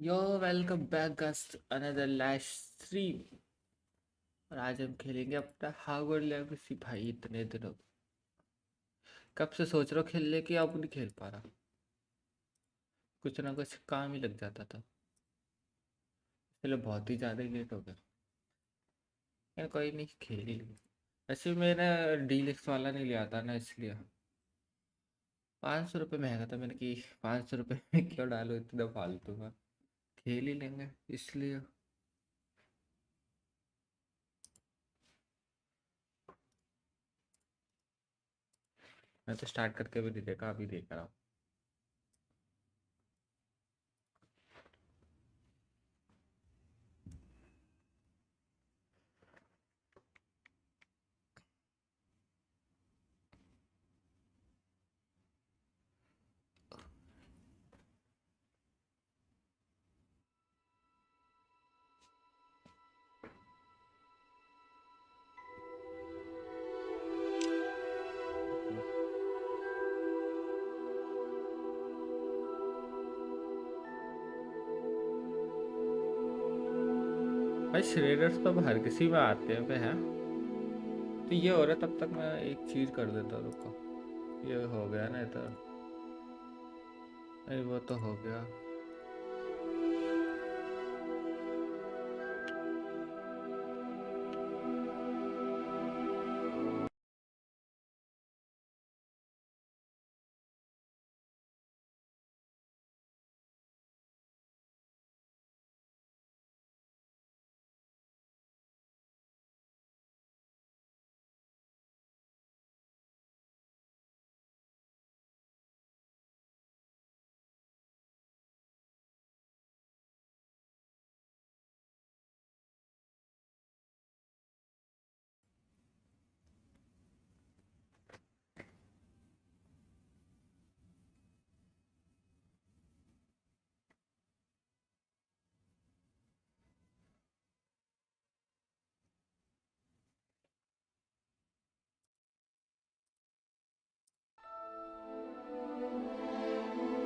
यो welcome back just another live stream. और आज हम खेलेंगे अपना हार्वर्ड लेगेसी भाई। इतने दिनों कब से सोच रहा हूँ खेलने की, अब नहीं खेल पा रहा। कुछ ना कुछ काम ही लग जाता था, इसलिए बहुत ही ज़्यादा लेट हो गया। यार कोई नहीं, खेल ही लेंगे। ऐसे मैंने डीलक्स वाला नहीं लिया था ना, इसलिए 500 रुपये महंगा था। मैंने कि 500 रुपये में क्यों डालो इतना फालतू का, खेल ही लेंगे इसलिए। मैं तो स्टार्ट करके भी नहीं देखा, अभी देख रहा हूँ। भाई श्रेडर्स तो अब हर किसी में आते हैं पे हैं। तो ये हो रहा है, तब तक मैं एक चीज कर देता हूँ, रुको। ये हो गया ना इधर, नहीं वो तो हो गया।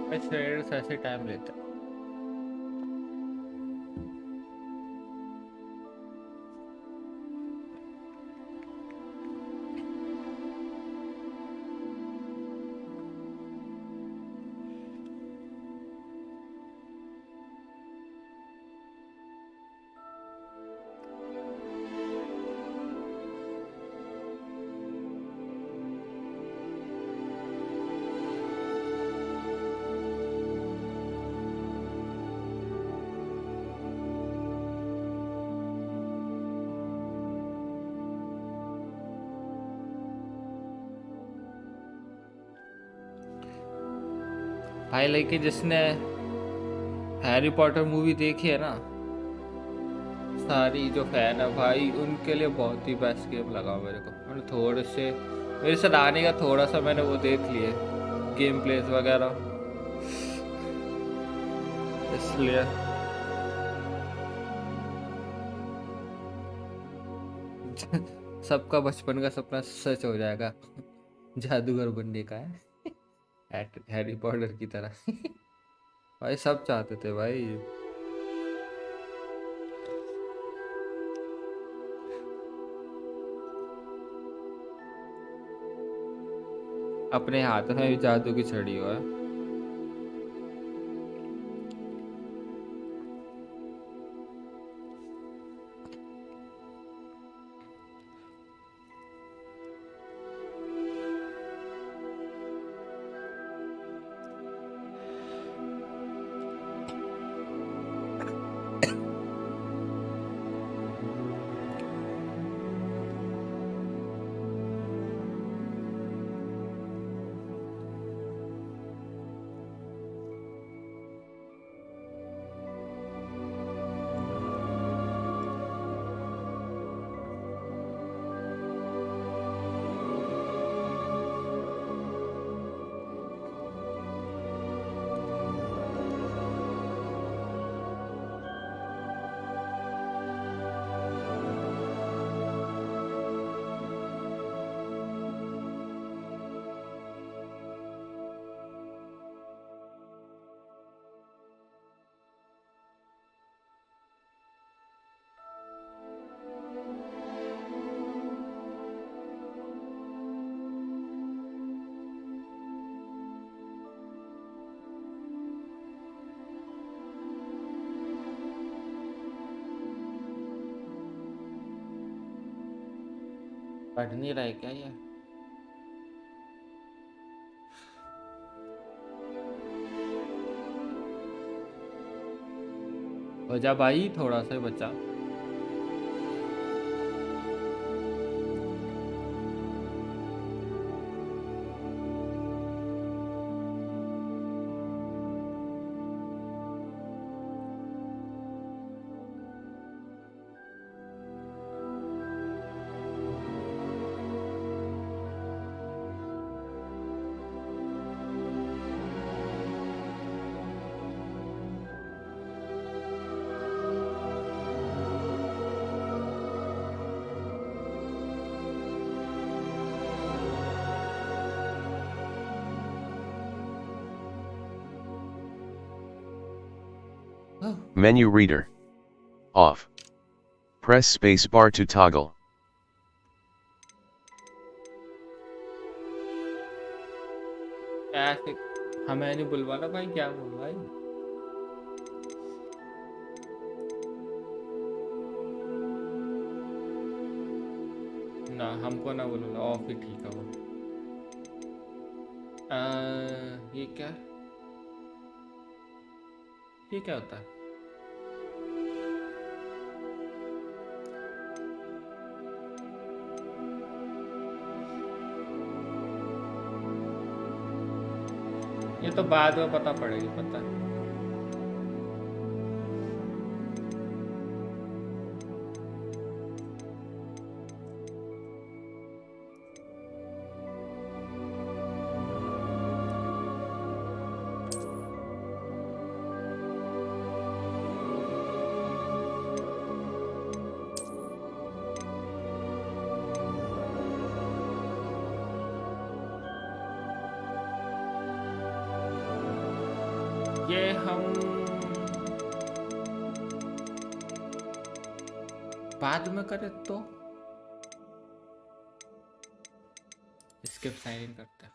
मैं श्रेडर्स ऐसे टाइम लेता है। भाई लेकिन जिसने हैरी पॉटर मूवी देखी है ना, सारी जो फैन है भाई, उनके लिए बहुत ही बेस्ट गेम लगा मेरे को। मैंने थोड़े से मेरे साथ आने का थोड़ा सा मैंने वो देख लिए, गेम प्लेस वगैरह, इसलिए। सबका बचपन का सपना सच हो जाएगा। जादूगर बनने का है, हैरी पॉटर की तरह। भाई सब चाहते थे भाई। अपने हाथ में भी जादू की छड़ी हो है। पढ़ नहीं रहा है क्या ये? हो जा भाई, थोड़ा सा बचा। Menu reader. Off. Press space bar to toggle. ऐसे हमें नहीं बुलवाना भाई, क्या बोल भाई? ना हमको ना बोलो, ऑफ ही ठीक है वो। ये क्या, ये क्या होता है? ये तो बाद में पता पड़ेगी, पता है। ये हम बाद में करें तो स्किप साइन इन करते हैं।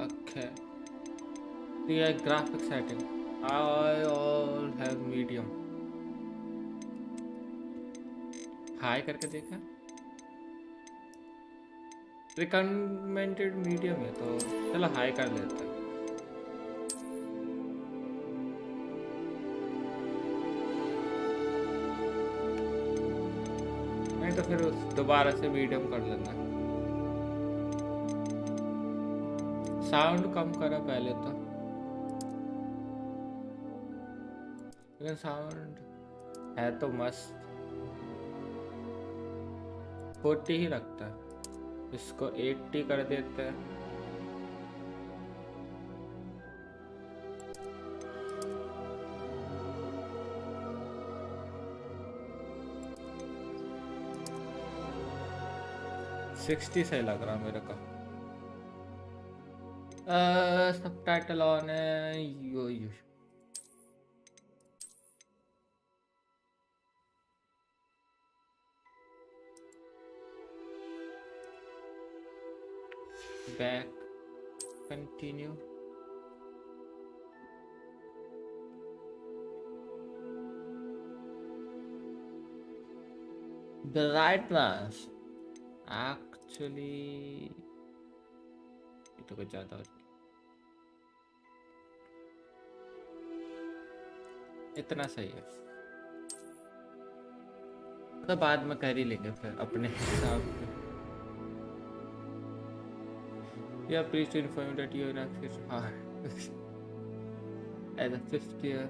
ओके, ये graphic setting I all have medium. High करके देखा, रिकमेंडेड मीडियम है, तो चलो हाई कर लेते हैं। नहीं तो फिर दोबारा से मीडियम कर लेना। साउंड कम करा पहले तो, लेकिन साउंड है तो मस्त। 40 ही रखता है, इसको 80 कर देते हैं। सिक्सटी सही लग रहा मेरे को। सबटाइटल ऑन है, यो बैक, कंटिन्यू। ब्राइटनेस एक्चुअली तो कुछ ज्यादा हो, इतना सही है। तो बाद में कर ही लेंगे फिर अपने हिसाब से। या please to inform that you are not fit as a fifth year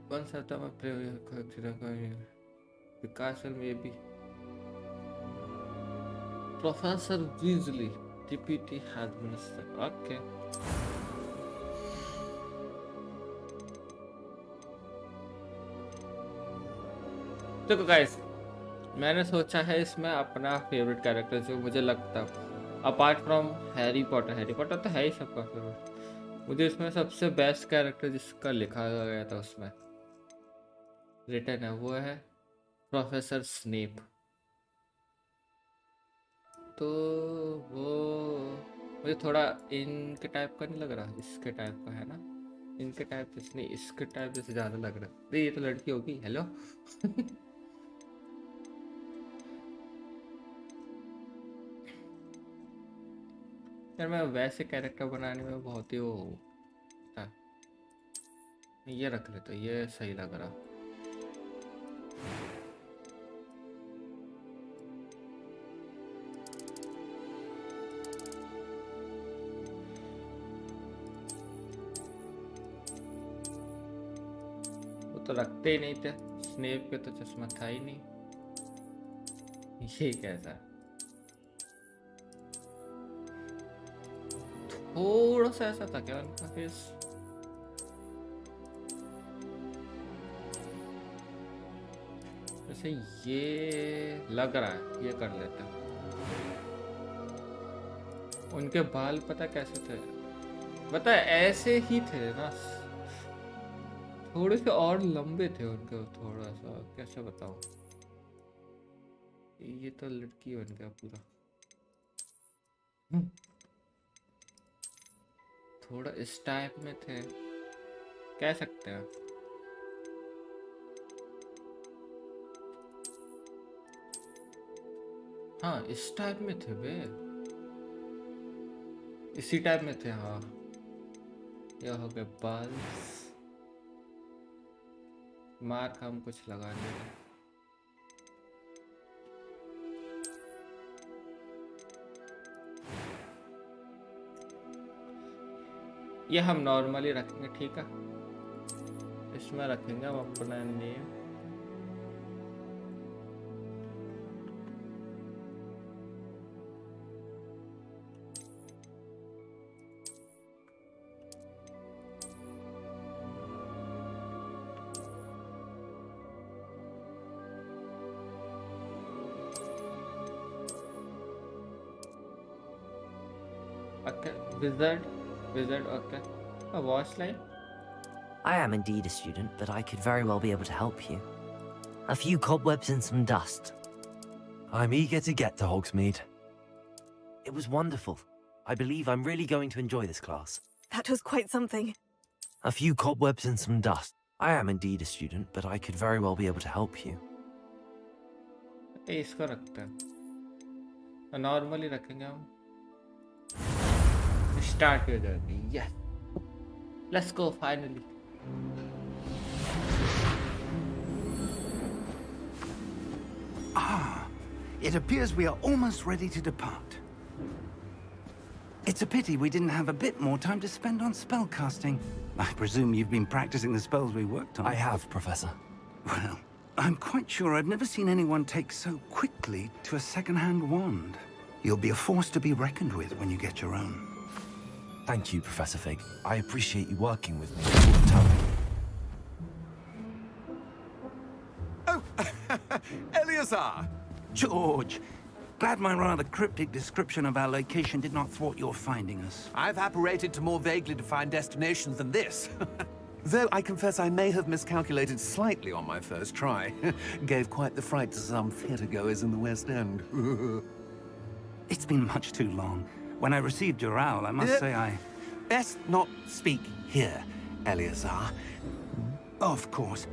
कौन सा था मैं विकास में भी professor Weasley deputy headmaster। Okay, देखो गाइस, मैंने सोचा है इसमें अपना फेवरेट कैरेक्टर जो मुझे लगता अपार्ट फ्रॉम हैरी पॉटर तो है ही सबका फेवरेट, मुझे इसमें सबसे बेस्ट कैरेक्टर जिसका लिखा गया था उसमें रिटर्न है वो है प्रोफेसर स्नेप। तो वो मुझे थोड़ा इनके टाइप का नहीं लग रहा, इसके टाइप का है ना, इनके टाइप जैसे नहीं, इसके टाइप जैसे ज्यादा लग रहा है। अरे ये तो लड़की होगी। हेलो। यार मैं वैसे कैरेक्टर बनाने में बहुत ही वो होता है। ये रख लेते, ये सही लग रहा। वो तो रखते ही नहीं थे, स्नेप के तो चश्मा था ही नहीं। ये कैसा, थोड़ा सा ऐसा था क्या उनका फेस? जैसे ये लग रहा है, ये कर लेते हैं। उनके बाल पता कैसे थे, पता है ऐसे ही थे ना, थोड़े से और लंबे थे उनके, थोड़ा सा कैसे बताऊं। ये तो लड़की बन गया पूरा। थोड़ा इस टाइप में थे, कह सकते हैं। हाँ इस टाइप में थे बे, इसी टाइप में थे। हाँ ये हो गए बाल, मार्क हम कुछ लगा नहीं। ये हम नॉर्मली रखेंगे, ठीक है। इसमें रखेंगे हम अपना name. Okay, wizard, okay. A watch line? I am indeed a student, but I could very well be able to help you. A few cobwebs and some dust. I'm eager to get to Hogsmeade. It was wonderful. I believe I'm really going to enjoy this class. That was quite something. A few cobwebs and some dust. I am indeed a student, but I could very well be able to help you. इसको रखते हैं, normally रखेंगे हम। Start your journey. Yes. Let's go finally. It appears we are almost ready to depart. It's a pity we didn't have a bit more time to spend on spellcasting. I presume you've been practicing the spells we worked on. I have, Professor. Well, I'm quite sure I've never seen anyone take so quickly to a second-hand wand. You'll be a force to be reckoned with when you get your own. Thank you, Professor Fig. I appreciate you working with me all the time. Oh, Eleazar! George, glad my rather cryptic description of our location did not thwart your finding us. I've apparated to more vaguely defined destinations than this. Though I confess I may have miscalculated slightly on my first try. Gave quite the fright to some theatre-goers in the West End. It's been much too long. When I received your owl, I must say I... Best not speak here, Eleazar. Of course.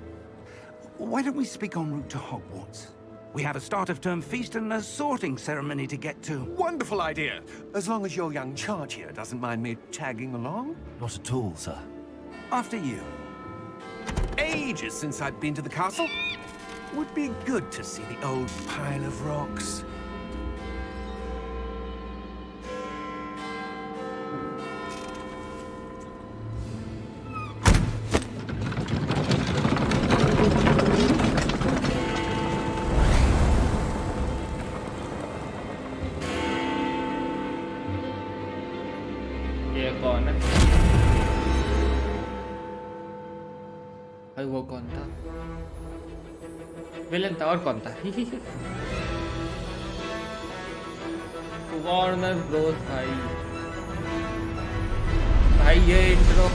Why don't we speak en route to Hogwarts? We have a start-of-term feast and a sorting ceremony to get to. Wonderful idea! As long as your young charge here doesn't mind me tagging along. Not at all, sir. After you. Ages since I've been to the castle. Would be good to see the old pile of rocks. ये कौन है भाई? वो कौन था? Villain था, और कौन था? वार्नर ब्रोस भाई। भाई ये इंट्रो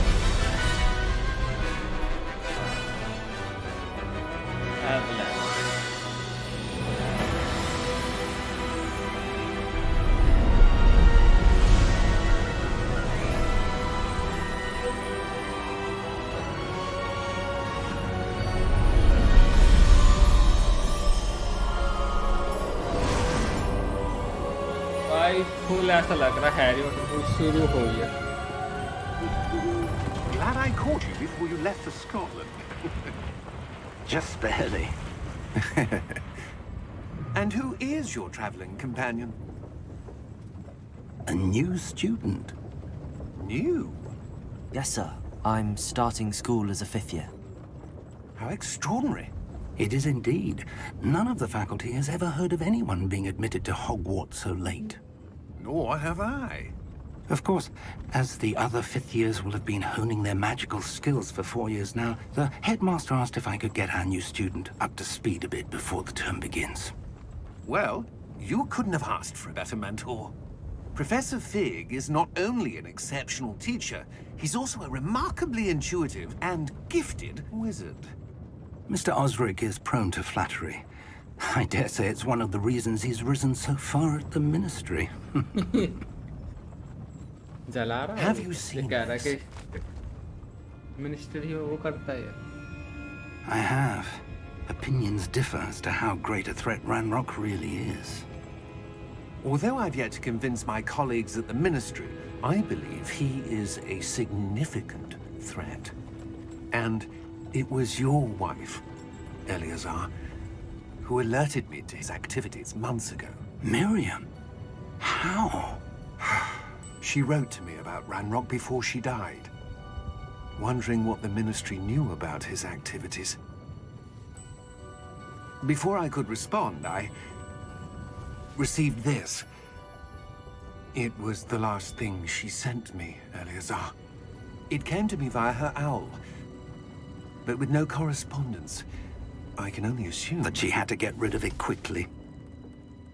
मुझे ऐसा लग रहा है हैरी पॉटर शुरू हो गया. Glad I caught you before you left for Scotland. Just barely. And who is your traveling companion? A new student. New? Yes, sir. I'm starting school as a 5th year. How extraordinary. It is indeed. None of the faculty has ever heard of anyone being admitted to Hogwarts so late. Nor have I. Of course, as the other fifth years will have been honing their magical skills for 4 years now, the headmaster asked if I could get our new student up to speed a bit before the term begins. Well, you couldn't have asked for a better mentor. Professor Fig is not only an exceptional teacher, he's also a remarkably intuitive and gifted wizard. Mr. Osric is prone to flattery. I dare say it's one of the reasons he's risen so far at the ministry. जला रहा Have है you वो. seen ये कह रहा है this? कि ministry वो करता है. I have. Opinions differ as to how great a threat Ranrock really is. Although I've yet to convince my colleagues at the ministry, I believe he is a significant threat. And it was your wife, Eleazar, who alerted me to his activities months ago. Miriam? How? She wrote to me about Ranrock before she died, wondering what the ministry knew about his activities. Before I could respond, I received this. It was the last thing she sent me, Eleazar. It came to me via her owl, but with no correspondence. I can only assume That she had to get rid of it quickly.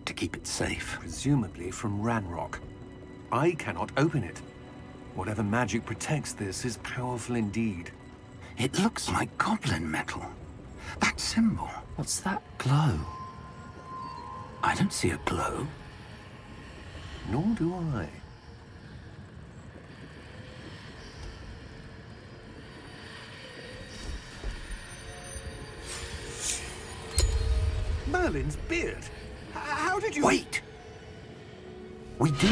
To keep it safe. presumably from Ranrock. I cannot open it. Whatever magic protects this is powerful indeed. It looks like goblin metal. That symbol. What's that? Glow. I don't see a glow. Nor do I. Merlin's beard. How did you... Wait! We do...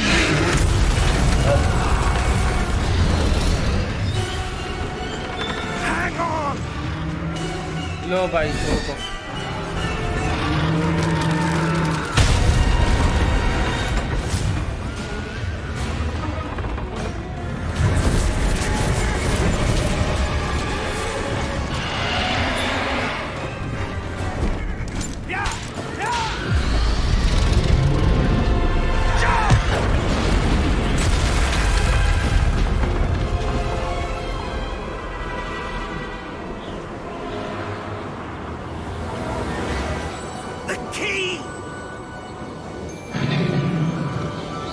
Hang on! लो भाई रोको. The key!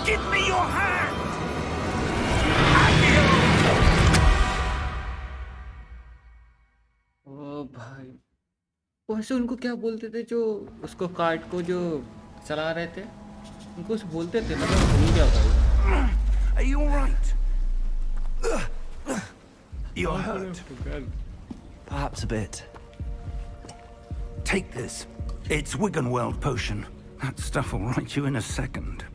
Give me your hand! ओ भाई, वैसे उनको क्या बोलते थे जो उसको कार्ड को जो चला रहे थे, उनको कुछ बोलते थे ना, मैं भूल गया भाई. Are you alright? You're hurt. Perhaps a bit. Take this. It's Wiggenweld potion. That stuff will right you in a second.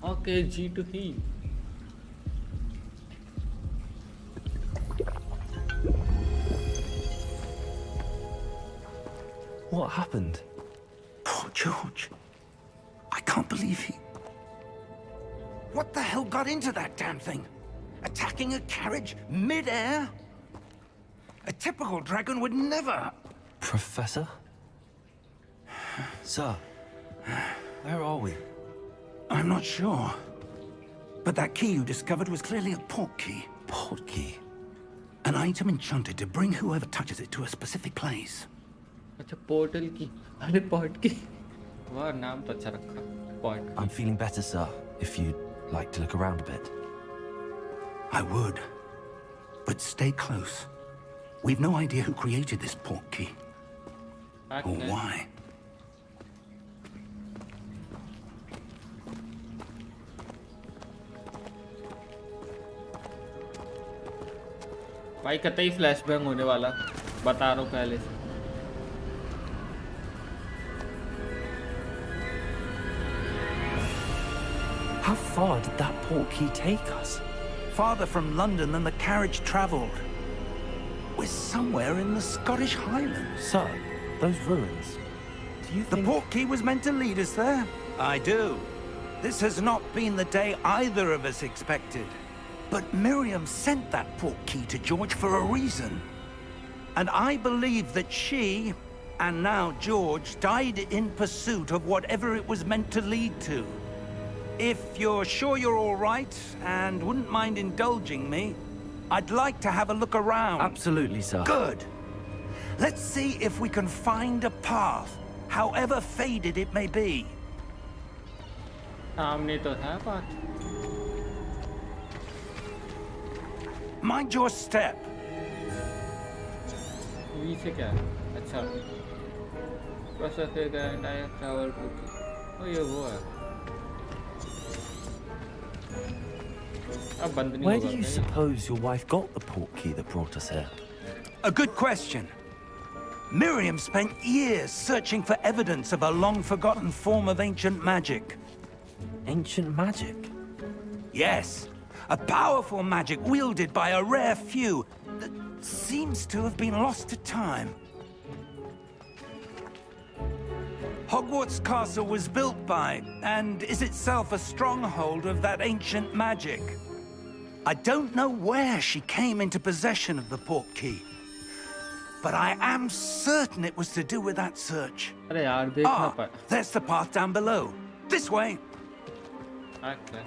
Okay, G to he. What happened? Poor George. I can't believe he... What the hell got into that damn thing? Attacking a carriage mid-air? A typical dragon would never... Professor? Sir, where are we? I'm not sure. But that key you discovered was clearly a port key. Port key. An item enchanted to bring whoever touches it to a specific place. अच्छा portal की, अरे pot की. वाह नाम तो अच्छा रखा, pot. I'm feeling better, sir, if you'd like to look around a bit. I would. But stay close. We've no idea who created this port key. Or why. भाई कतई फ्लैशबैक होने वाला, बता रहा हूँ पहले से. far did that portkey take us? Farther from London than the carriage travelled. We're somewhere in the Scottish Highlands. Sir, those ruins. Do you The think... portkey was meant to lead us there? I do. This has not been the day either of us expected. But Miriam sent that portkey to George for a reason. And I believe that she, and now George, died in pursuit of whatever it was meant to lead to. If you're sure you're all right, and wouldn't mind indulging me, I'd like to have a look around. Absolutely, sir. Good. Let's see if we can find a path, however faded it may be. सामने तो था बात. Mind your step. We से क्या है? अच्छा. Process the entire travel book. Oh ये वो है. अब बंद नहीं Where होगा do you क्या ये? suppose your wife got the portkey that brought us here? A good question. Miriam spent years searching for evidence of a long-forgotten form of ancient magic. Ancient magic? Yes, a powerful magic wielded by a rare few that seems to have been lost to time. Hogwarts Castle was built by, and is itself a stronghold of that ancient magic. I don't know where she came into possession of the portkey, but I am certain it was to do with that search. अरे यार देखना पड़. There's the path down below. This way. अच्छा.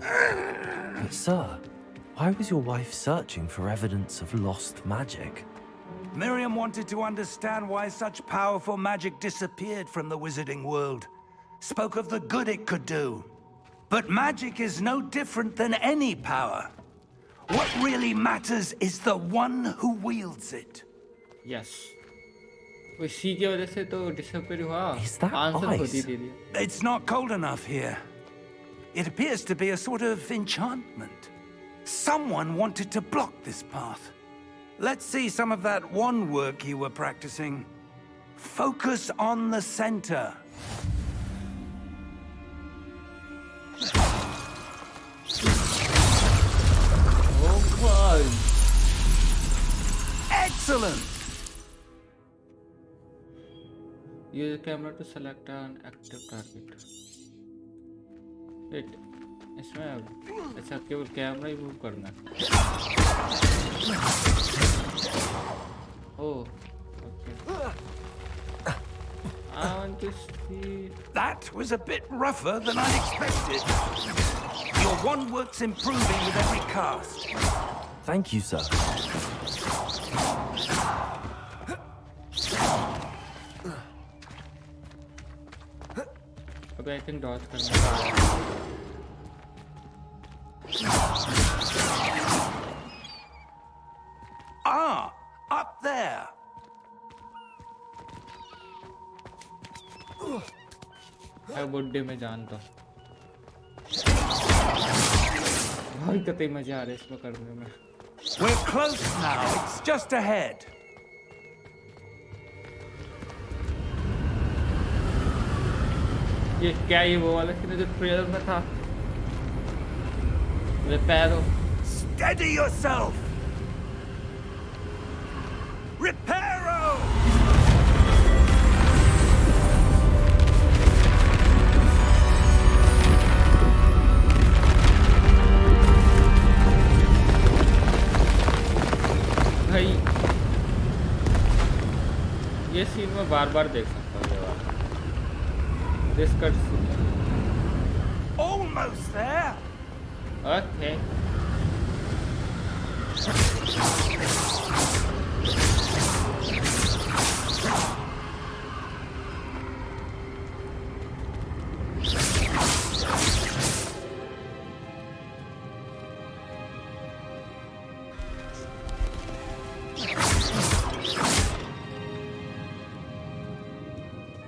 But sir, why was your wife searching for evidence of lost magic? Miriam wanted to understand why such powerful magic disappeared from the wizarding world. Spoke of the good it could do. But magic is no different than any power. What really matters is the one who wields it. Yes. उसी की वजह से तो disappear हुआ. Is that answer खुद ही ice? दे दिया. It's not cold enough here. It appears to be a sort of enchantment. Someone wanted to block this path. Let's see some of that wand work you were practicing. Focus on the center. Oh my. Excellent! Use the camera to select an active target. Wait, इसमें अब अच्छा केवल camera ही move करना है. Oh, okay. I want to see. That was a bit rougher than I'd expected. Your wand work's improving with every cast. Thank you, sir. अबे I think dodge करना है. Ah, up there. मैं बुड्ढे में जानता हूँ. बहुत कतई मजा आ रहा है इसमें करने में. We're close now. It's just ahead. ये क्या ये वो वाला सीन है जो ट्रेलर में था. मेरे पैरों. Steady yourself. Reparo! भाई ये सीन मैं बार बार देख सकता हूँ. ये वाला this cut scene. Almost there. Okay.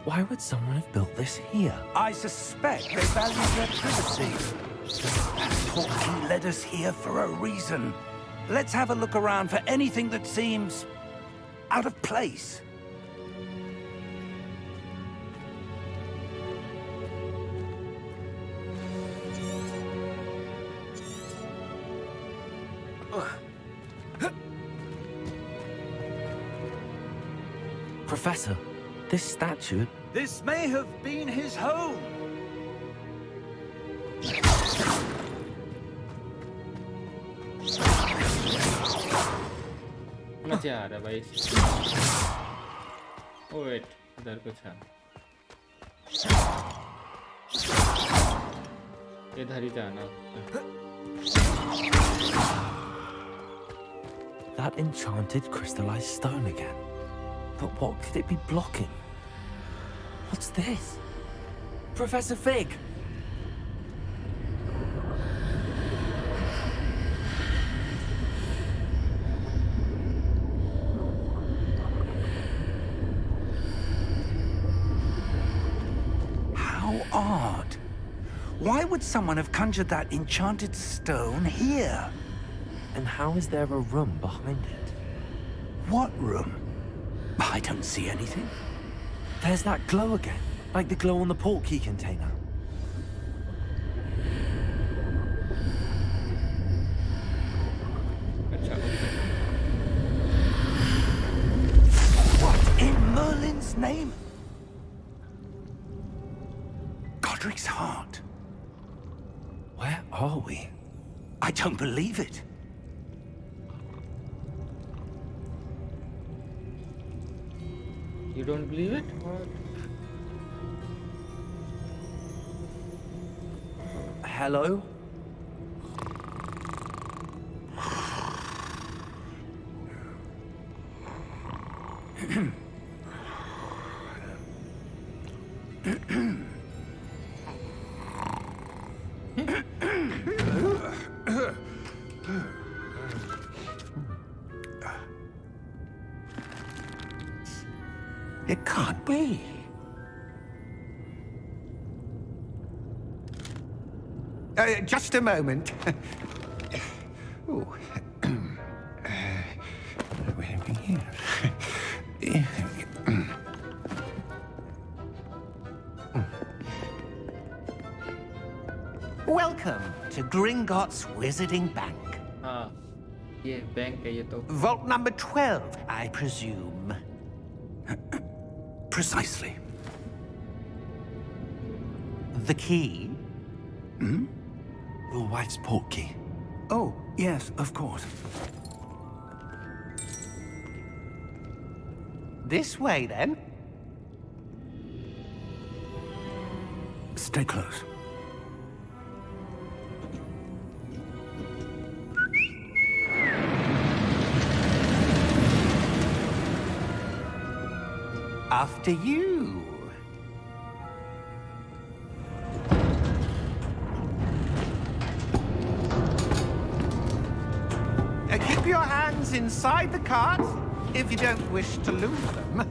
Why would someone have built this here? I suspect they value their privacy. That portkey led us here for a reason. Let's have a look around for anything that seems out of place. Professor, this statue... This may have been his home. मजा आ रहा है भाई। Oh wait, इधर कुछ है। इधर ही जाना। That enchanted crystallized stone again. But what could it be blocking? What's this? Professor Fig! How odd. Why would someone have conjured that enchanted stone here? And how is there a room behind it? What room? I don't see anything. There's that glow again, like the glow on the portkey container. अच्छा, What in Merlin's name? Godric's heart. Where are we? I don't believe it. You don't believe it? What? Hello? It can't be. Just a moment. Ooh. Where are we here? Welcome to Gringotts Wizarding Bank. हाँ, ये bank है ये तो। Vault number 12, I presume. Precisely. The key? Your wife's portkey. Oh, yes, of course. This way, then. Stay close. After you. Keep your hands inside the cart if you don't wish to lose them.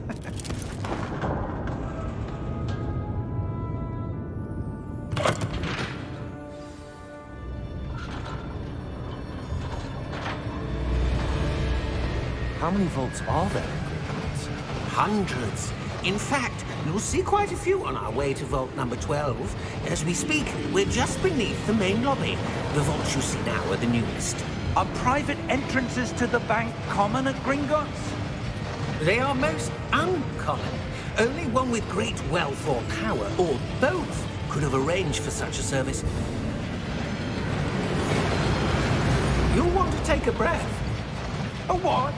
How many vaults are there in Gringotts? Hundreds. In fact, you'll see quite a few on our way to vault number 12. As we speak, we're just beneath the main lobby. The vaults you see now are the newest. Are private entrances to the bank common at Gringotts? They are most uncommon. Only one with great wealth or power, or both, could have arranged for such a service. You'll want to take a breath. A what?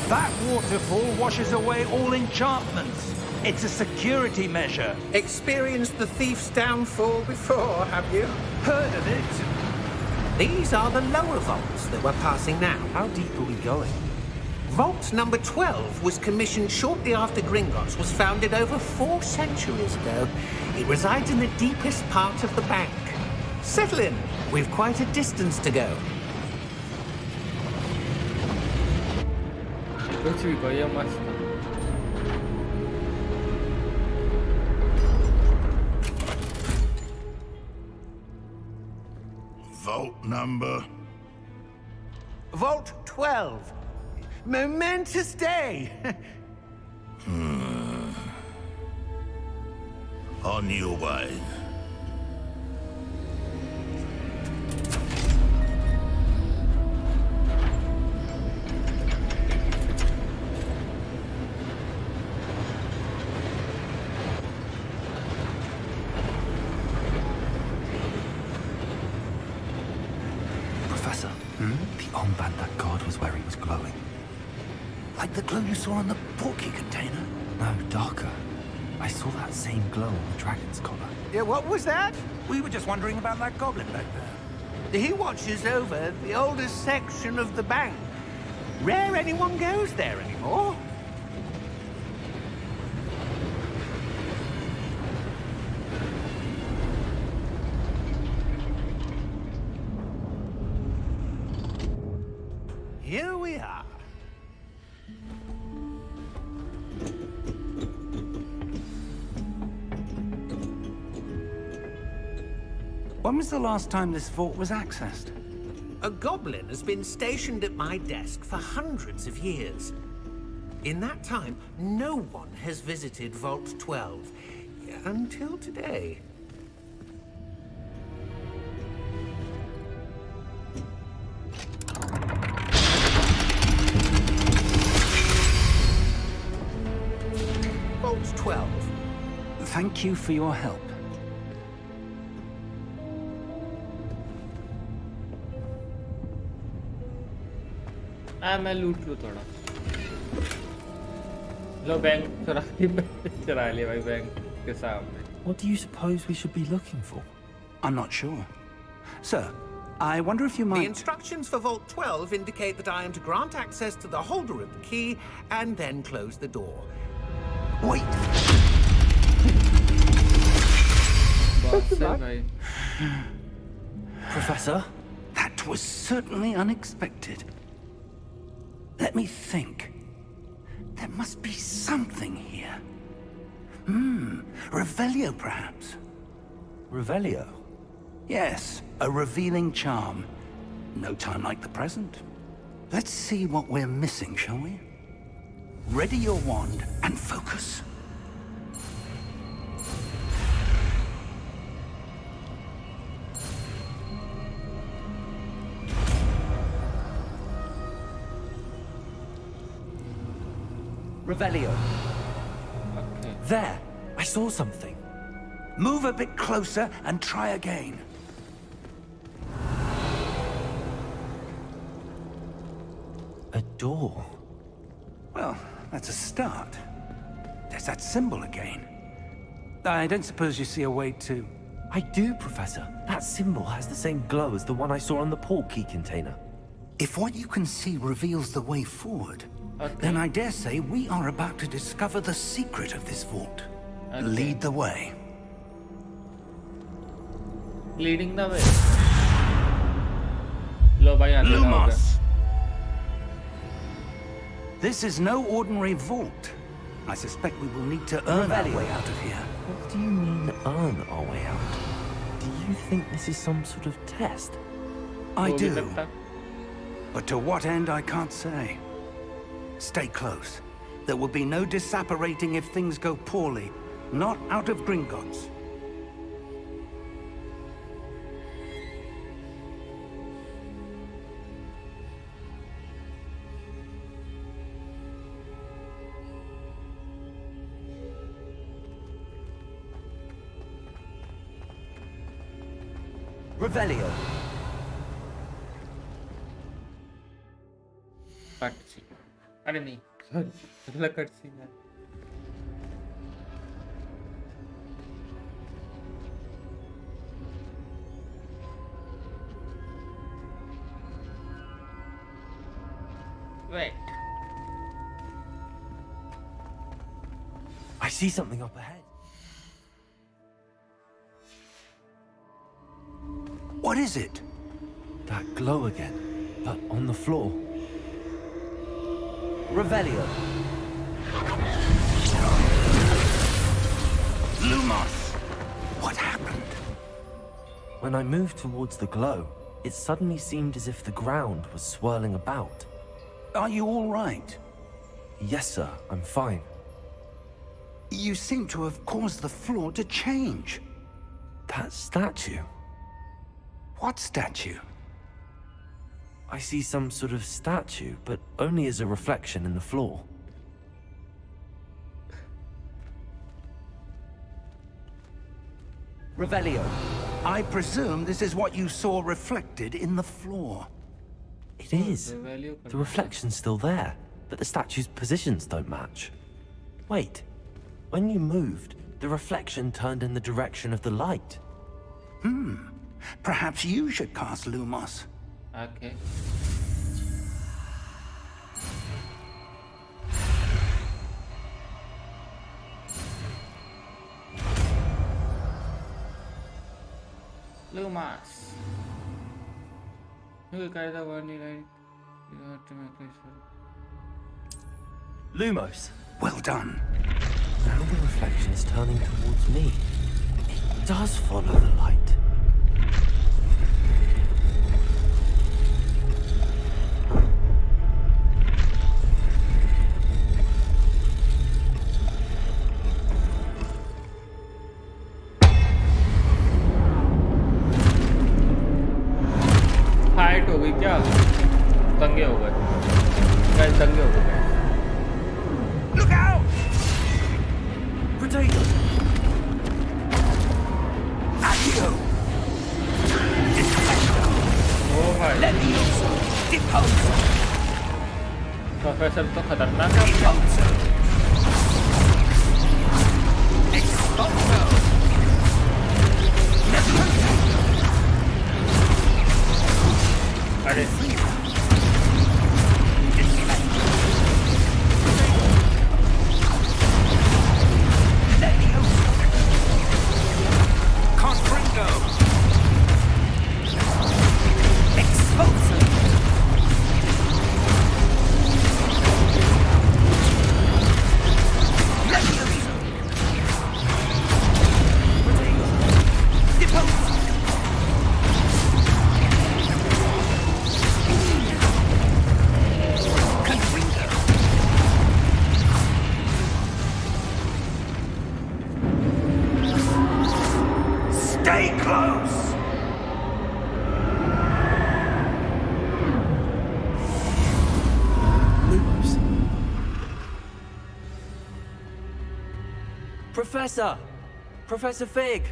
That waterfall washes away all enchantments. It's a security measure. Experienced the thief's downfall before, have you? Heard of it? These are the lower vaults that we're passing now. How deep are we going? Vault number 12 was commissioned shortly after Gringotts was founded over 4 centuries ago. It resides in the deepest part of the bank. Settle in. We've quite a distance to go. कुछ भी कहो, ये मस्त था। Vault number. Vault 12. Momentous day. On your way. Professor, The armband that guard was wearing was glowing. like the glow you saw on the porky container? No, darker. I saw that same glow on the dragon's collar. Yeah, what was that? We were just wondering about that goblin back there. He watches over the oldest section of the bank. Rare anyone goes there anymore. Here we are. When was the last time this vault was accessed? A goblin has been stationed at my desk for hundreds of years. In that time, no one has visited Vault 12 until today. Vault 12. Thank you for your help. मैं लूट लूँ थोड़ा लो bank चुरा लिया भाई bank के सामने What do you suppose we should be looking for? I'm not sure. Sir, I wonder if you The might... instructions for Vault 12 indicate that I am to grant access to the holder of the key and then close the door. Wait! बहुत सही भाई Professor? That was certainly unexpected. Let me think. There must be something here. Revelio, perhaps? Revelio? Yes, a revealing charm. No time like the present. Let's see what we're missing, shall we? Ready your wand and focus. Revelio. okay. There! I saw something. Move a bit closer and try again. A door. Well, that's a start. There's that symbol again. I don't suppose you see a way to... I do, Professor. That symbol has the same glow as the one I saw on the port key container. If what you can see reveals the way forward, Okay. then I dare say we are about to discover the secret of this vault. Okay. Lead the way. Leading the way लो भाई अंधेरा हो गया Lumos! This is no ordinary vault. I suspect we will need to earn our way out of here. What do you mean, earn our way out? Do you think this is some sort of test? I हो भी do, सकता but to what end I can't say. Stay close. There will be no disapparating if things go poorly. Not out of Gringotts. Revelio. Cutscene अरे नहीं sorry अगला cut सी है wait I see something up ahead. What is it? That glow again, but on the floor. Revelio. Lumos! What happened? When I moved towards the glow, it suddenly seemed as if the ground was swirling about. Are you all right? Yes, sir, I'm fine. You seem to have caused the floor to change. That statue. What statue? I see some sort of statue, but only as a reflection in the floor. Revelio. I presume this is what you saw reflected in the floor. It is. The reflection's still there, but the statue's positions don't match. Wait, when you moved, the reflection turned in the direction of the light. Perhaps you should cast Lumos. Okay. Lumas. You carry the warning line. You have to make place for it. Lumos! Well done. Now the reflection is turning towards me. It does follow the light. Fight हो गई क्या? दंगे हो गए guys, दंगे हो गए। Look out! Potato! Accio! ओ भाई, Levioso! Deposo! प्रोफेसर तो खतरनाक है। Deposo! Expulso! Levioso! अरे Confringo! Expulso! Levioso! Deposo! Confringo! Stay close! Lumos. Professor! Professor Fig!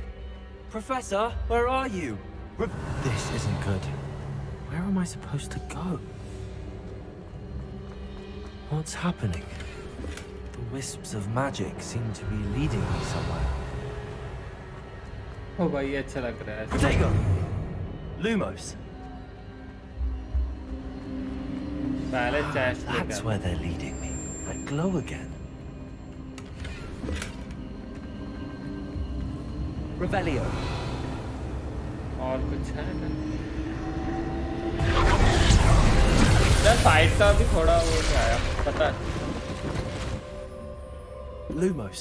Professor, where are you? This isn't good. Where am I supposed to go? What's happening? The wisps of magic seem to be leading me somewhere. ओ भाई, ये अच्छा लग रहा है। Protego! Lumos. पहले chest That's where they're leading me. That glow again. Revelio. और कुछ है क्या? यार फाइट का भी थोड़ा वो नहीं आया, पता है। Lumos.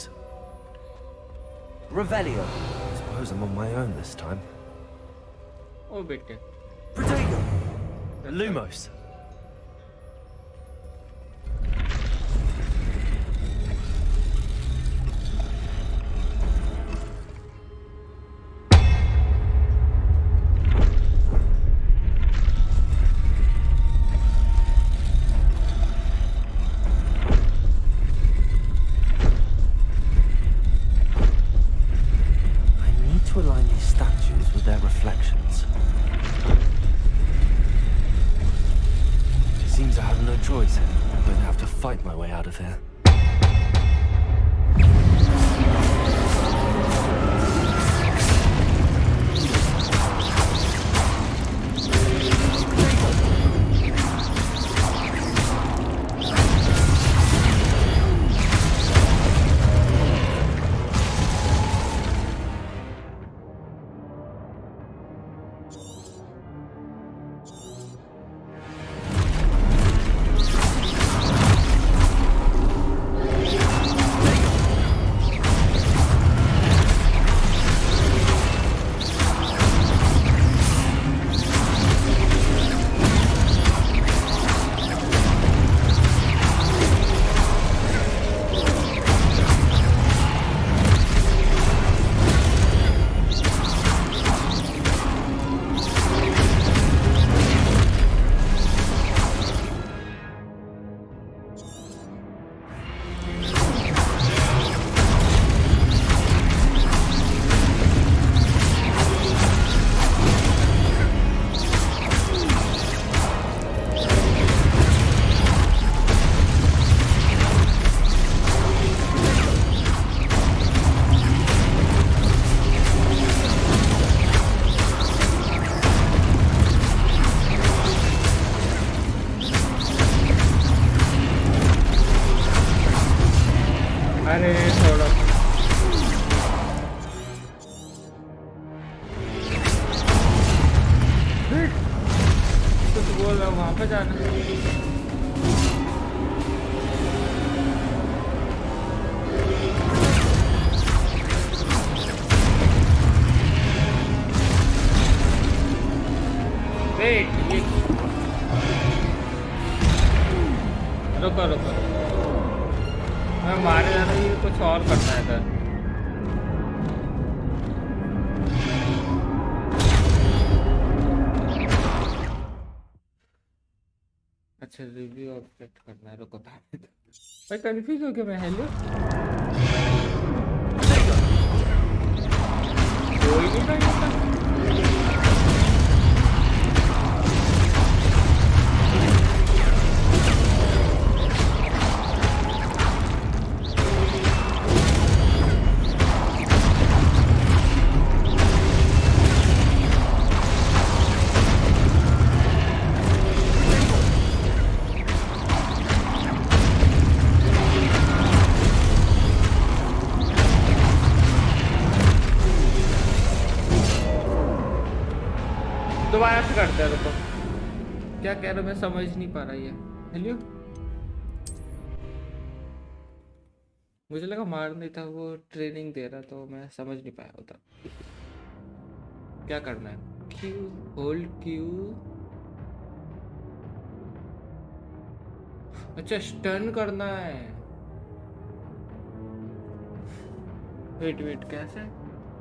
Revelio. I suppose I'm on my own this time. ओ बेटे, Protego! Lumos. To align these statues with their reflections. It seems I have no choice. I'm going to have to fight my way out of here. अरे थोड़ा कुछ बोल रहा हूँ, वहां पे जाना। वेट, ये रुको रुको, मैं मारे जा रहा हूँ, कुछ और करना है इधर। अच्छा रिव्यू ऑब्जेक्ट करना है, रुको भाई कंफ्यूज हो गया मैं। हेलो कोई नहीं था। दोबारा से करते हैं, रुको क्या कह रहा हूँ मैं समझ नहीं पा रहा ये। हेलो मुझे लगा मार नहीं था, वो ट्रेनिंग दे रहा तो मैं समझ नहीं पाया होता। क्या करना है? Q, hold Q. अच्छा स्टन करना है। वेट वेट कैसे?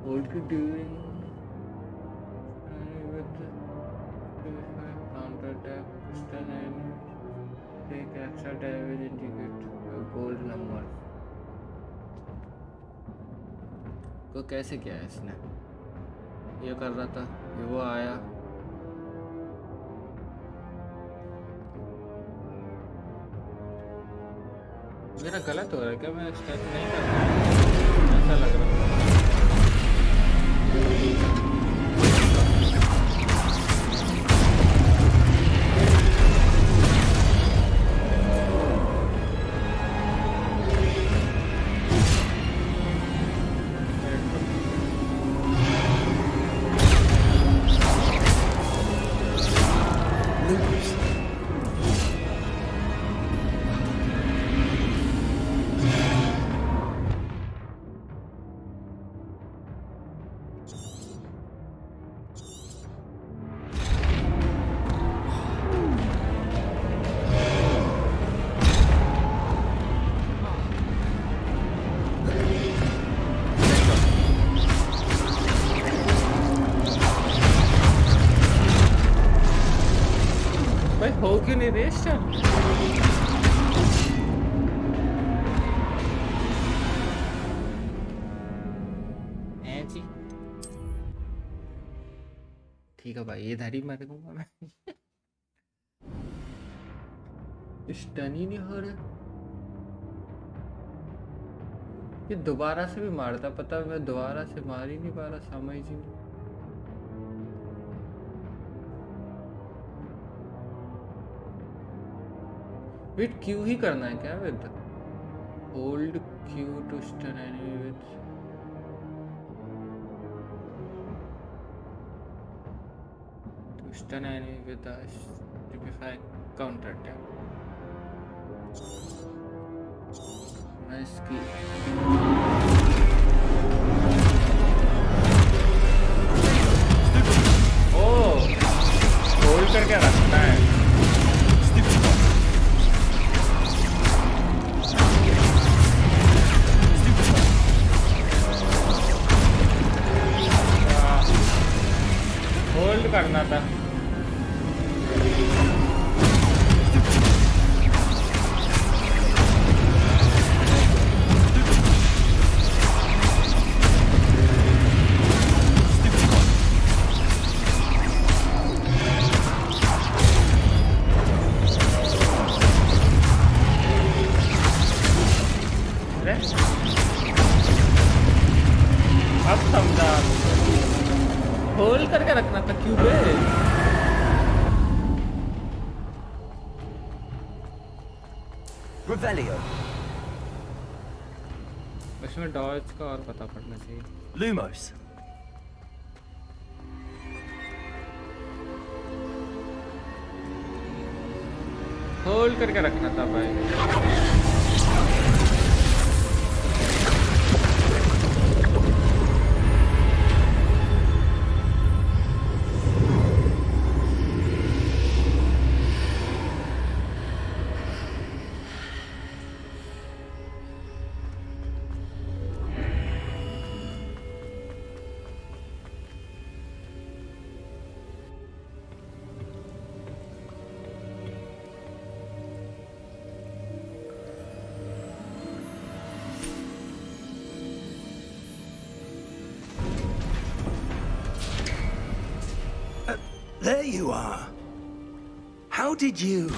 Hold Q during counter attack, stun and take extra damage, indicate a gold number। को कैसे किया है इसने? ये कर रहा था, ये वो आया। मेरा गलत हो रहा है क्या? मैं स्टन नहीं कर रहा, ऐसा लग रहा है। क्यों नहीं रेस चल? जी ठीक है भाई, इधर ही मर दूंगा मैं। स्टन ही नहीं हो रहा। ये दोबारा से भी मारता, पता मैं दोबारा से मार ही नहीं पा रहा, समझ ही नहीं। वेट क्यू ही करना है क्या? With hold Q to stun enemy with to stun enemy with a stupefy counter attack. मैं इसकी होल्ड करके रखना है। होल्ड करना था। अब समझा, होल्ड करके रखना था क्यों बे? Revelio. इसमें डॉज का और पता पड़ना चाहिए। Lumos. होल्ड करके रखना था भाई। There you are. How did you...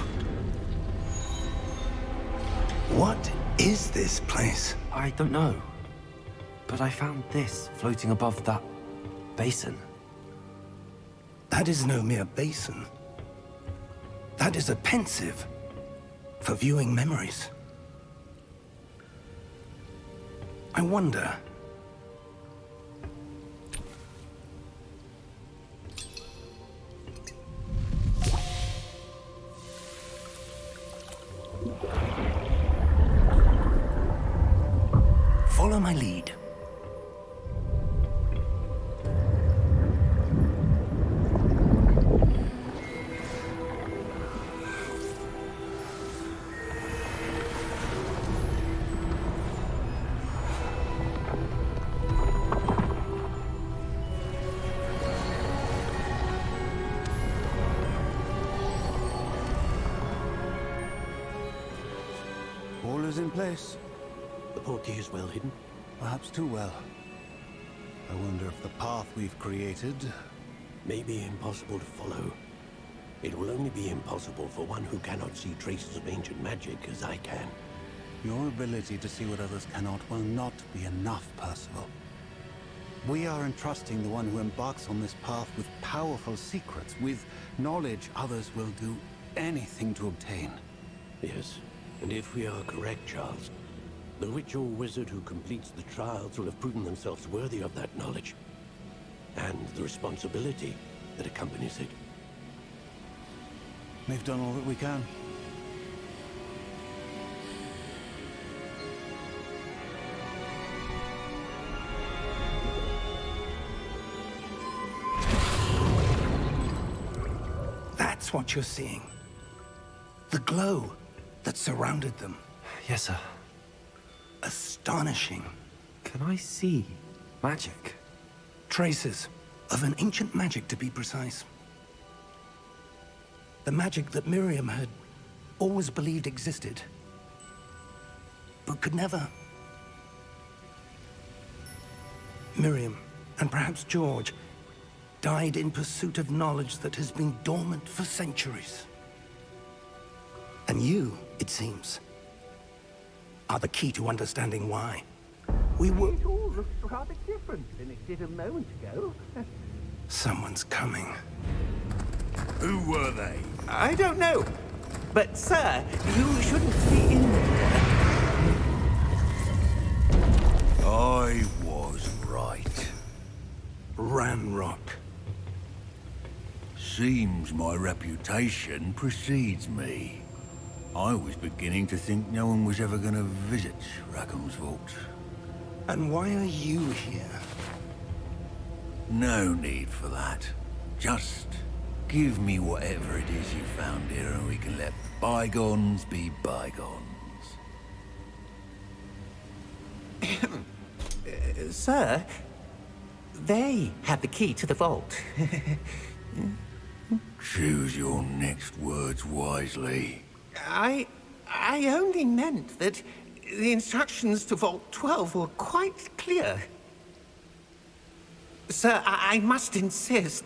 What is this place? I don't know. But I found this floating above that basin. That is no mere basin. That is a pensive for viewing memories. I wonder... Follow my lead. All is in place. The portkey is well hidden. Perhaps too well. I wonder if the path we've created... May be impossible to follow. It will only be impossible for one who cannot see traces of ancient magic as I can. Your ability to see what others cannot will not be enough, Percival. We are entrusting the one who embarks on this path with powerful secrets, with knowledge others will do anything to obtain. Yes, and if we are correct, Charles, the witch or wizard who completes the trials will have proven themselves worthy of that knowledge, and the responsibility that accompanies it. We've done all that we can. That's what you're seeing. The glow that surrounded them. Yes, sir. Astonishing. Can I see magic? Traces of an ancient magic, to be precise. The magic that Miriam had always believed existed, but could never. Miriam, and perhaps George, died in pursuit of knowledge that has been dormant for centuries. And you, it seems, are the key to understanding why. We were... It all looks rather different than it did a moment ago. Someone's coming. Who were they? I don't know. But, sir, you shouldn't be in there. I was right. Ranrock. Seems my reputation precedes me. I was beginning to think no one was ever going to visit Rackham's vault. And why are you here? No need for that. Just give me whatever it is you found here and we can let bygones be bygones. Sir, they had the key to the vault. Choose your next words wisely. I only meant that the instructions to Vault 12 were quite clear. Sir, I must insist.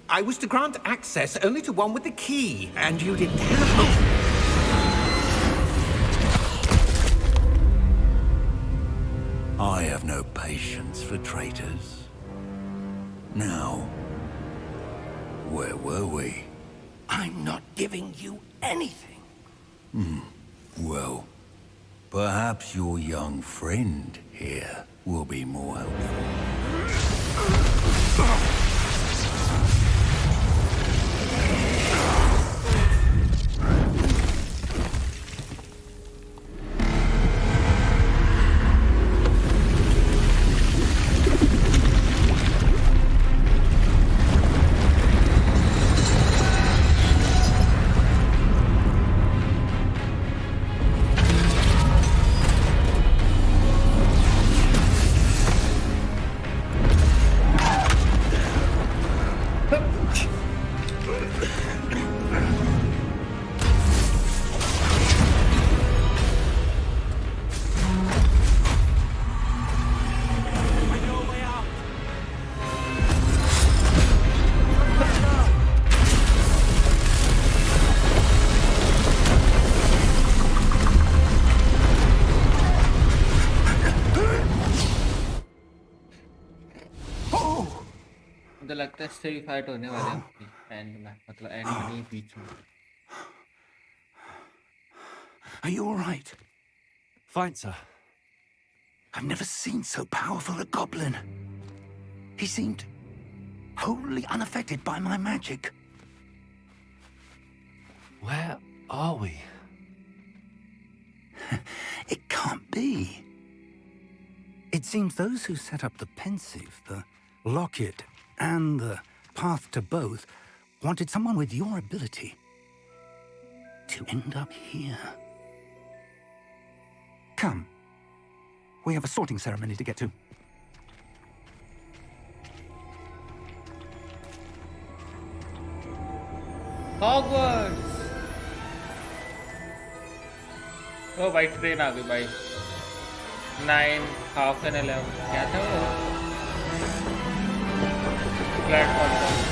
I was to grant access only to one with the key, and you didn't have... I have no patience for traitors. Now, where were we? I'm not giving you anything. Well, Perhaps your young friend here will be more helpful. मुझे लगता है स्ट्री fight होने वाले हैं and में, मतलब and में नहीं, बीच में. Are you all right? Fine, sir. I've never seen so powerful a goblin. He seemed wholly unaffected by my magic. Where are we? It can't be. It seems those who set up the pensive, the locket, and the path to both wanted someone with your ability to end up here. Come. We have a sorting ceremony to get to. Hogwarts. Oh, भाई train आ गई भाई. 9, half and 11. क्या था वो? Platform.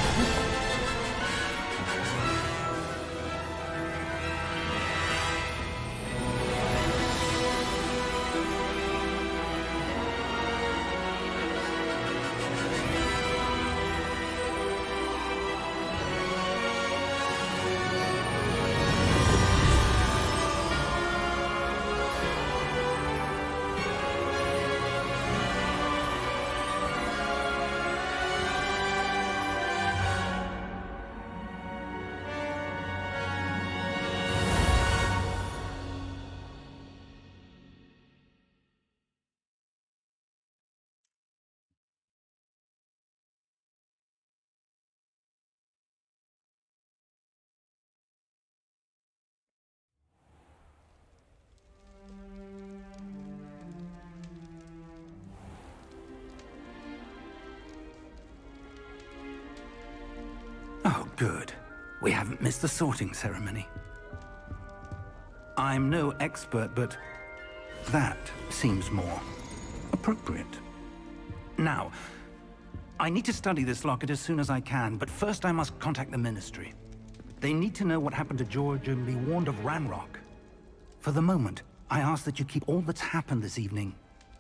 Oh, good. We haven't missed the sorting ceremony. I'm no expert, but that seems more appropriate. Now, I need to study this locket as soon as I can, but first I must contact the Ministry. They need to know what happened to George and be warned of Ranrock. For the moment, I ask that you keep all that's happened this evening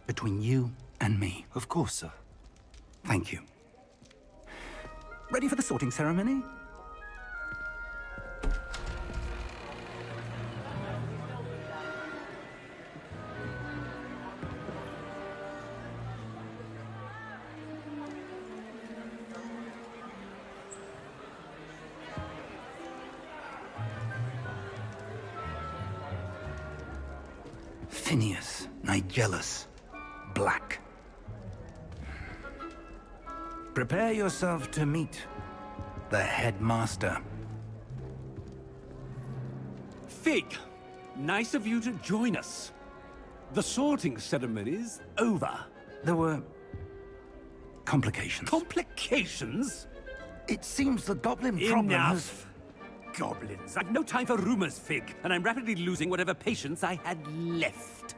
between you and me. Of course, sir. Thank you. Ready for the sorting ceremony? Phineas, Nigellus, Black. Prepare yourself to meet the headmaster. Fig, nice of you to join us. The sorting ceremony's over. There were complications. Complications? It seems the goblin problem has... Enough! Goblins. I've no time for rumors, Fig, and I'm rapidly losing whatever patience I had left.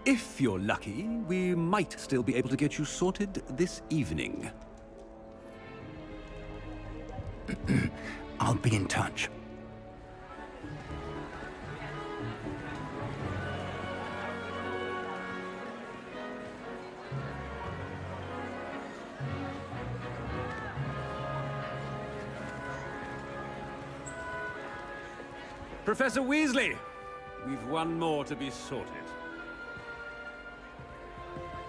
If you're lucky, we might still be able to get you sorted this evening. I'll be in touch. Professor Weasley, We've one more to be sorted.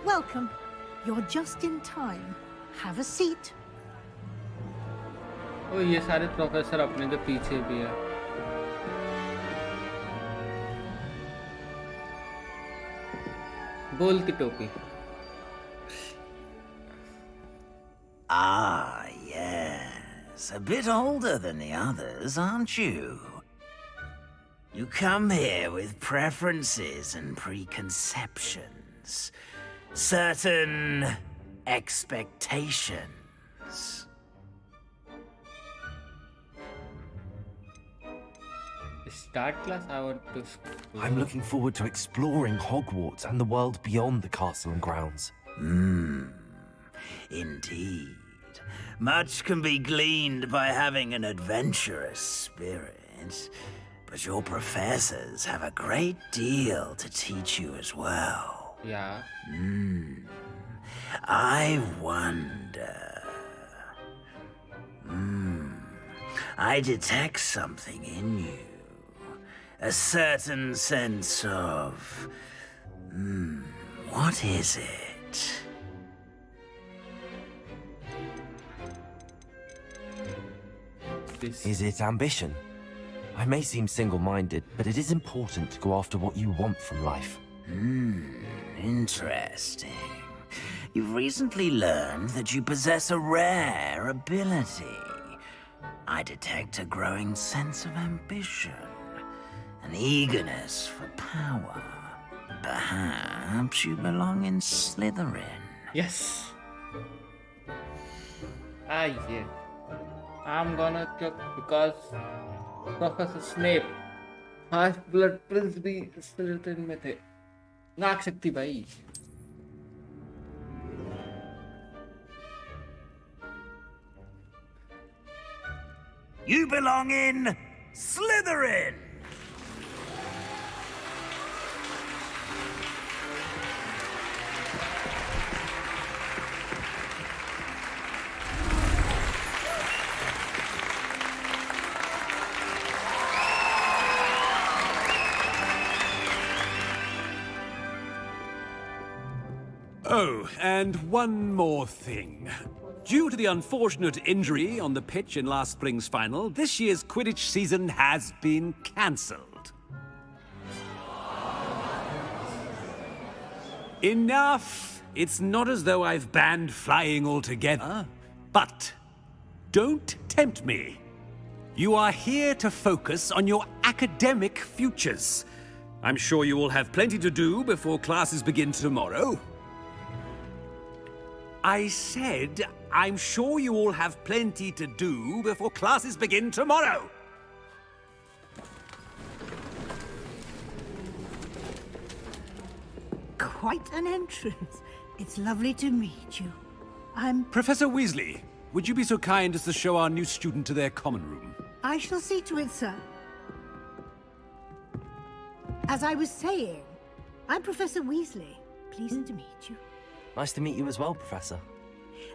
Welcome. You're just in time. Have a seat. ओ ये सारे professor अपने के पीछे भी है. गोल की टोपी. Ah, yes. A bit older than the others, aren't you? You come here with preferences and preconceptions. Certain expectations. Start class. I want to. I'm looking forward to exploring Hogwarts and the world beyond the castle and grounds. Indeed. Much can be gleaned by having an adventurous spirit, but your professors have a great deal to teach you as well. Yeah. I wonder. I detect something in you. A certain sense of... what is it? Is it ambition? I may seem single-minded, but it is important to go after what you want from life. Interesting. You've recently learned that you possess a rare ability. I detect a growing sense of ambition, an eagerness for power. Perhaps you belong in Slytherin. Yes. Yeah. I'm gonna cook because Professor Snape, Half-Blood Prince भी Slytherin में थे. नाक शक्ति भाई. You belong in Slytherin! Oh, and one more thing. Due to the unfortunate injury on the pitch in last spring's final, this year's Quidditch season has been cancelled. Enough! It's not as though I've banned flying altogether. But don't tempt me. You are here to focus on your academic futures. I'm sure you will have plenty to do before classes begin tomorrow. I said, I'm sure you all have plenty to do before classes begin tomorrow. Quite an entrance. It's lovely to meet you. I'm... Professor Weasley, would you be so kind as to show our new student to their common room? I shall see to it, sir. As I was saying, I'm Professor Weasley. Pleased to meet you. Nice to meet you as well, Professor.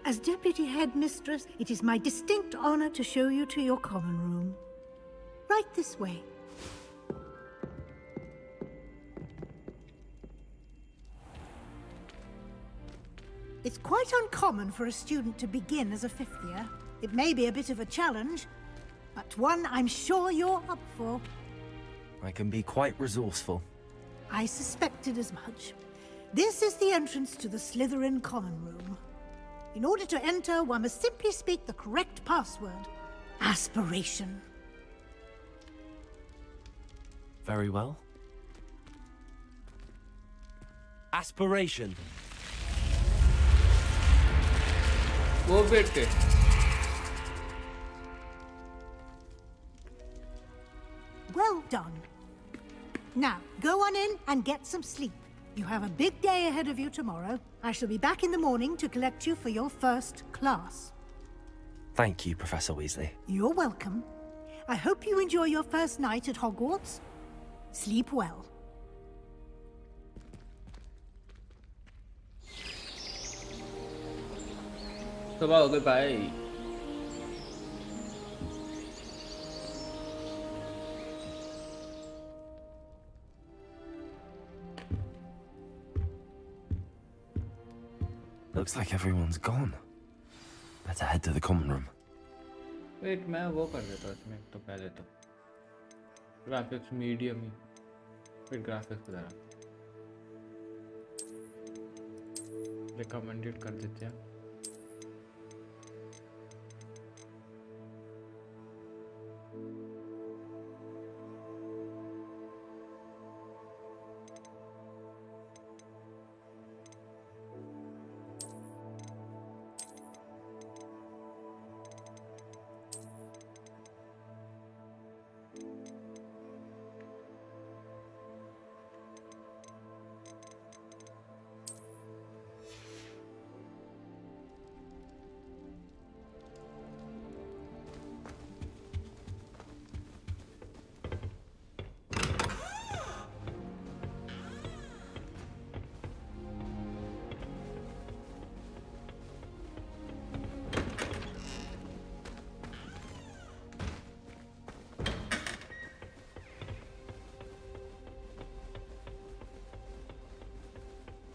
As Deputy Headmistress, it is my distinct honor to show you to your common room. Right this way. It's quite uncommon for a student to begin as a fifth year. It may be a bit of a challenge, but one I'm sure you're up for. I can be quite resourceful. I suspected as much. This is the entrance to the Slytherin common room. In order to enter, one must simply speak the correct password. Aspiration. Very well. Aspiration. वो बेटे. Well done. Now, go on in and get some sleep. You have a big day ahead of you tomorrow. I shall be back in the morning to collect you for your first class. Thank you, Professor Weasley. You're welcome. I hope you enjoy your first night at Hogwarts. Sleep well. सुबह हो गई भाई. Looks like everyone's gone. Better head to the common room. Wait मैं वो कर देता हूँ इसमें तो पहले तो ग्राफिक्स मीडियम ही फिर ग्राफिक्स की तरह रिकमेंडेड कर देते हैं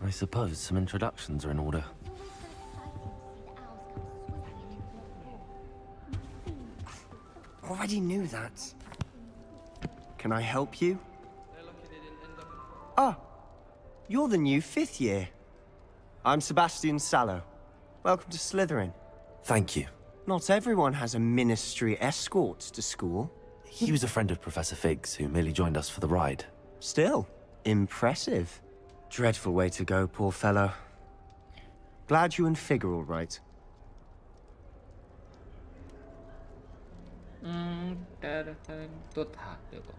I suppose some introductions are in order. Already knew that. Can I help you? Ah, you're the new 5th year. I'm Sebastian Sallow. Welcome to Slytherin. Thank you. Not everyone has a ministry escort to school. He was a friend of Professor Fig's who merely joined us for the ride. Still, impressive. Dreadful way to go, poor fellow. Glad you and Fig are all right. तो था देखो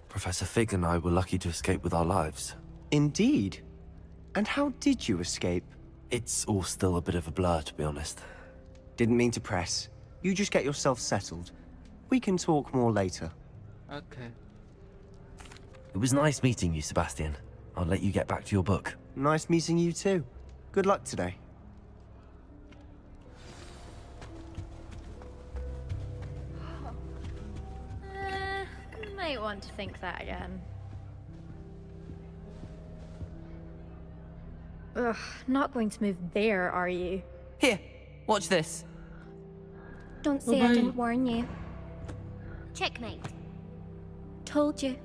Professor Fig and I were lucky to escape with our lives. Indeed. And how did you escape? It's all still a bit of a blur, to be honest. Didn't mean to press. You just get yourself settled. We can talk more later. Okay. It was nice meeting you, Sebastian. I'll let you get back to your book. Nice meeting you too. Good luck today. Might want to think that again. Ugh, not going to move there, are you? Here, watch this. Don't say I didn't warn you. Checkmate. Told you.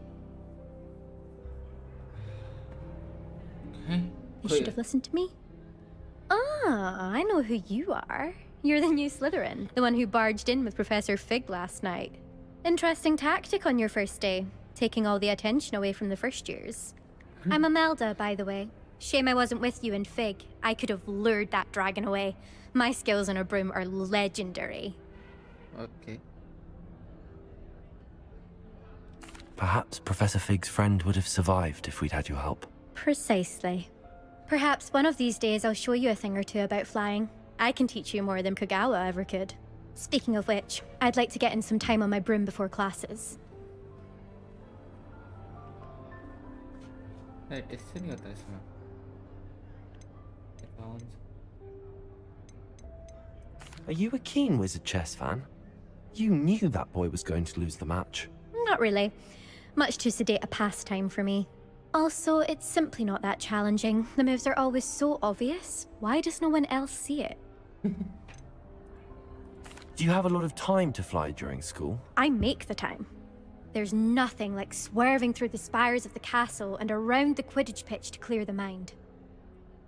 You should have listened to me. Ah, I know who you are. You're the new Slytherin, the one who barged in with Professor Fig last night. Interesting tactic on your first day, taking all the attention away from the first years. I'm Imelda, by the way. Shame I wasn't with you in Fig. I could have lured that dragon away. My skills on a broom are legendary. Okay. Perhaps Professor Fig's friend would have survived if we'd had your help. Precisely. Perhaps one of these days I'll show you a thing or two about flying. I can teach you more than Kagawa ever could. Speaking of which, I'd like to get in some time on my broom before classes. इससे नहीं होता इसमें Are you a keen Wizard chess fan? You knew that boy was going to lose the match. Not really. Much too sedate a pastime for me. Also, it's simply not that challenging. The moves are always so obvious. Why does no one else see it? Do you have a lot of time to fly during school? I make the time. There's nothing like swerving through the spires of the castle and around the Quidditch pitch to clear the mind.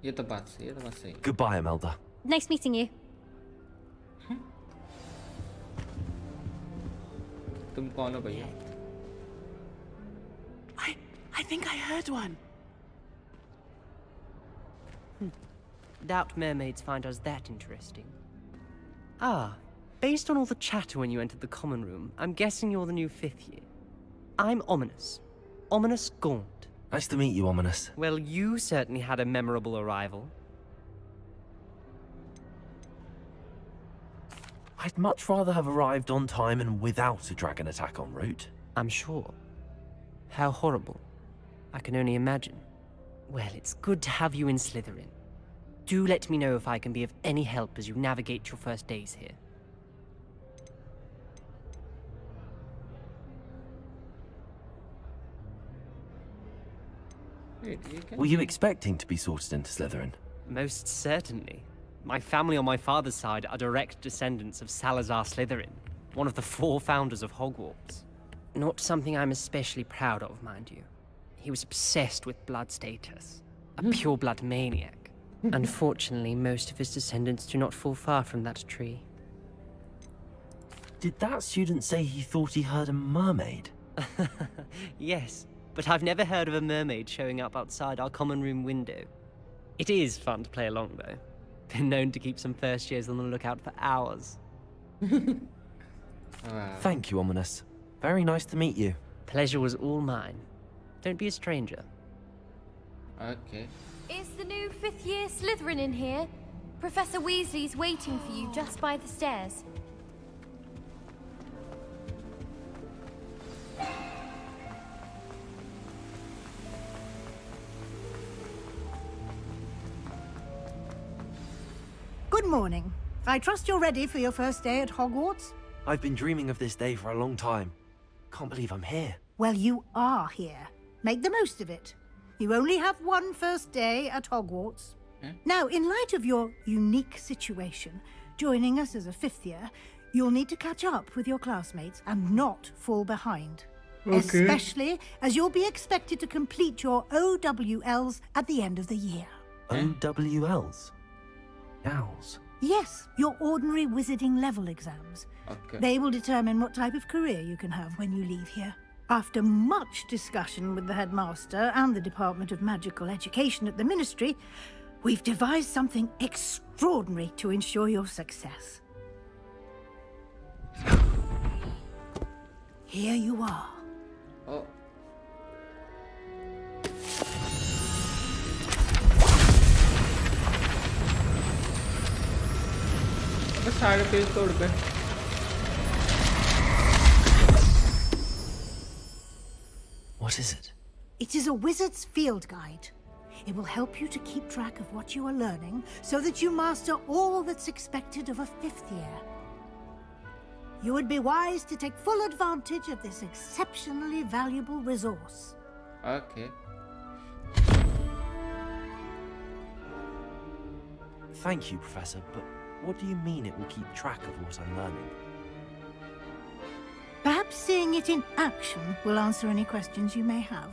ये तो बात सही Goodbye, Imelda. Nice meeting you. तुम कौन हो भैया I think I heard one. Doubt mermaids find us that interesting. Ah, based on all the chatter when you entered the common room, I'm guessing you're the new 5th year. I'm Ominous. Ominous Gaunt. Nice to meet you, Ominous. Well, you certainly had a memorable arrival. I'd much rather have arrived on time and without a dragon attack en route. I'm sure. How horrible. I can only imagine. Well, it's good to have you in Slytherin. Do let me know if I can be of any help as you navigate your first days here. Were you expecting to be sorted into Slytherin? Most certainly. My family on my father's side are direct descendants of Salazar Slytherin, one of the 4 founders of Hogwarts. Not something I'm especially proud of, mind you. He was obsessed with blood status, a pure-blood maniac. Unfortunately, most of his descendants do not fall far from that tree. Did that student say he thought he heard a mermaid? Yes, but I've never heard of a mermaid showing up outside our common room window. It is fun to play along, though. Been known to keep some first years on the lookout for hours. Thank you, Ominous. Very nice to meet you. Pleasure was all mine. Don't be a stranger. Okay. Is the new 5th year Slytherin in here? Professor Weasley's waiting for you just by the stairs. Good morning. I trust you're ready for your first day at Hogwarts? I've been dreaming of this day for a long time. Can't believe I'm here. Well, you are here. Make the most of it. You only have one first day at Hogwarts. Now, in light of your unique situation, joining us as a 5th year, you'll need to catch up with your classmates and not fall behind. Okay. Especially as you'll be expected to complete your OWLs at the end of the year. OWLs? Owls? Yes, your ordinary wizarding level exams. Okay. They will determine what type of career you can have when you leave here. After much discussion with the headmaster and the Department of Magical Education at the Ministry, we've devised something extraordinary to ensure your success. Here you are. Oh. अब सारे page तोड़ पे What is it? It is a wizard's field guide. It will help you to keep track of what you are learning so that you master all that's expected of a 5th year. You would be wise to take full advantage of this exceptionally valuable resource. Okay. Thank you, Professor, but what do you mean it will keep track of what I'm learning? Perhaps seeing it in action will answer any questions you may have.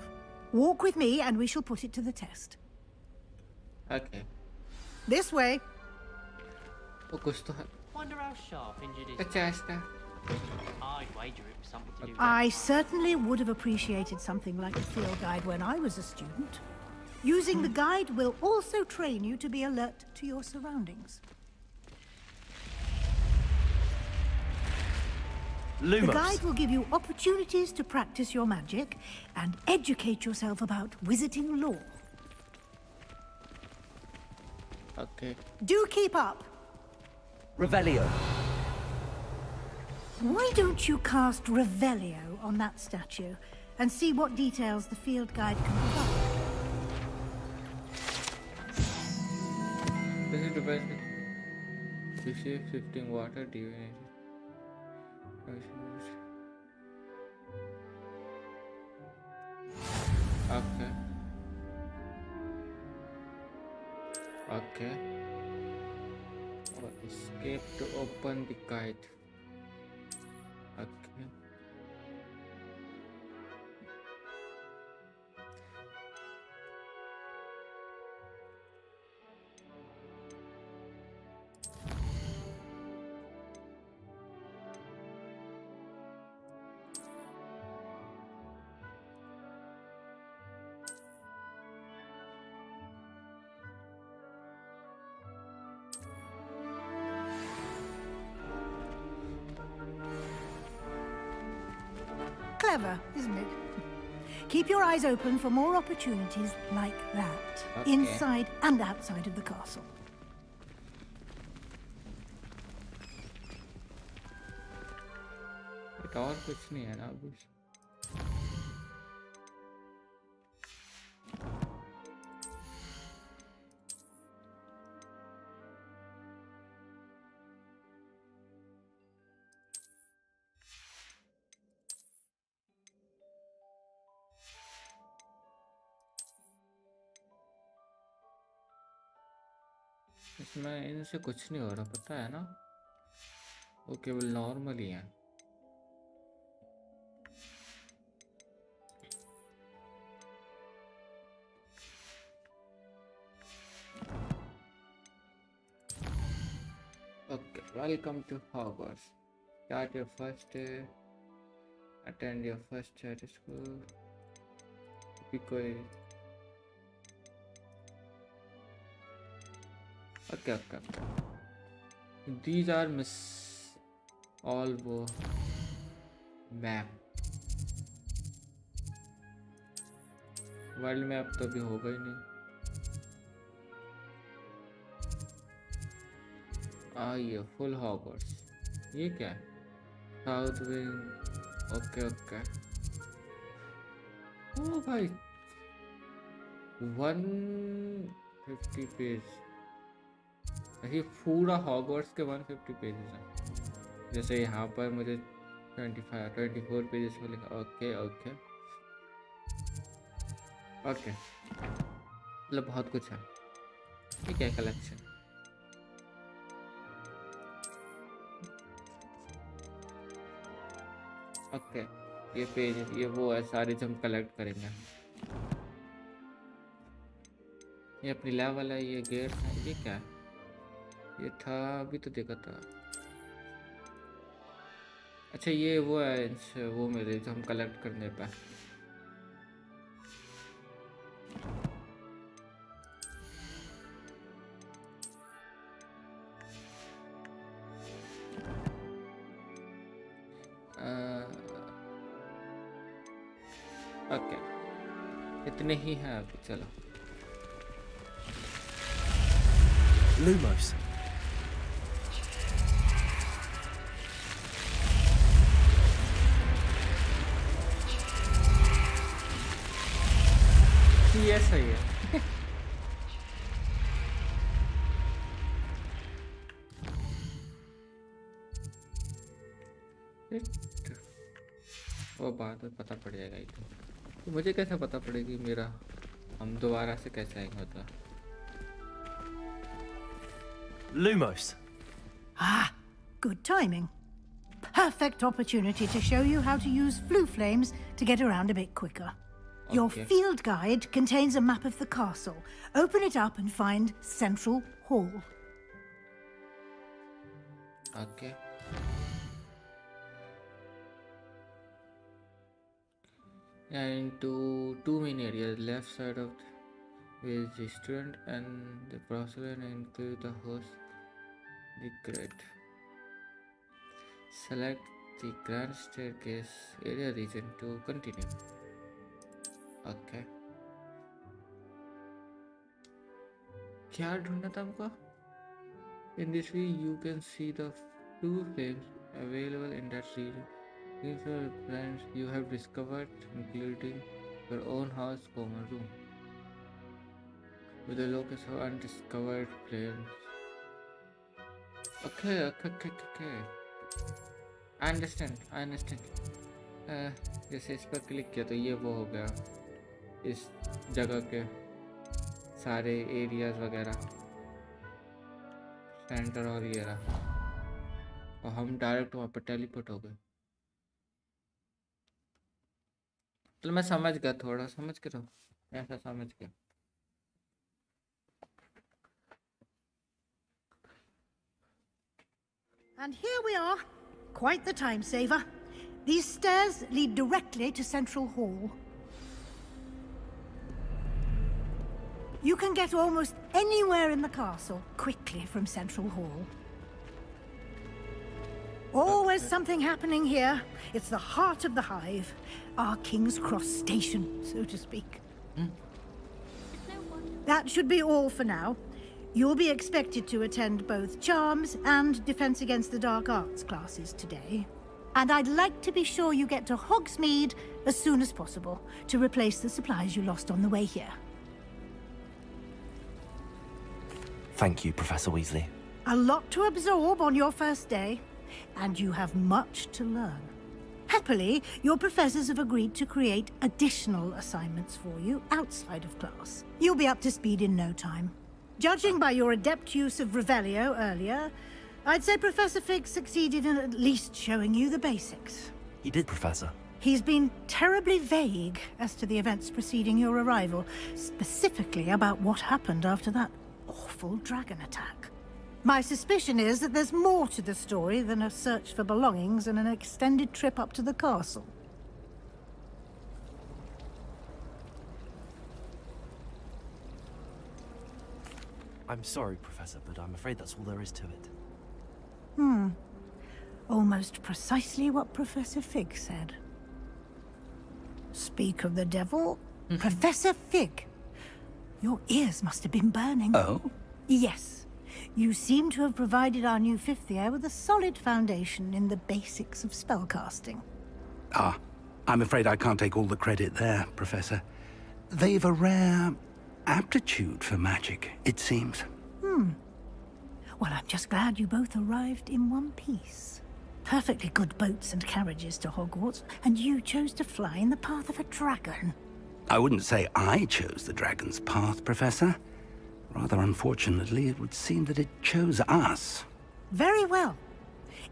Walk with me and we shall put it to the test. Okay. This way. वो कुछ तो है Wonder how sharp injured is. अच्छा इसका I'd wager it was something to do with I certainly would have appreciated something like a field guide when I was a student. Using the guide will also train you to be alert to your surroundings. Lumos. The guide will give you opportunities to practice your magic and educate yourself about wizarding lore. Okay. Do keep up. Revelio. Why don't you cast Revelio on that statue and see what details the field guide can provide? This is the best. Fishing, shifting water, divination. Okay. Okay. Escape to open the guide. Okay. Clever, isn't it? Keep your eyes open for more opportunities like that, Okay. inside and outside of the castle. एक और कुछ नहीं है ना कुछ इसमें इनसे कुछ नहीं हो रहा, पता है ना? वो केवल नॉर्मल ही है। Okay, welcome to Hogwarts. Start your first day. Attend your first day at school. Because okay. These are miss all वो मैप वर्ल्ड मैप तो अभी होगा ही नहीं। ये फुल हॉगवर्ट्स, ये क्या है? South wing, okay. ओ भाई 150 पेज, ये पूरा हॉगवर्ट्स के 150 पेजेस हैं। जैसे यहाँ पर मुझे 24 पेजेस में लिखा। ओके मतलब बहुत कुछ है। ये क्या कलेक्शन? ओके, ये पेज, ये वो है सारे जो हम कलेक्ट करेंगे। ये अपनी लेवल है, ये गेट्स है। ये क्या है? ये था अभी तो देखा था। अच्छा ये वो है, इनसे वो मिले जो हम कलेक्ट करने पे। ओके, इतने ही हैं अभी। चलो Lumos. ये सही है। वो बात है, पता पड़ जाएगा ही तो मुझे कैसे पता पड़ेगी मेरा, हम दोबारा से कैसे आएंगे होता। Lumos. Ah, good timing. Perfect opportunity to show you how to use flue flames to get around a bit quicker. Your field guide contains a map of the castle. Open it up and find Central Hall. Okay. Into two main areas. Left side of is the student and the professor, and include the host, the grade. Select the grand staircase area region to continue. Okay. क्या ढूंढना था हमको? In this way, you can see the flue flames available in that region. These are plans you have discovered, including your own house common room, with the location of undiscovered flames. Okay. I understand. जैसे इस पर click किया तो ये वो हो गया, इस जगह के सारे एरियाज वगैरह, सेंटर और ये रहा, और हम डायरेक्ट वहाँ पर टेलीपोर्ट हो गए। तो मैं समझ गया, थोड़ा समझ के रहो, ऐसा समझ गया। And here we are. Quite the time saver. These stairs lead directly to Central Hall. You can get almost anywhere in the castle quickly from Central Hall. Always something happening here. It's the heart of the hive. Our King's Cross station, so to speak. That should be all for now. You'll be expected to attend both Charms and Defense Against the Dark Arts classes today. And I'd like to be sure you get to Hogsmeade as soon as possible to replace the supplies you lost on the way here. Thank you, Professor Weasley. A lot to absorb on your first day, and you have much to learn. Happily, your professors have agreed to create additional assignments for you outside of class. You'll be up to speed in no time. Judging by your adept use of Revelio earlier, I'd say Professor Fig succeeded in at least showing you the basics. He did, Professor. He's been terribly vague as to the events preceding your arrival, specifically about what happened after that awful dragon attack. My suspicion is that there's more to the story than a search for belongings and an extended trip up to the castle. I'm sorry, Professor, but I'm afraid that's all there is to it. Almost precisely what Professor Fig said. Speak of the devil, Professor Fig. Your ears must have been burning. Oh? Yes. You seem to have provided our new fifth year with a solid foundation in the basics of spellcasting. Ah, I'm afraid I can't take all the credit there, Professor. They've a rare aptitude for magic, it seems. Well, I'm just glad you both arrived in one piece. Perfectly good boats and carriages to Hogwarts, and you chose to fly in the path of a dragon. I wouldn't say I chose the dragon's path, Professor. Rather unfortunately, it would seem that it chose us. Very well.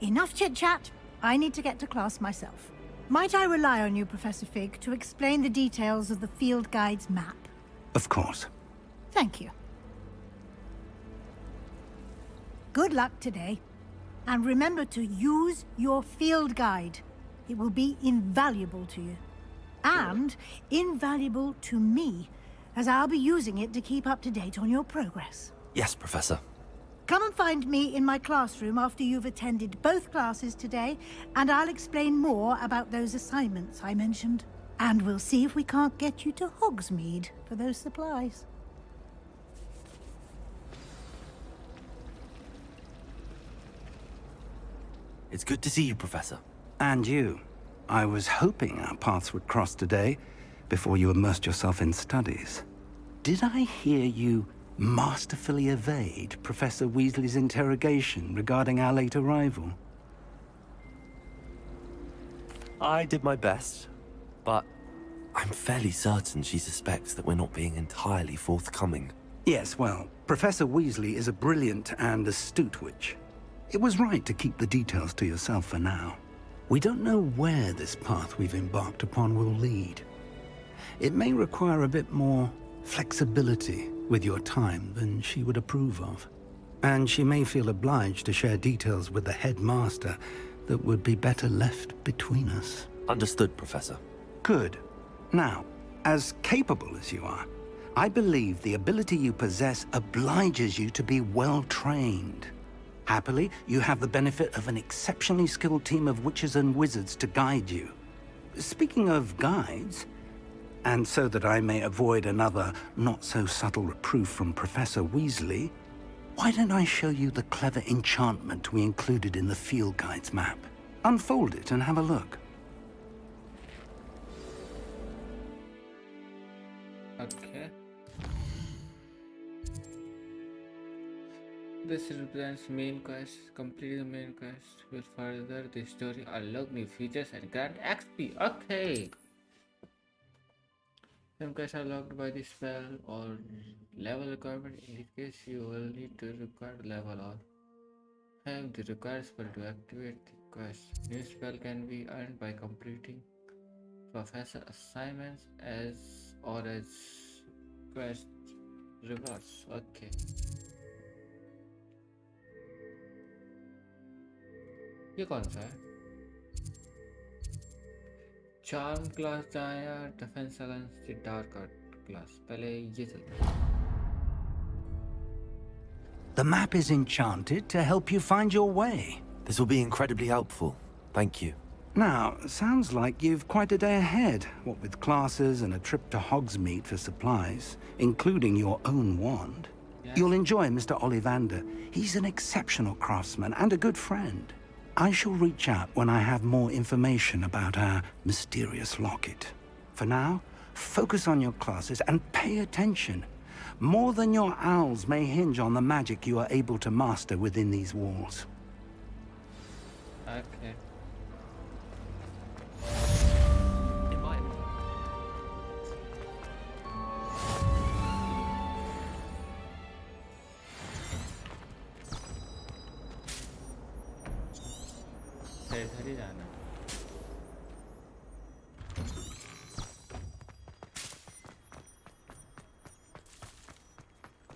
Enough chit-chat. I need to get to class myself. Might I rely on you, Professor Fig, to explain the details of the field guide's map? Of course. Thank you. Good luck today. And remember to use your field guide. It will be invaluable to you. And invaluable to me, as I'll be using it to keep up to date on your progress. Yes, Professor. Come and find me in my classroom after you've attended both classes today, and I'll explain more about those assignments I mentioned. And we'll see if we can't get you to Hogsmeade for those supplies. It's good to see you, Professor. And you. I was hoping our paths would cross today, before you immersed yourself in studies. Did I hear you masterfully evade Professor Weasley's interrogation regarding our late arrival? I did my best, but I'm fairly certain she suspects that we're not being entirely forthcoming. Yes, well, Professor Weasley is a brilliant and astute witch. It was right to keep the details to yourself for now. We don't know where this path we've embarked upon will lead. It may require a bit more flexibility with your time than she would approve of. And she may feel obliged to share details with the headmaster that would be better left between us. Understood, Professor. Good. Now, as capable as you are, I believe the ability you possess obliges you to be well-trained. Happily, you have the benefit of an exceptionally skilled team of witches and wizards to guide you. Speaking of guides, and so that I may avoid another not-so-subtle reproof from Professor Weasley, why don't I show you the clever enchantment we included in the field guide's map? Unfold it and have a look. Okay. This represents main quest. Complete the main quest will further the story, unlock new features and grant XP. Okay. Some quests are locked by the spell or level requirement. In this case, you will need to require level or have the required spell to activate the quest. New spell can be earned by completing professor assignments as quest rewards. Okay. ये कौन सा है? Charm class जाया defence against the dark art class पहले ये चलता है. The map is enchanted to help you find your way. This will be incredibly helpful. Thank you. Now, sounds like you've quite a day ahead, what with classes and a trip to Hogsmeade for supplies, including your own wand. Yes. You'll enjoy Mr. Ollivander. He's an exceptional craftsman and a good friend. I shall reach out when I have more information about our mysterious locket. For now, focus on your classes and pay attention. More than your owls may hinge on the magic you are able to master within these walls. Okay. इधर ही जाना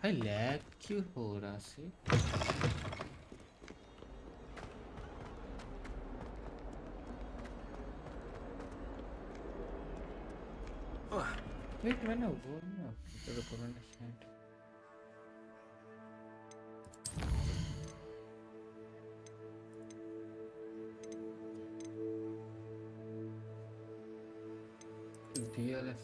भाई lag क्यों हो रहा से wait मैंने वो ना तो comment send DLS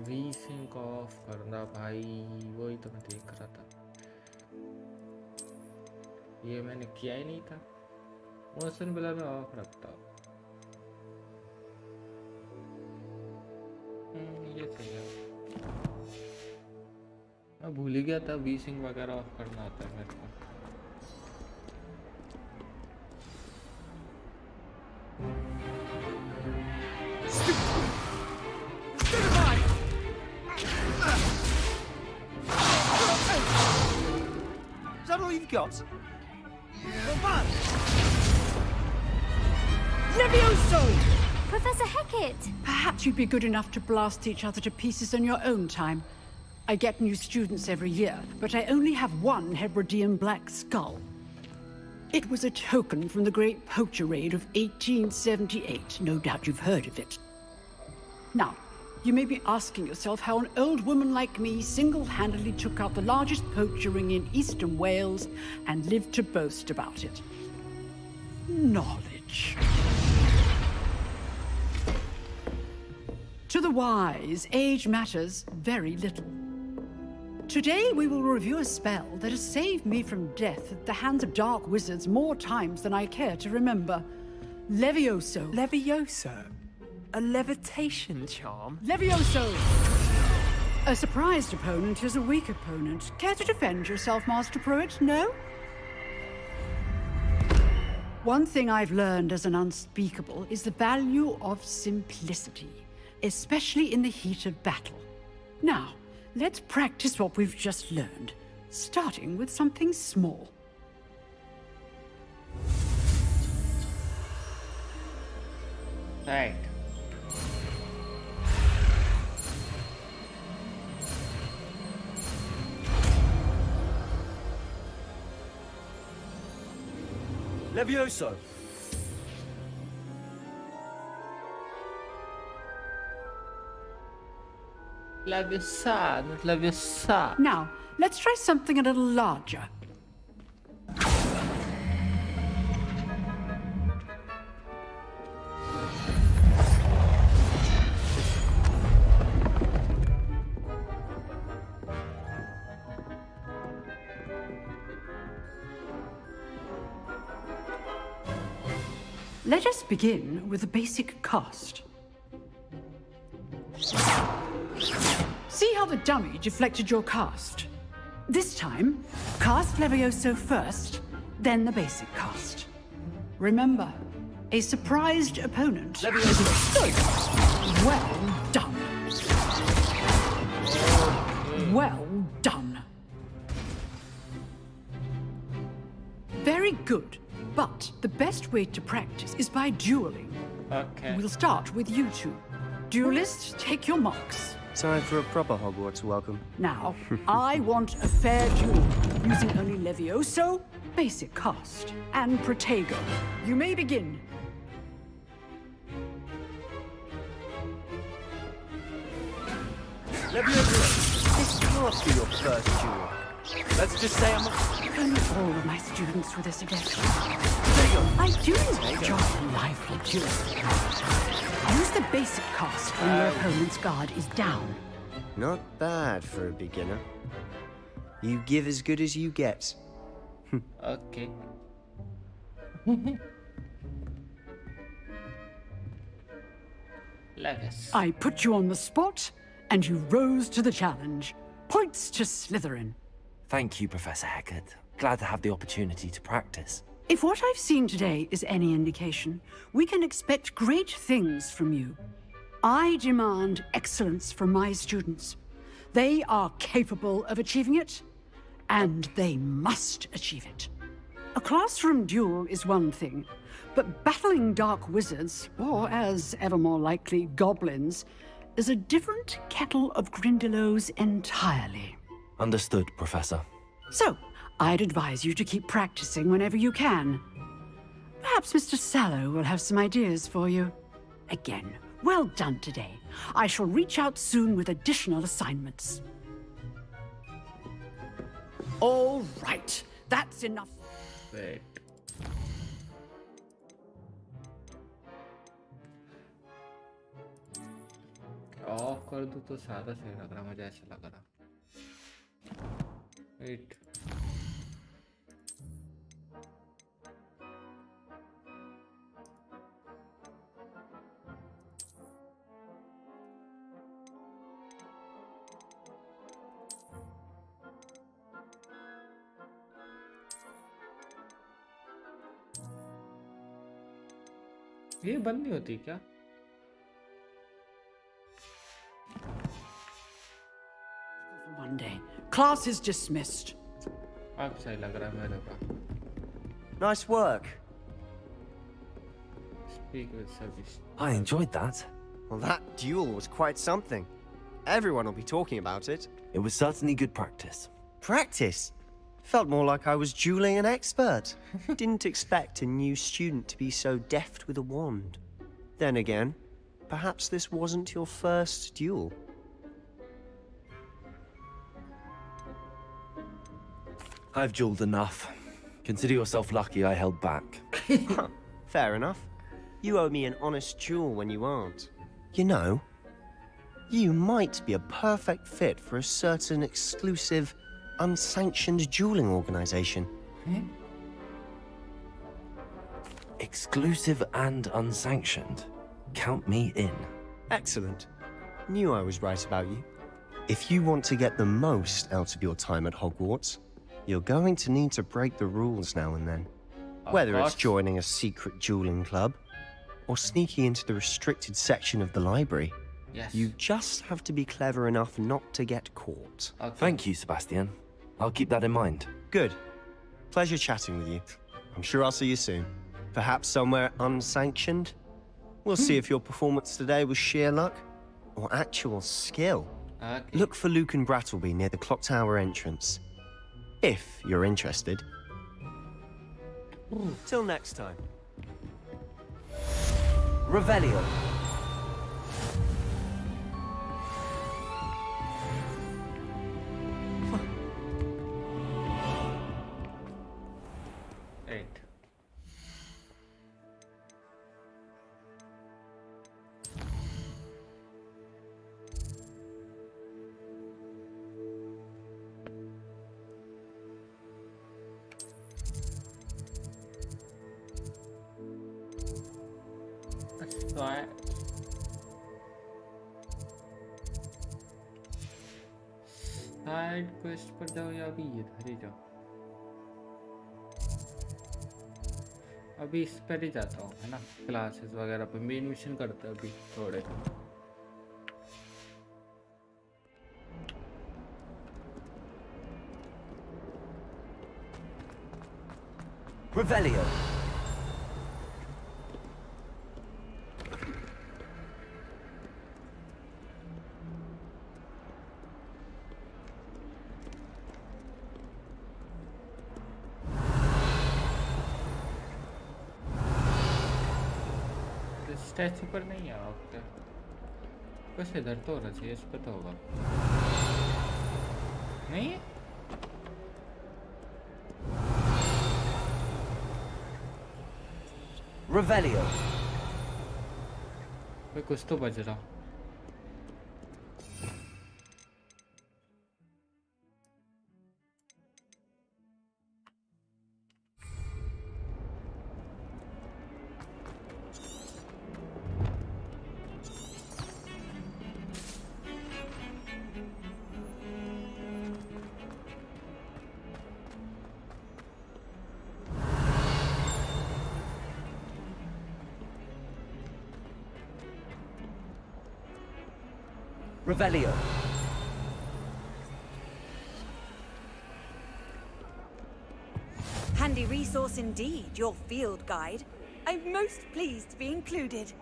V-Sync of करना भाई वही तो मैं देख रहा था ये मैंने किया ही नहीं था मोशन ब्लर में ऑफ रखता ये सही है मैं भूल ही गया था V-Sync वगैरह ऑफ करना आता है मेरे को Is that all you've got? Levioso! Professor Hecat! Perhaps you'd be good enough to blast each other to pieces in your own time. I get new students every year, but I only have one Hebridean black skull. It was a token from the Great Poacher Raid of 1878. No doubt you've heard of it. Now, you may be asking yourself how an old woman like me single-handedly took out the largest poacher ring in eastern Wales and lived to boast about it. Knowledge. To the wise, age matters very little. Today we will review a spell that has saved me from death at the hands of dark wizards more times than I care to remember. Levioso. Levioso? A levitation charm? Levioso! A surprised opponent is a weak opponent. Care to defend yourself, Master Pruitt? No? One thing I've learned as an unspeakable is the value of simplicity, especially in the heat of battle. Now, let's practice what we've just learned, starting with something small. Right. Levioso! Leviosa, not Leviosa. Now, let's try something a little larger. Let us begin with a basic cast. See how the dummy deflected your cast? This time, cast Levioso first, then the basic cast. Remember, a surprised opponent. Levioso! Well done. Well done. Very good. But the best way to practice is by dueling. Okay. We'll start with you two. Duelists, take your marks. Time for a proper Hogwarts welcome. Now, I want a fair duel, using only Levioso, basic cast, and Protego. You may begin. Levioso! This can't be your first duel. Let's just say I'm Only all of my students with this event. I do enjoy a lively duel. Use the basic cast when your opponent's guard is down. Not bad for a beginner. You give as good as you get. Okay. Levis. I put you on the spot, and you rose to the challenge. Points to Slytherin. Thank you, Professor Hecat. Glad to have the opportunity to practice. If what I've seen today is any indication, we can expect great things from you. I demand excellence from my students. They are capable of achieving it, and they must achieve it. A classroom duel is one thing, but battling dark wizards, or as ever more likely, goblins, is a different kettle of Grindylows entirely. Understood, Professor. So, I'd advise you to keep practicing whenever you can. Perhaps Mr. Sallow will have some ideas for you. Again, well done today. I shall reach out soon with additional assignments. All right, that's enough. Wait. Of कर दूं तो ज़्यादा सही लग रहा, मुझे ऐसा लग रहा। वेट, ये बंद नहीं होती क्या? For one day. Class is dismissed. अब सही लग रहा है मेरे को। Nice work. Speak with service. I enjoyed that. Well, that duel was quite something. Everyone will be talking about it. It was certainly good practice. Practice? Felt more like I was dueling an expert. Didn't expect a new student to be so deft with a wand. Then again, perhaps this wasn't your first duel. I've dueled enough. Consider yourself lucky I held back. Fair enough. You owe me an honest duel when you aren't. You know, you might be a perfect fit for a certain exclusive, unsanctioned dueling organization. Exclusive and unsanctioned. Count me in. Excellent. Knew I was right about you. If you want to get the most out of your time at Hogwarts, you're going to need to break the rules now and then. Whether it's joining a secret dueling club, or sneaking into the restricted section of the library. Yes. You just have to be clever enough not to get caught. Okay. Thank you, Sebastian. I'll keep that in mind. Good. Pleasure chatting with you. I'm sure I'll see you soon. Perhaps somewhere unsanctioned? We'll see if your performance today was sheer luck or actual skill. Okay. Look for Luke and Brattleby near the clock tower entrance. If you're interested. Till next time. Revelio. Eight. Side quest पर जाओ या अभी इधर ही जाओ? अभी इस पर ही जाता हूँ, है ना? क्लासेस वगैरह पे मेन मिशन करते हैं अभी थोड़े। Revelio. स्टैचू पर नहीं है आपके? बस इधर तो होना चाहिए, इस पर तो होगा नहीं? Revelio. भाई कुछ तो बज रहा। Revelio. Handy resource indeed, your field guide. I'm most pleased to be included.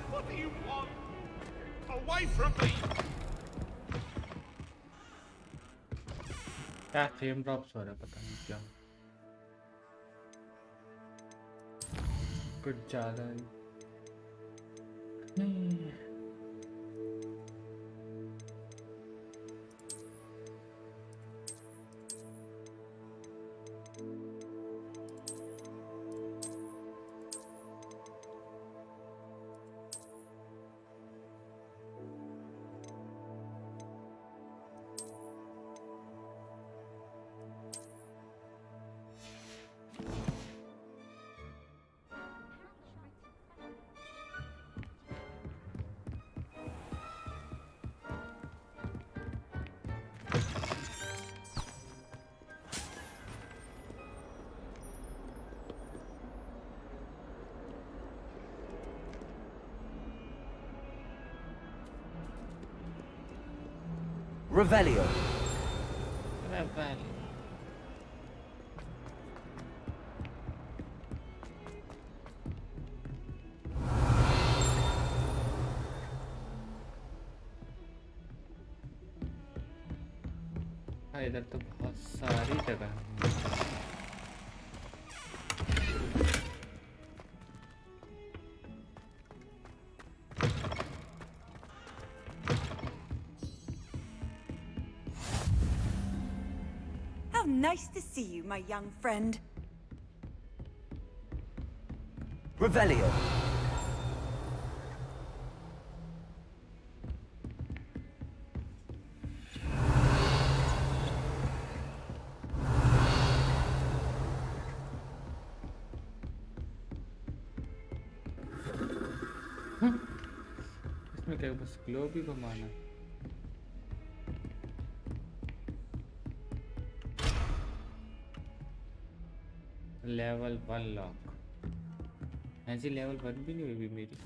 What do you want? Away from me! क्या फ्रेम ड्रॉप्स हो रहा है पता नहीं क्या कुछ ज़्यादा ही नहीं Revelio. Revelio. हाँ इधर तो बहुत सारी जगह है How nice to see you, my young friend. Revelio. इसमें क्या बस ग्लोब ही घुमाना लेवल 1 लॉक ऐसी लेवल 1 भी नहीं हुई भी मेरी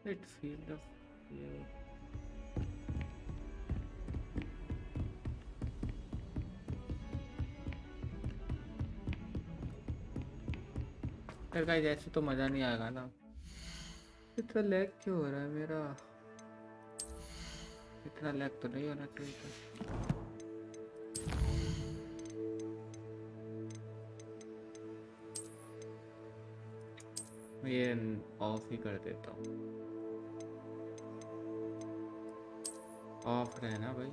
Let's feel the feel. Guys ऐसे तो मजा नहीं आएगा ना इतना लैग क्यों हो रहा है मेरा इतना लैग तो नहीं होना चाहिए था ये ऑफ ही कर देता हूँ ऑफ रहना भाई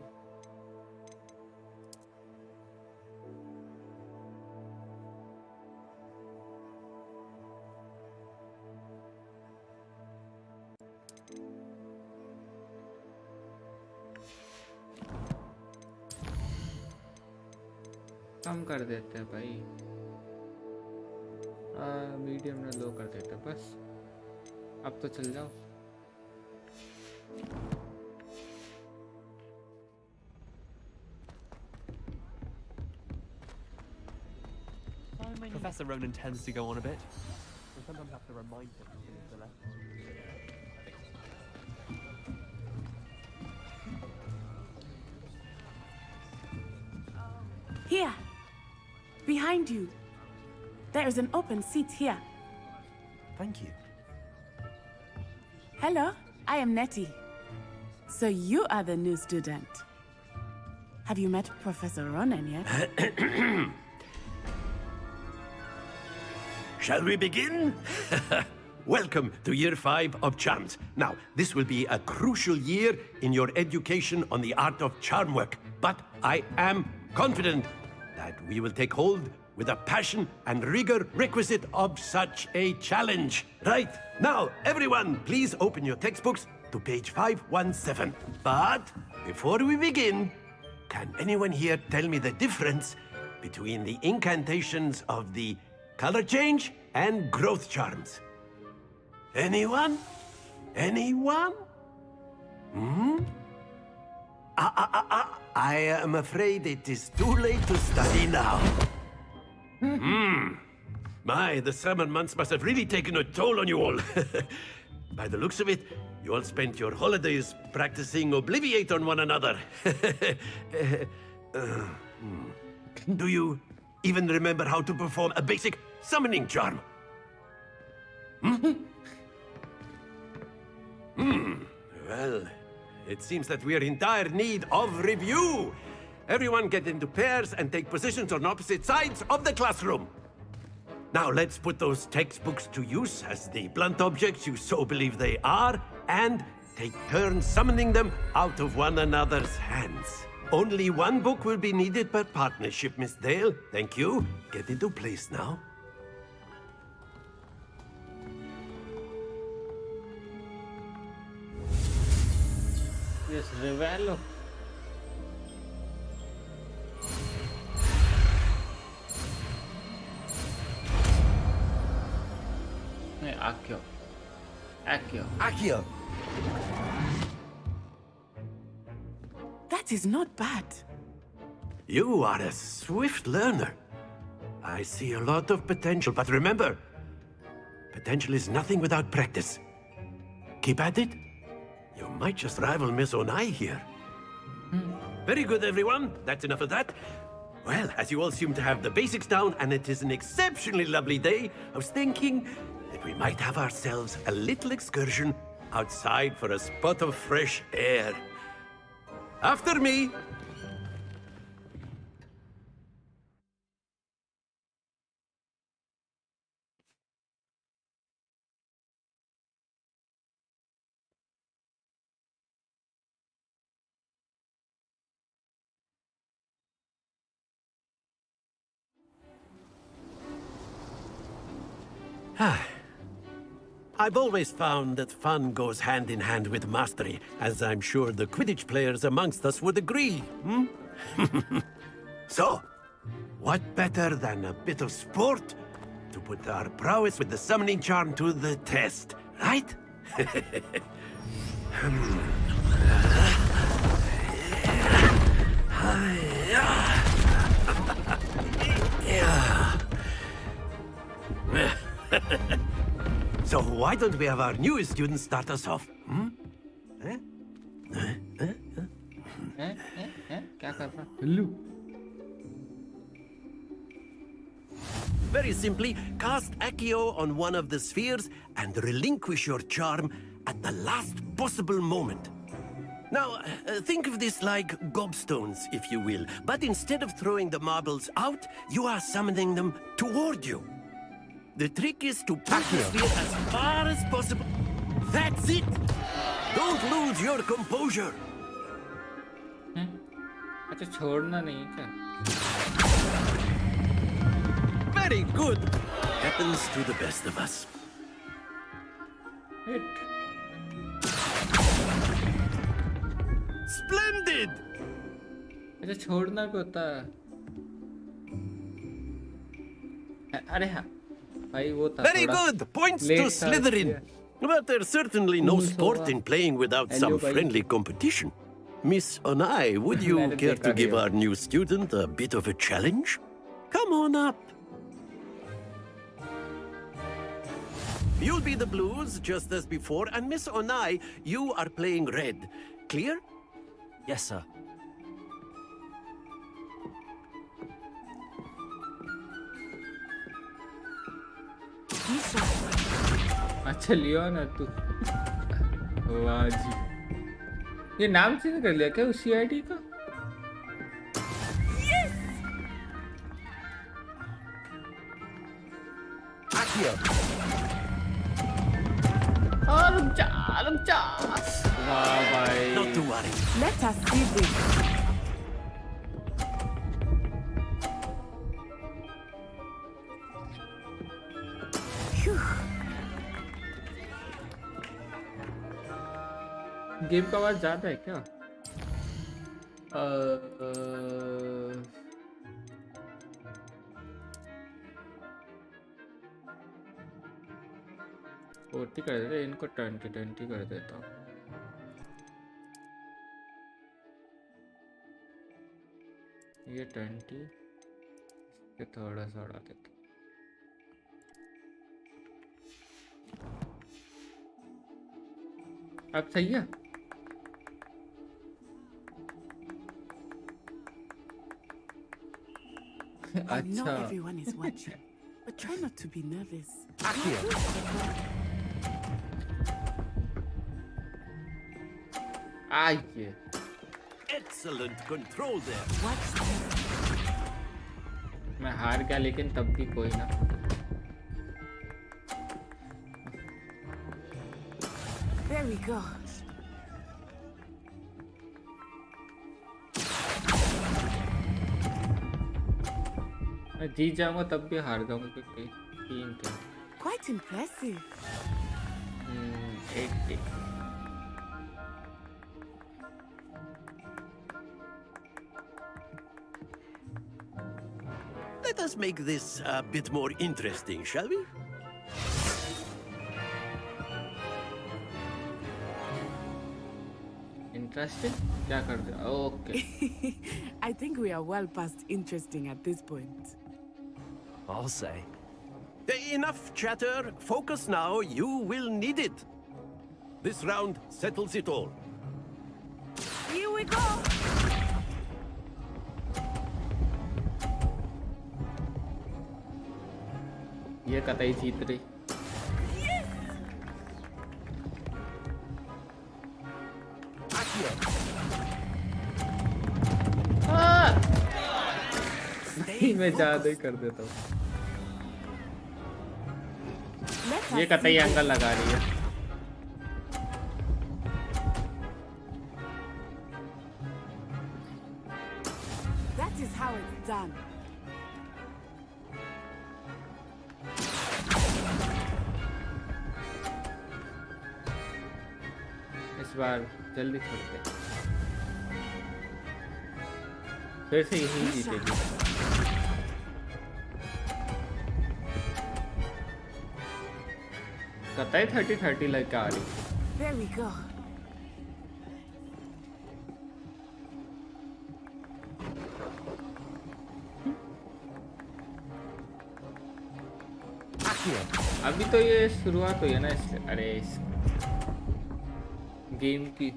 कम कर देते हैं भाई मीडियम ना लो कर देते हैं बस अब तो चल जाओ Professor Ronan tends to go on a bit. We sometimes have to remind him to leave the left. Here, behind you. There is an open seat here. Thank you. Hello, I am Nettie. So you are the new student. Have you met Professor Ronan yet? Shall we begin? welcome to Year 5 of Charms. Now, this will be a crucial year in your education on the art of charm work, but I am confident that we will take hold with the passion and rigor requisite of such a challenge. Right, now, everyone, please open your textbooks to page 517. But before we begin, can anyone here tell me the difference between the incantations of the color change and growth charms? Anyone? Anyone? I am afraid it is too late to study now. My, the summer months must have really taken a toll on you all. By the looks of it, you all spent your holidays practicing Obliviate on one another. Do you even remember how to perform a basic summoning charm? Well, it seems that we are in dire need of review. Everyone get into pairs and take positions on opposite sides of the classroom. Now let's put those textbooks to use as the blunt objects you so believe they are, and take turns summoning them out of one another's hands. Only one book will be needed per partnership, Miss Dale. Thank you. Get into place now. Yes, Revelo. Accio. Accio. That is not bad. You are a swift learner. I see a lot of potential, but remember, potential is nothing without practice. Keep at it. You might just rival Miss Onai here. Very good, everyone. That's enough of that. Well, as you all seem to have the basics down, and it is an exceptionally lovely day, I was thinking that we might have ourselves a little excursion outside for a spot of fresh air. After me. I've always found that fun goes hand in hand with mastery, as I'm sure the Quidditch players amongst us would agree, So, what better than a bit of sport to put our prowess with the summoning charm to the test, right? So why don't we have our newest student start us off? Very simply, cast Accio on one of the spheres and relinquish your charm at the last possible moment. Now, think of this like gobstones, if you will, but instead of throwing the marbles out, you are summoning them toward you. The trick is to push the sphere as far as possible. That's it! Don't lose your composure. अच्छा छोड़ना नहीं क्या? Very good. Happens to the best of us. Splendid. अच्छा छोड़ना भी होता है. अरे हाँ. Very good. Points to Slytherin. But there's certainly no sport in playing without some friendly competition. Miss Onai, would you care to give our new student a bit of a challenge? Come on up. You'll be the blues, just as before, and Miss Onai, you are playing red. Clear? Yes, sir. अच्छा लियो ना तू. वाह जी. ये नाम change कर लिया क्या उस CID का? Let us see this. Phew. Game का आवाज ज्यादा है क्या? फोर्टी कर देते, इनको 20 कर देता हूँ। ये 20 ये थोड़ा सा उड़ा देता। अब सही है। I know everyone is watching, but try not to be nervous. आइए। Excellent control there. मैं हार गया लेकिन तब भी कोई ना। There we go. मैं जीत जाऊंगा तब भी हार जाऊंगा क्योंकि 3 थे। Quite impressive. 80। Let us make this a bit more interesting, shall we? Interesting? क्या करते हैं? Okay. I think we are well past interesting at this point. I'll say. Enough chatter. Focus now. You will need it. This round settles it all. Here we go. ये कतई जीत रही। मैं ज्यादा ही कर देता हूँ। ये कतई एंगल लगा रही है। That is how it's done. इस बार जल्दी छोड़ते हैं। फिर से यही जीतेगी। कतई 30-30 लेके आ रही। There we go. अभी तो ये शुरुआत हुई है ना, इसलिए अरे इस गेम की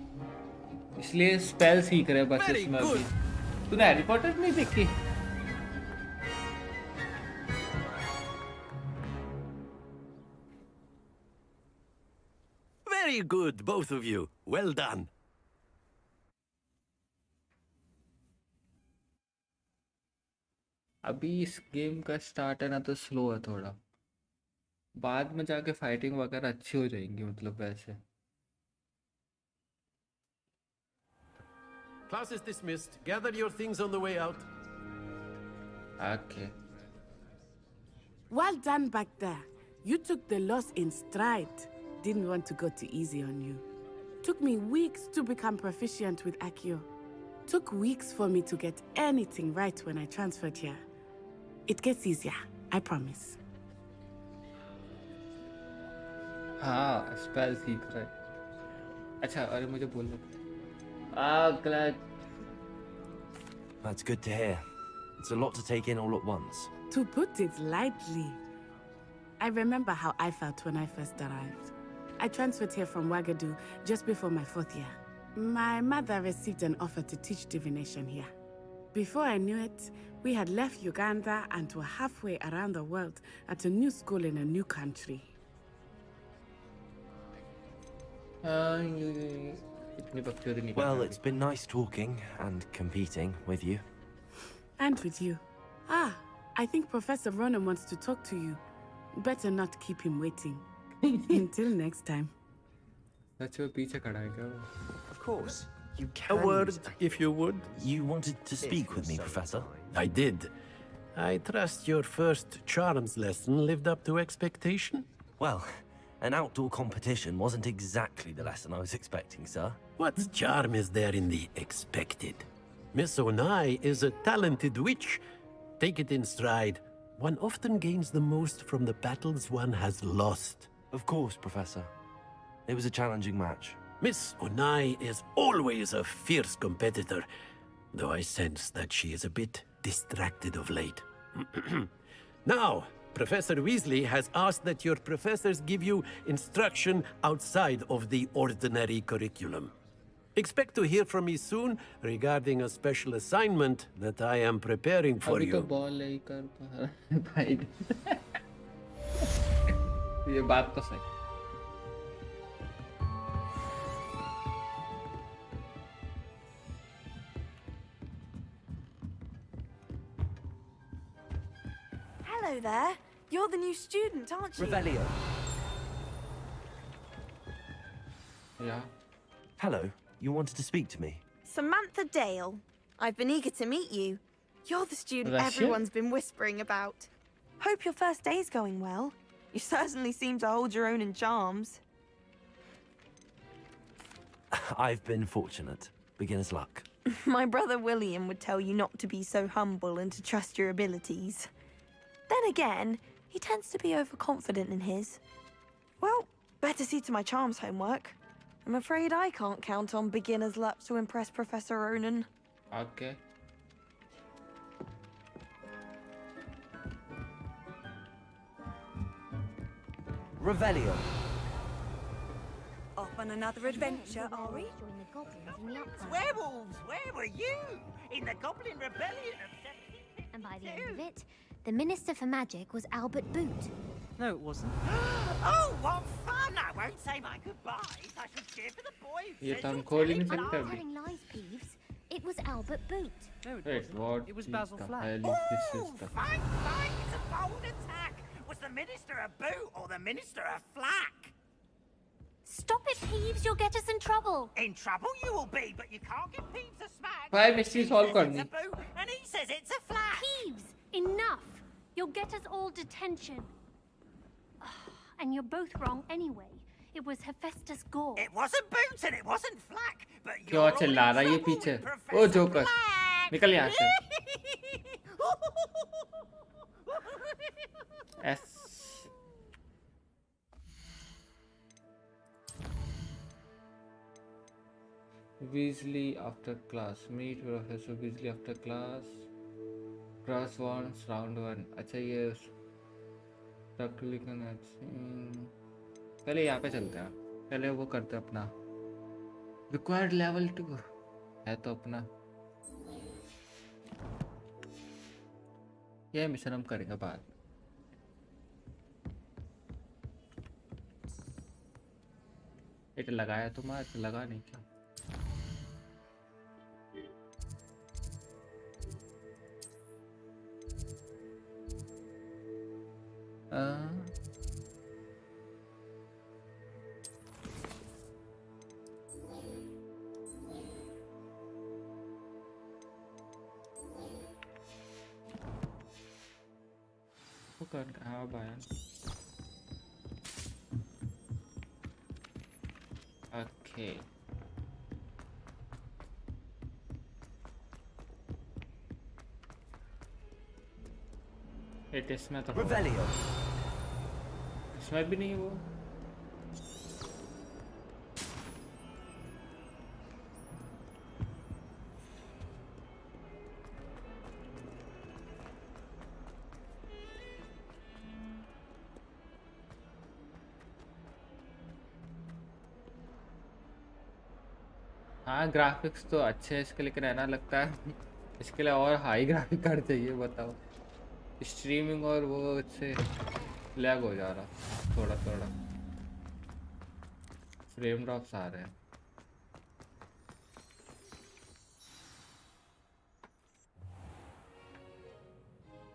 इसलिए स्पेल सीख रहे बस इसमें अभी। तूने हैरी पॉटर नहीं देखी? Very good, both of you. Well done. अभी इस गेम का स्टार्ट है ना तो स्लो है थोड़ा, बाद में जाके फाइटिंग वगैरह अच्छी हो जाएंगी, मतलब वैसे। Class is dismissed. Gather your things on the way out. Okay. Well done back there. You took the loss in stride. Didn't want to go too easy on you. Took me weeks to become proficient with Accio. Took weeks for me to get anything right when I transferred here. It gets easier, I promise. हाँ, spell सीख रहा है। अच्छा, अरे मुझे बोलना। Glad. That's good to hear. It's a lot to take in all at once. To put it lightly, I remember how I felt when I first arrived. I transferred here from Ouagadougou just before my 4th year. My mother received an offer to teach divination here. Before I knew it, we had left Uganda and were halfway around the world at a new school in a new country. Well, it's been nice talking and competing with you. And with you. I think Professor Ronan wants to talk to you. Better not keep him waiting. Until next time. अच्छा वो पीछे खड़ा है क्या? Of course. You can. A word, if you would. You wanted to speak with me, Professor? I did. I trust your first charms lesson lived up to expectation? Well, an outdoor competition wasn't exactly the lesson I was expecting, sir. What charm is there in the expected? Miss Onai is a talented witch. Take it in stride. One often gains the most from the battles one has lost. Of course, Professor. It was a challenging match. Miss Onai is always a fierce competitor, though I sense that she is a bit distracted of late. Now, Professor Weasley has asked that your professors give you instruction outside of the ordinary curriculum. Expect to hear from me soon regarding a special assignment that I am preparing for अभी तो you. Ball नहीं कर पा रहा है भाई ये बात तो सही Hello there. You're the new student, aren't you? Revelio. Yeah. Hello, you wanted to speak to me? Samantha Dale. I've been eager to meet you. You're the student That's you? everyone's been whispering about. Hope your first day's going well. You certainly seem to hold your own in charms. I've been fortunate. Beginner's luck. My brother William would tell you not to be so humble and to trust your abilities. Then again, he tends to be overconfident in his. Well, better see to my charms homework. I'm afraid I can't count on beginner's luck to impress Professor Ronan. Okay. Revelio. Off on another adventure, are we? Werewolves, where were you? In the Goblin Rebellion of 1752. And by the end of it, the Minister for Magic was Albert Boot. No, it wasn't. Oh, what fun! I won't say my goodbyes. I shall cheer for the boy who ये says तो हम you'll खोल ही tell नहीं him सकते lies. अभी Telling lies, Peeves. It was Albert Boot. No, it Wait, wasn't. what It was is Basil the Flack. hell is this Oh, system? fine, fine. It's a bold attack. Was the Minister a boot or the Minister a flack? Stop it, Peeves. You'll get us in trouble. In trouble you will be, but you can't give Peeves a smack. भाई mystery solve He says करनी. it's a boot, and he says it's a flack. Peeves, enough. You'll get us all detention. And you're both wrong anyway. It was Hephaestus Gore. It wasn't boot and it wasn't flack, but क्यों you're all चिल्ला रहा है ये in trouble पीछे? with ओ Professor joker, Black. निकल यहाँ से. S. Weasley after class. Meet Professor Weasley after class. Cross wands round 1. अच्छा ये पहले यहाँ पे चलते हैं. पहले वो करते हैं अपना required level 2 है तो अपना ये मिशन हम करेंगे बाद. इट लगाया तो मैं लगा नहीं क्या. वो कर हाँ बायन. Okay. It इसमें तो Revelio. इसमें भी नहीं है वो. हाँ ग्राफिक्स तो अच्छे हैं इसके, लेकिन रहना लगता है इसके लिए और हाई ग्राफिक कार्ड चाहिए. बताओ स्ट्रीमिंग और वो इससे लैग हो जा रहा थोड़ा थोड़ा. फ्रेम ड्रॉप्स आ रहे हैं.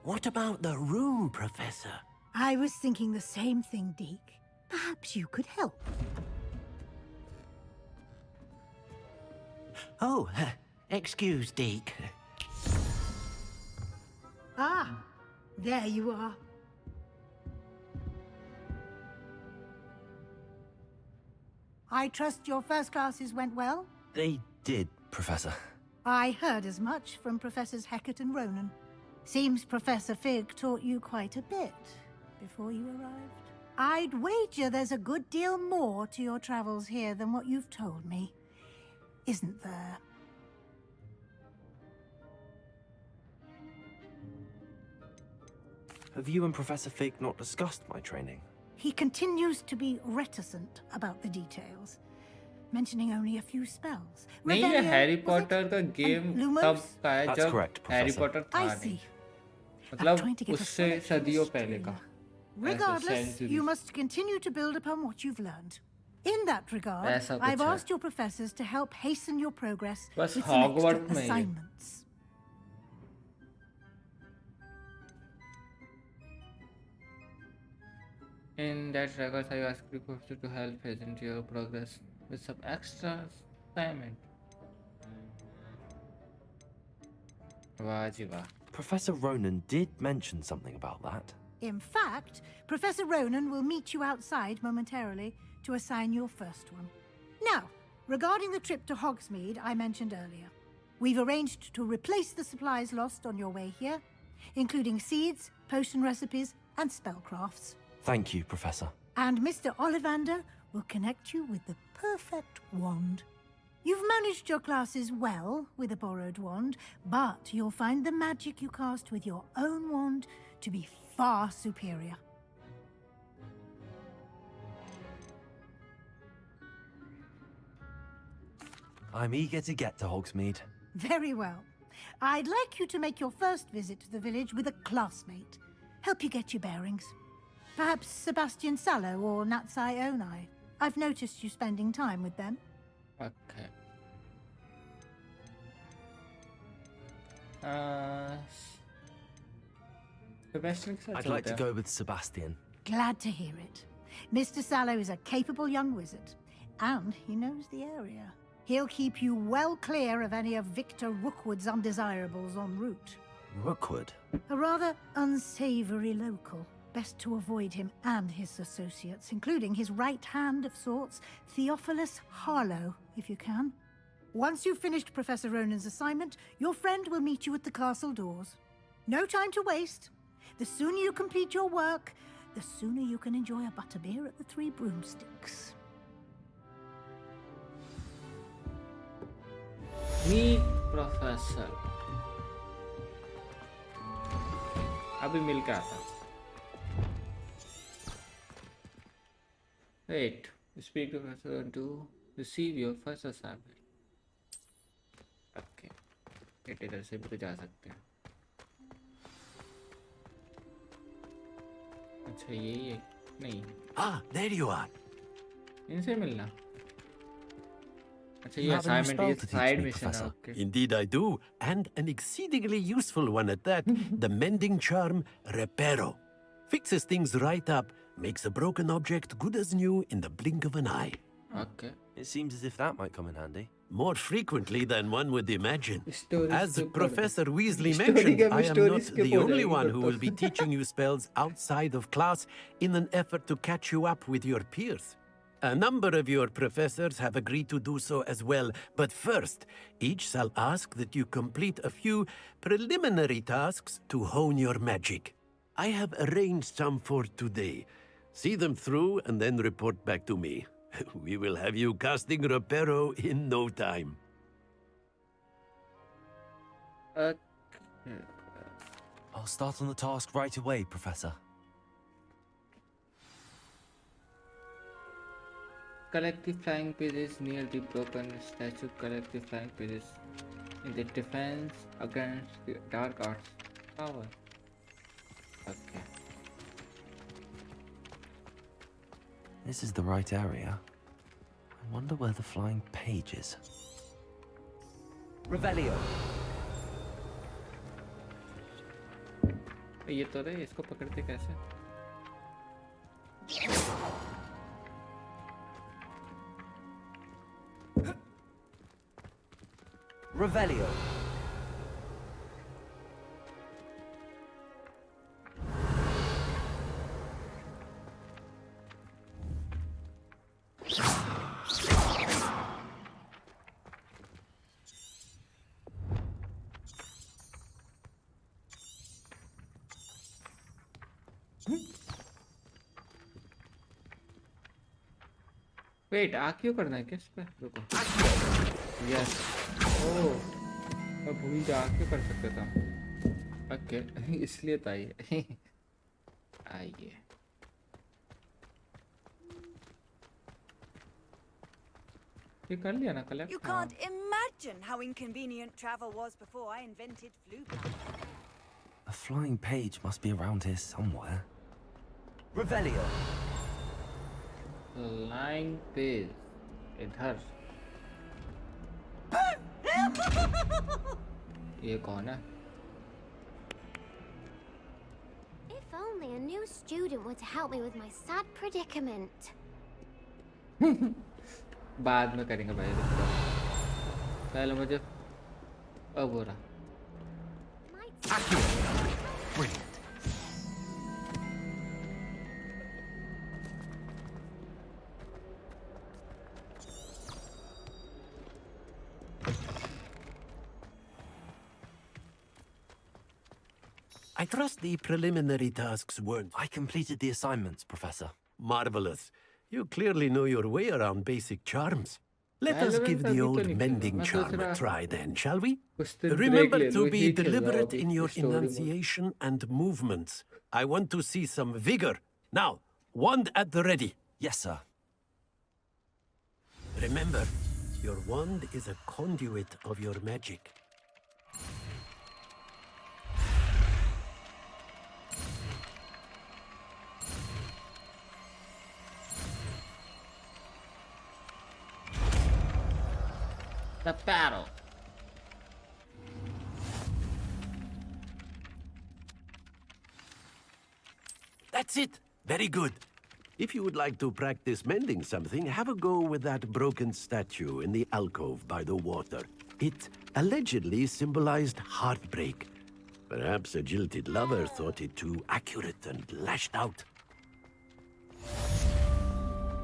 What about the room, Professor? I was thinking the same thing, Deke. Perhaps you could help. Oh, excuse, Deke. Ah, there you are. I trust your first classes went well? They did, Professor. I heard as much from Professors Hecat and Ronan. Seems Professor Fig taught you quite a bit before you arrived. I'd wager there's a good deal more to your travels here than what you've told me. Isn't there? Have you and Professor Fig not discussed my training? He continues to be reticent about the details, mentioning only a few spells. नहीं ये Revelio, Harry was it? Potter का And game Lumos? तब का है That's जब correct, Harry Professor. Potter था I नहीं see. मतलब trying to get a उससे solid सदियों पहले का Regardless, you must continue to build upon what you've learned. In that regard, ऐसा कुछ I've है। asked your professors to help hasten your progress बस with some extra Hogwarts में ही है। assignments. In that regards, I ask you professor to help hasten your progress with some extra assignment. वाह जी वाह। Professor Ronan did mention something about that. In fact, Professor Ronan will meet you outside momentarily to assign your first one. Now, regarding the trip to Hogsmeade I mentioned earlier, we've arranged to replace the supplies lost on your way here, including seeds, potion recipes, and spellcrafts. Thank you, Professor. And Mr. Ollivander will connect you with the perfect wand. You've managed your classes well with a borrowed wand, but you'll find the magic you cast with your own wand to be far superior. I'm eager to get to Hogsmeade. Very well. I'd like you to make your first visit to the village with a classmate. Help you get your bearings. Perhaps Sebastian Sallow or Natsai Onai. I've noticed you spending time with them. Okay. Sebastian के साथ I'd like चलते to हैं। go with Sebastian. Glad to hear it. Mr. Sallow is a capable young wizard, and he knows the area. He'll keep you well clear of any of Victor Rookwood's undesirables en route. Rookwood? A rather unsavory local. Best to avoid him and his associates, including his right hand of sorts, Theophilus Harlow, if you can. Once you've finished Professor Ronan's assignment, your friend will meet you at the castle doors. No time to waste. The sooner you complete your work, the sooner you can enjoy a butterbeer at the Three Broomsticks. Meet Professor. अभी मिल के आता। Wait, speak to Professor to receive your first assignment. Okay, इधर से भी तो जा सकते हैं। अच्छा यही है नहीं। Ah, there you are. इनसे मिलना। अच्छा You ये have a new assignment spell ये to teach side me, mission है Professor. okay. Indeed I do, and an exceedingly useful one at that. The mending charm Reparo. Fixes things right up, makes a broken object good as new in the blink of an eye. Okay. It seems as if that might come in handy. More frequently than one would imagine. Story As skip Professor Weasley Story mentioned, game I am story not skip the हो only जाएगी one फिर who तो। will be teaching you spells outside of class in an effort to catch you up with your peers. A number of your professors have agreed to do so as well, but first, each shall ask that you complete a few preliminary tasks to hone your magic. I have arranged some for today. See them through and then report back to me. We will have you casting Reparo in no time. I'll start on the task right away, Professor. Collect the flying pieces near the broken statue. Collect the flying pieces in the defense against the dark arts power. Okay. This is the right area. I wonder where the flying page is. Revelio. ये तो रहे इसको पकड़ते कैसे? Revelio. Wait आ क्यों करना है किस पे रुको यस ओह मैं भूल जा क्यों कर सकता था ओके इसलिए तो आइए आइए ये कर लिया ना collect You can't imagine how inconvenient travel was before I invented flu plan. A flying page must be around here somewhere. Revelio. Flying page इधर ये कौन है If only a new student were to help me with my sad predicament. बाद में करेंगे भाई रुक जाओ पहले मुझे अब हो रहा I trust the preliminary tasks weren't. I completed the assignments, Professor. Marvelous. You clearly know your way around basic charms. Let us give the old mending charm a try then, shall we? Remember to be deliberate in your enunciation and movements. I want to see some vigor. Now, wand at the ready. Yes, sir. Remember, your wand is a conduit of your magic. The battle. That's it. Very good. If you would like to practice mending something, have a go with that broken statue in the alcove by the water. It allegedly symbolized heartbreak. Perhaps a jilted lover thought it too accurate and lashed out.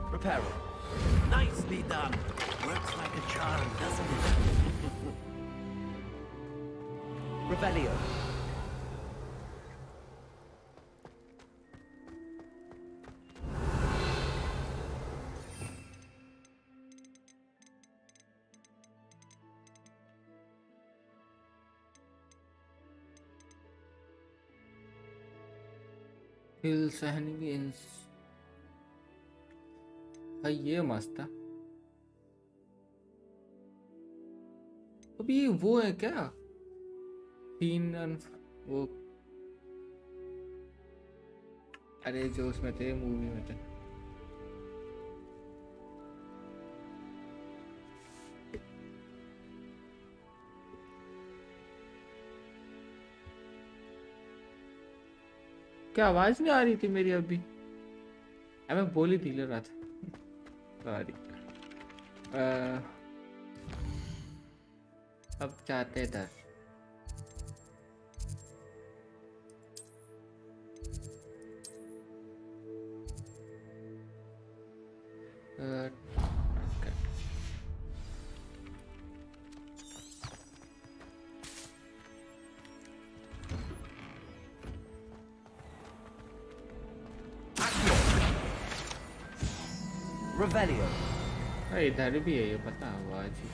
Prepare it. Nicely done. Works like a charm, doesn't it? Revelio. Hills and ये मस्त था अभी वो है क्या वो अरे जो उसमें थे मूवी में थे क्या आवाज नहीं आ रही थी मेरी अभी मैं बोल ही ले रहा था सॉरी अब चाहते इधर Revelio. इधर भी है ये पता आवाज ही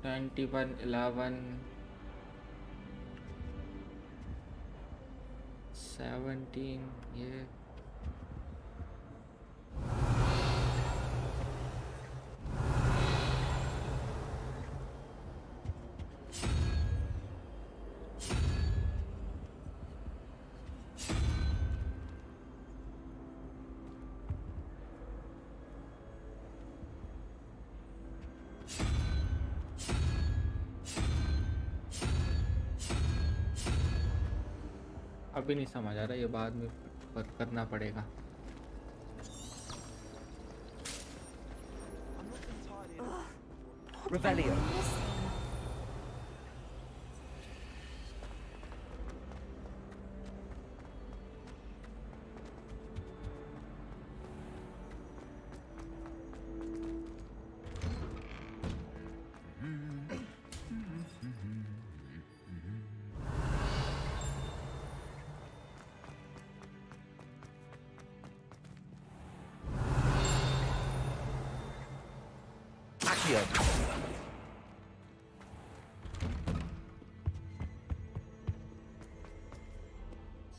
ट्वेंटी 11 17 ये अभी नहीं समझ आ रहा ये बाद में करना पड़ेगा Revelio.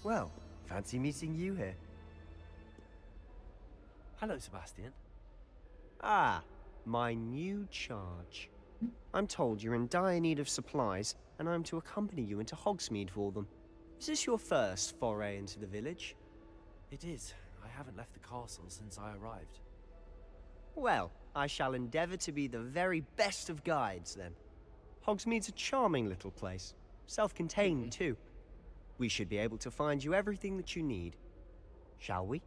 Well, fancy meeting you here. Hello, Sebastian. Ah, my new charge. I'm told you're in dire need of supplies, and I'm to accompany you into Hogsmeade for them. Is this your first foray into the village? It is. I haven't left the castle since I arrived. Well, I shall endeavor to be the very best of guides, then. Hogsmeade's a charming little place. Self-contained, too. We should be able to find you everything that you need. Shall we?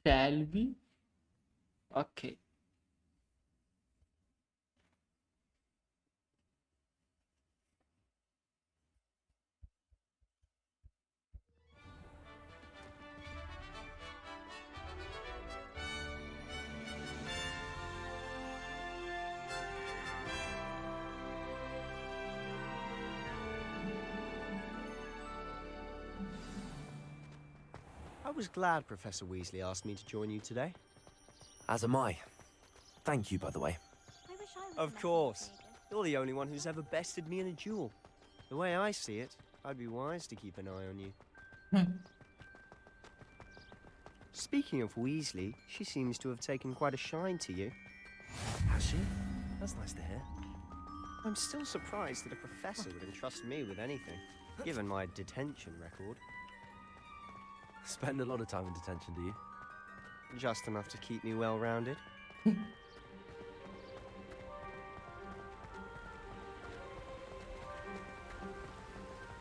Shall we? Okay. I was glad Professor Weasley asked me to join you today. As am I. Thank you, by the way. Of course. You're the only one who's ever bested me in a duel. The way I see it, I'd be wise to keep an eye on you. Speaking of Weasley, she seems to have taken quite a shine to you. Has she? That's nice to hear. I'm still surprised that a professor would entrust me with anything, given my detention record. Spend a lot of time in detention, do you? Just enough to keep me well-rounded.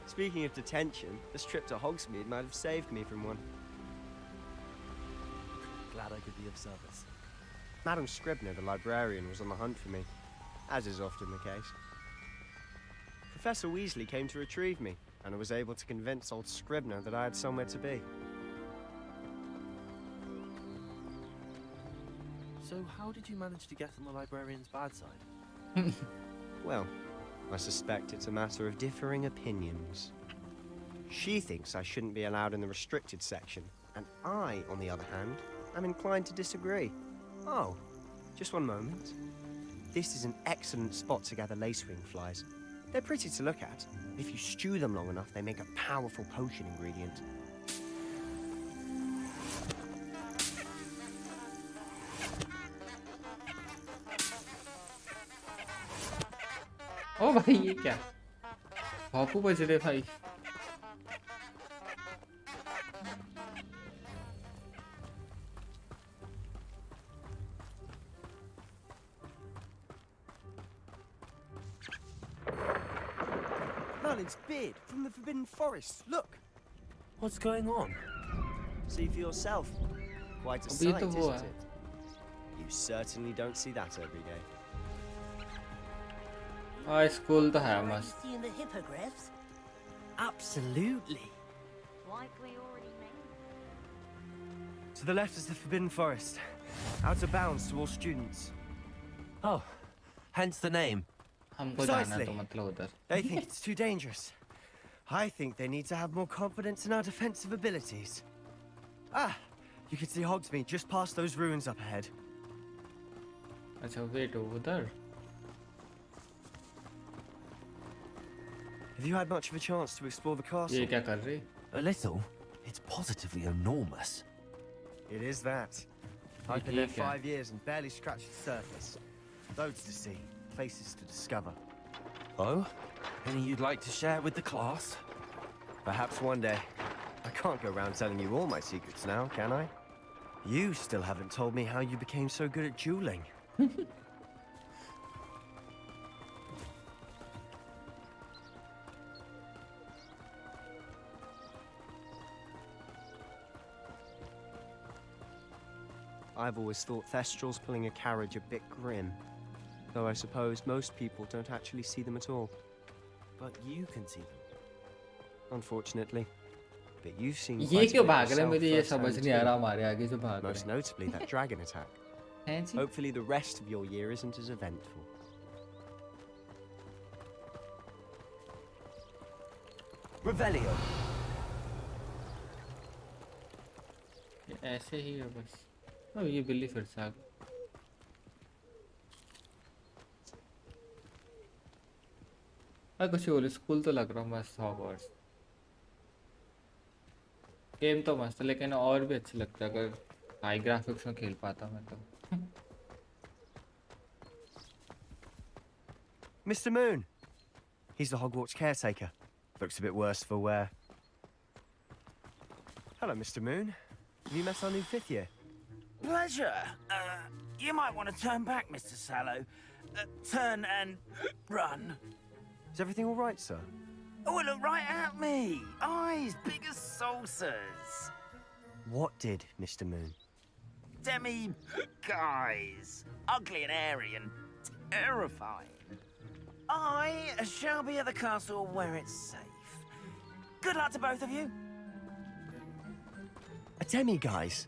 Speaking of detention, this trip to Hogsmeade might have saved me from one. Glad I could be of service. Madam Scribner, the librarian, was on the hunt for me, as is often the case. Professor Weasley came to retrieve me, and I was able to convince old Scribner that I had somewhere to be. So how did you manage to get on the librarian's bad side? Well, I suspect it's a matter of differing opinions. She thinks I shouldn't be allowed in the restricted section, and I, on the other hand, am inclined to disagree. Oh, just one moment. This is an excellent spot to gather lacewing flies. They're pretty to look at. If you stew them long enough, they make a powerful potion ingredient. ओ भाई ये क्या बापू बज रहे भाई Merlin's beard from the Forbidden Forest. Look. What's going on? See for yourself. Quite a sight, isn't it? You certainly don't see that every day. School तो है मस्त Seeing the hippogriffs? Absolutely. Like we already made. To the left is the Forbidden Forest. Out of bounds to all students. Oh, hence the name. हमको जाना Precisely. तो मतलब उधर They think it's too dangerous. I think they need to have more confidence in our defensive abilities. Ah, you can see Hogsmeade just past those ruins up ahead. अच्छा wait उधर Have you had much of a chance to explore the castle? ये क्या कर रही A little. It's positively enormous. It is that. I've been there 5 years and barely scratched the surface. Loads to see, places to discover. Oh? Any you'd like to share with the class? Perhaps one day. I can't go around telling you all my secrets now, can I? You still haven't told me how you became so good at dueling. I've always thought Thestrals pulling a carriage a bit grim. Though I suppose most people don't actually see them at all. But you can see them. Unfortunately. But you've seen ये quite a क्यों bit भाग रहे हैं? yourself मुझे ये firsthand समझ नहीं आ too. रहा हमारे आगे जो भाग रहे Most हैं. notably that dragon attack. हैं जी? Hopefully the rest of your year isn't as eventful. Revelio. ये ऐसे ही है बस. ओ ये बिल्ली फिर से आ गई. कुछ ओल्ड स्कूल तो लग रहा है मस्त हॉगवर्ट्स. गेम तो मस्त है लेकिन और भी अच्छा लगता है अगर हाई ग्राफिक्स में खेल पाता मैं तो. Mr. Moon. He's the Hogwarts caretaker. Looks a bit worse for wear. Hello, Mr. Moon. Have you met our new 5th year? Pleasure. You might want to turn back, Mr. Sallow. Turn and run. Is everything all right, sir? Oh, look right at me. Eyes big as saucers. What did, Mr. Moon? Demi guys. Ugly and airy and terrifying. I shall be at the castle where it's safe. Good luck to both of you. A demi-guise?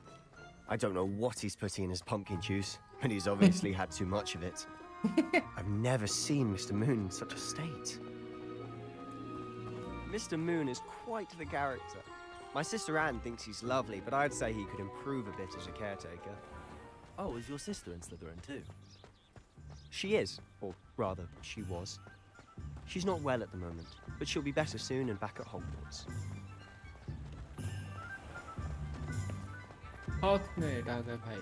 I don't know what he's putting in his pumpkin juice, but he's obviously had too much of it. I've never seen Mr. Moon in such a state. Mr. Moon is quite the character. My sister Anne thinks he's lovely, but I'd say he could improve a bit as a caretaker. Oh, is your sister in Slytherin too? She is, or rather, she was. She's not well at the moment, but she'll be better soon and back at Hogwarts. Hogwarts आ गए भाई.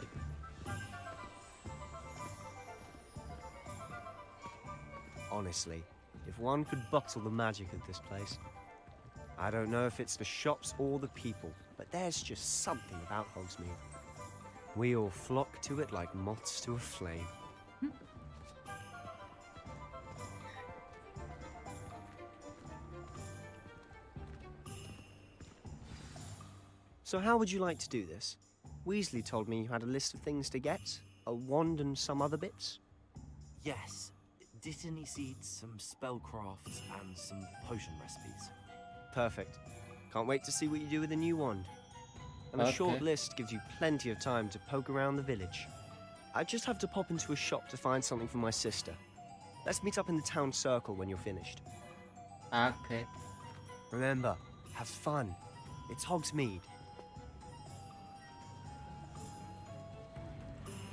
Honestly, if one could bottle the magic of this place. I don't know if it's the shops or the people, but there's just something about Hogsmeade. We all flock to it like moths to a flame. So how would you like to do this? Weasley told me you had a list of things to get, a wand and some other bits. Yes. Dittany seeds, some spellcrafts, and some potion recipes. Perfect. Can't wait to see what you do with the new wand. And a short list gives you plenty of time to poke around the village. I just have to pop into a shop to find something for my sister. Let's meet up in the town circle when you're finished. Okay. Remember, have fun. It's Hogsmeade.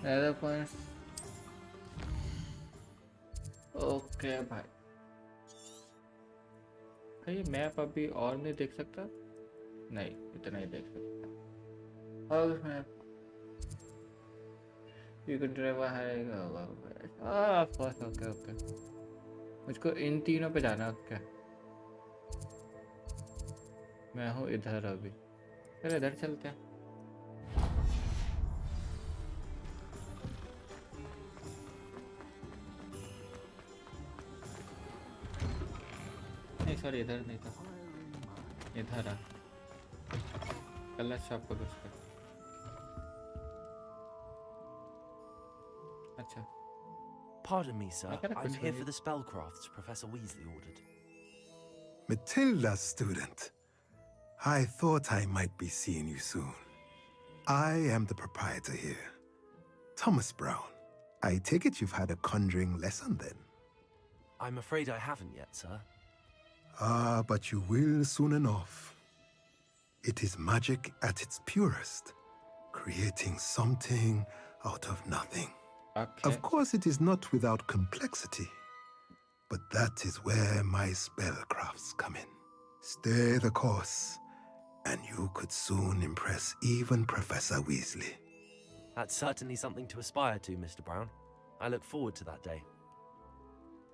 Other points. Okay भाई. ये map अभी और नहीं देख सकता? नहीं, इतना ही देख सकता. और map you can drive ahead. Of course. Okay okay. मुझको इन तीनों पे जाना है. क्या मैं हूँ इधर अभी. चलो इधर चलते हैं. नहीं सॉरी इधर नहीं था. इधर आ. कलर शॉप को कुछ कर. अच्छा. Pardon me, sir. I'm here for the spellcrafts Professor Weasley ordered. Matilda, student. I thought I might be seeing you soon. I am the proprietor here, Thomas Brown. I take it you've had a conjuring lesson then? I'm afraid I haven't yet, sir. Ah, but you will soon enough. It is magic at its purest, creating something out of nothing. Okay. Of course, it is not without complexity, but that is where my spellcrafts come in. Stay the course, and you could soon impress even Professor Weasley. That's certainly something to aspire to, Mr. Brown. I look forward to that day.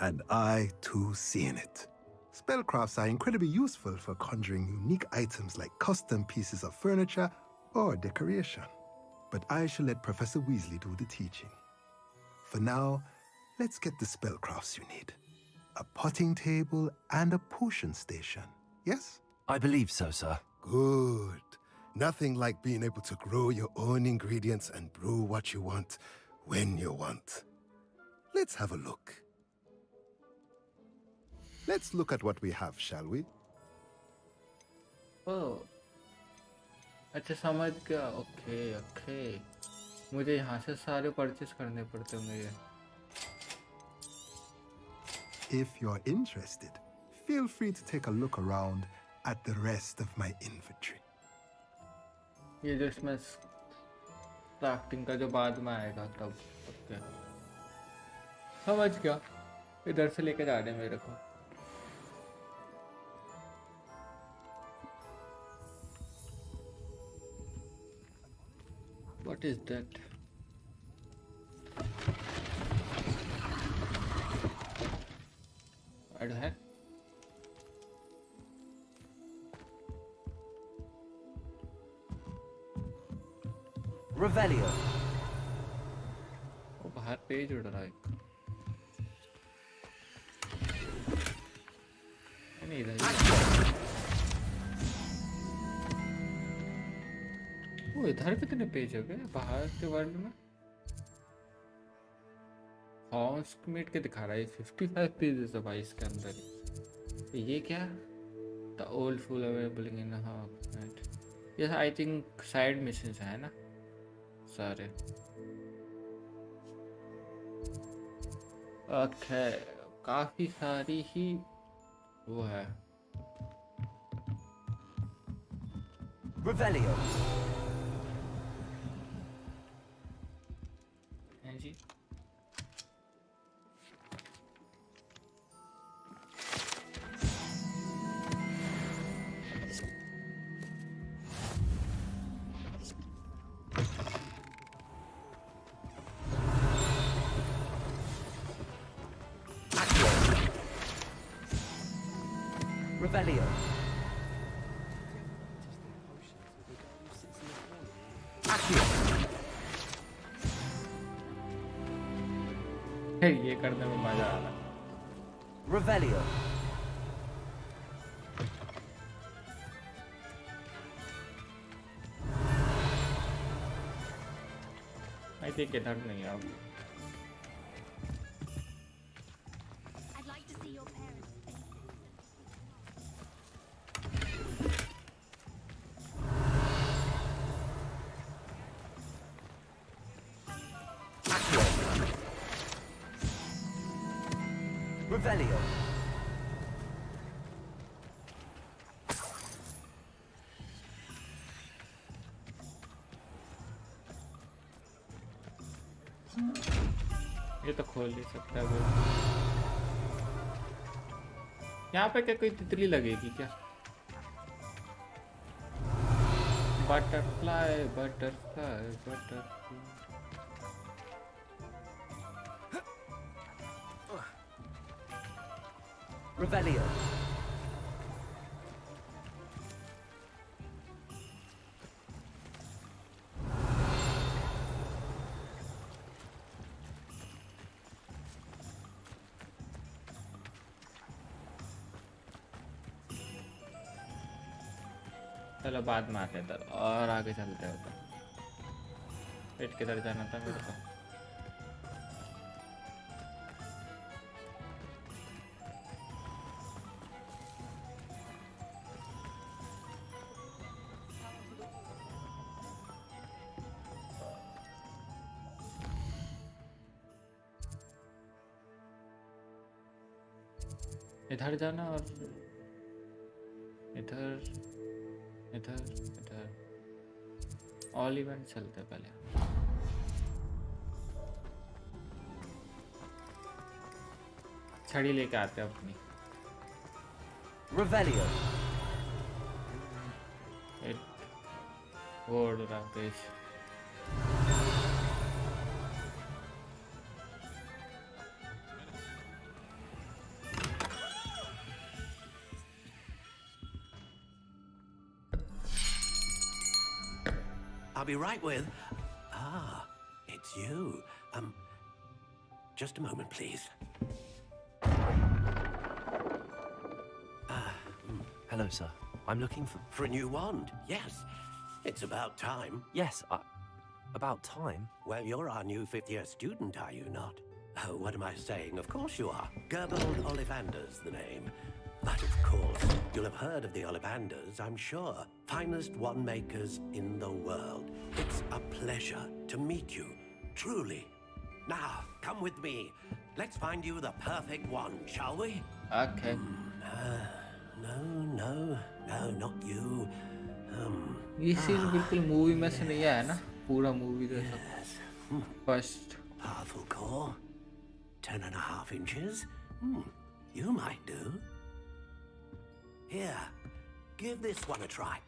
And I, too, see in it. Spellcrafts are incredibly useful for conjuring unique items like custom pieces of furniture or decoration. But I shall let Professor Weasley do the teaching. For now, let's get the spellcrafts you need. A potting table and a potion station, yes? I believe so, sir. Good. Nothing like being able to grow your own ingredients and brew what you want when you want. Let's have a look. Let's look at what we have, shall we? Oh, अच्छा समझ गया. Okay okay, मुझे यहाँ से सारे purchase करने पड़ते होंगे ये. If you're interested, feel free to take a look around at the rest of my inventory. ये जो इसमें क्राफ्टिंग का जो बाद में आएगा तब. ओके समझ गया. इधर से लेके जा रहे हैं मेरे को. What is that? What the heck? Revelio. वो बाहर पेज उड़ रहा है. नहीं इधर. वो इधर कितने पेज हो गए बाहर के वर्ल्ड में? कॉन्समेट के दिखा रहा है 55 पेजेस है भाई इसके अंदर. ये क्या? The old fool available in Hogwarts. ये आई थिंक साइड मिशंस है ना सारे. ओके काफी सारी ही वो है. Revelio. हैं जी. Revelio. ये करने में मजा आ रहा. Revelio. आई थिंक इधर नहीं अब. I'd like to see your parents. Revelio. ये तो खोल नहीं सकता वो. यहाँ पे क्या कोई तितली लगेगी क्या? Butterfly butterfly butterfly. Revelio. चलो बाद में आते हैं इधर और आगे चलते हैं उधर. पेट किधर जाना था मेरे को? इधर जाना और इधर इधर इधर. ऑल इवेंट चलते पहले. छड़ी लेके आते हैं अपनी. Revelio. वो उड़ रहा page. I'll be right with... Ah, it's you. Just a moment, please. Hello, sir. I'm looking for... For a new wand, yes. It's about time. Yes, about time. Well, you're our new fifth-year student, are you not? Oh, what am I saying? Of course you are. Gerbold Ollivander's the name. But of course, you'll have heard of the Ollivanders, I'm sure. Finest wand makers in the world. It's a pleasure to meet you, truly. Now, come with me. Let's find you the perfect wand, shall we? Okay. No, not you. ये scene बिल्कुल movie में से नहीं आया ना पूरा movie जैसा first Powerful core, 10.5 inches. You might do. Here, give this one a try.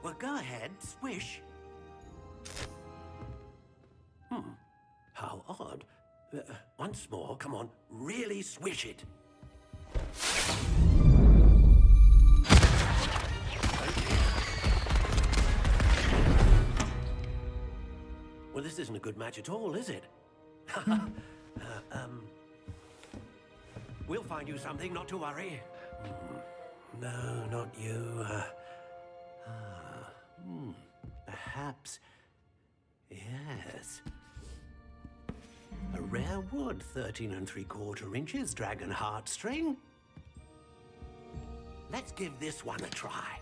Well, go ahead, swish. How odd. Once more, come on, really swish it. Well, this isn't a good match at all, is it? We'll find you something, not to worry. No, not you. Perhaps. Yes. A rare wood, 13 3/4 inches, dragon heartstring. Let's give this one a try.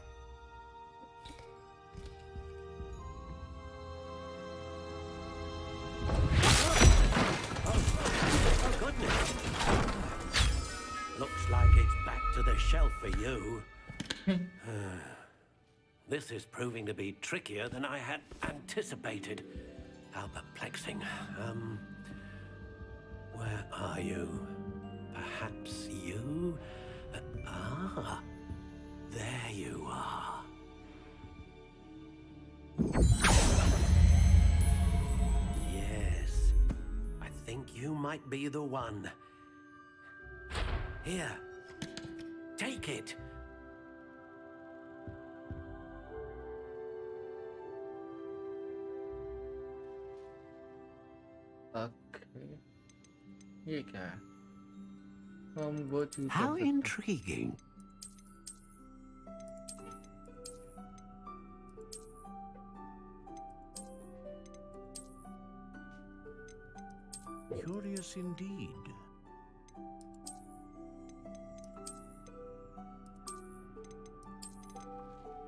Oh, goodness. Looks like it's back to the shelf for you. This is proving to be trickier than I had anticipated. How perplexing. Where are you? Perhaps you? There you are. Yes, I think you might be the one. Here, take it. Okay. ये क्या है? हम वो choose How intriguing. Curious indeed.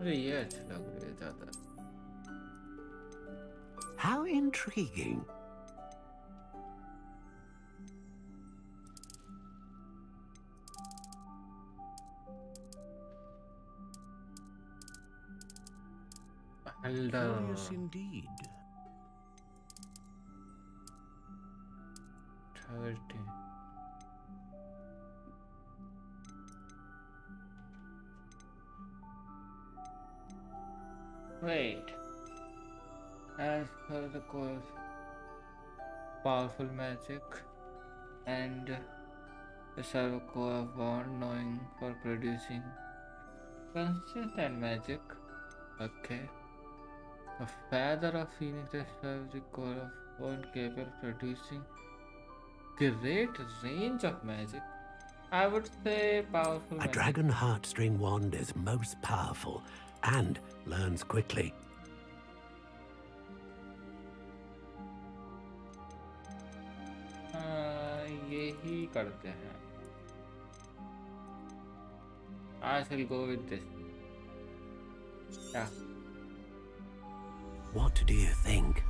अरे ये अच्छा लग रहा है ज़्यादा. How intriguing. Curious indeed. 30. Wait. As per the course, powerful magic and the serve core wand knowing for producing consistent magic. Okay. A feather of phoenix serves the core of wand capable of producing great range of magic. I would say powerful A magic. dragon heartstring wand is most powerful and learns quickly. यही करते हैं. I shall go with this. Yeah. What do you think?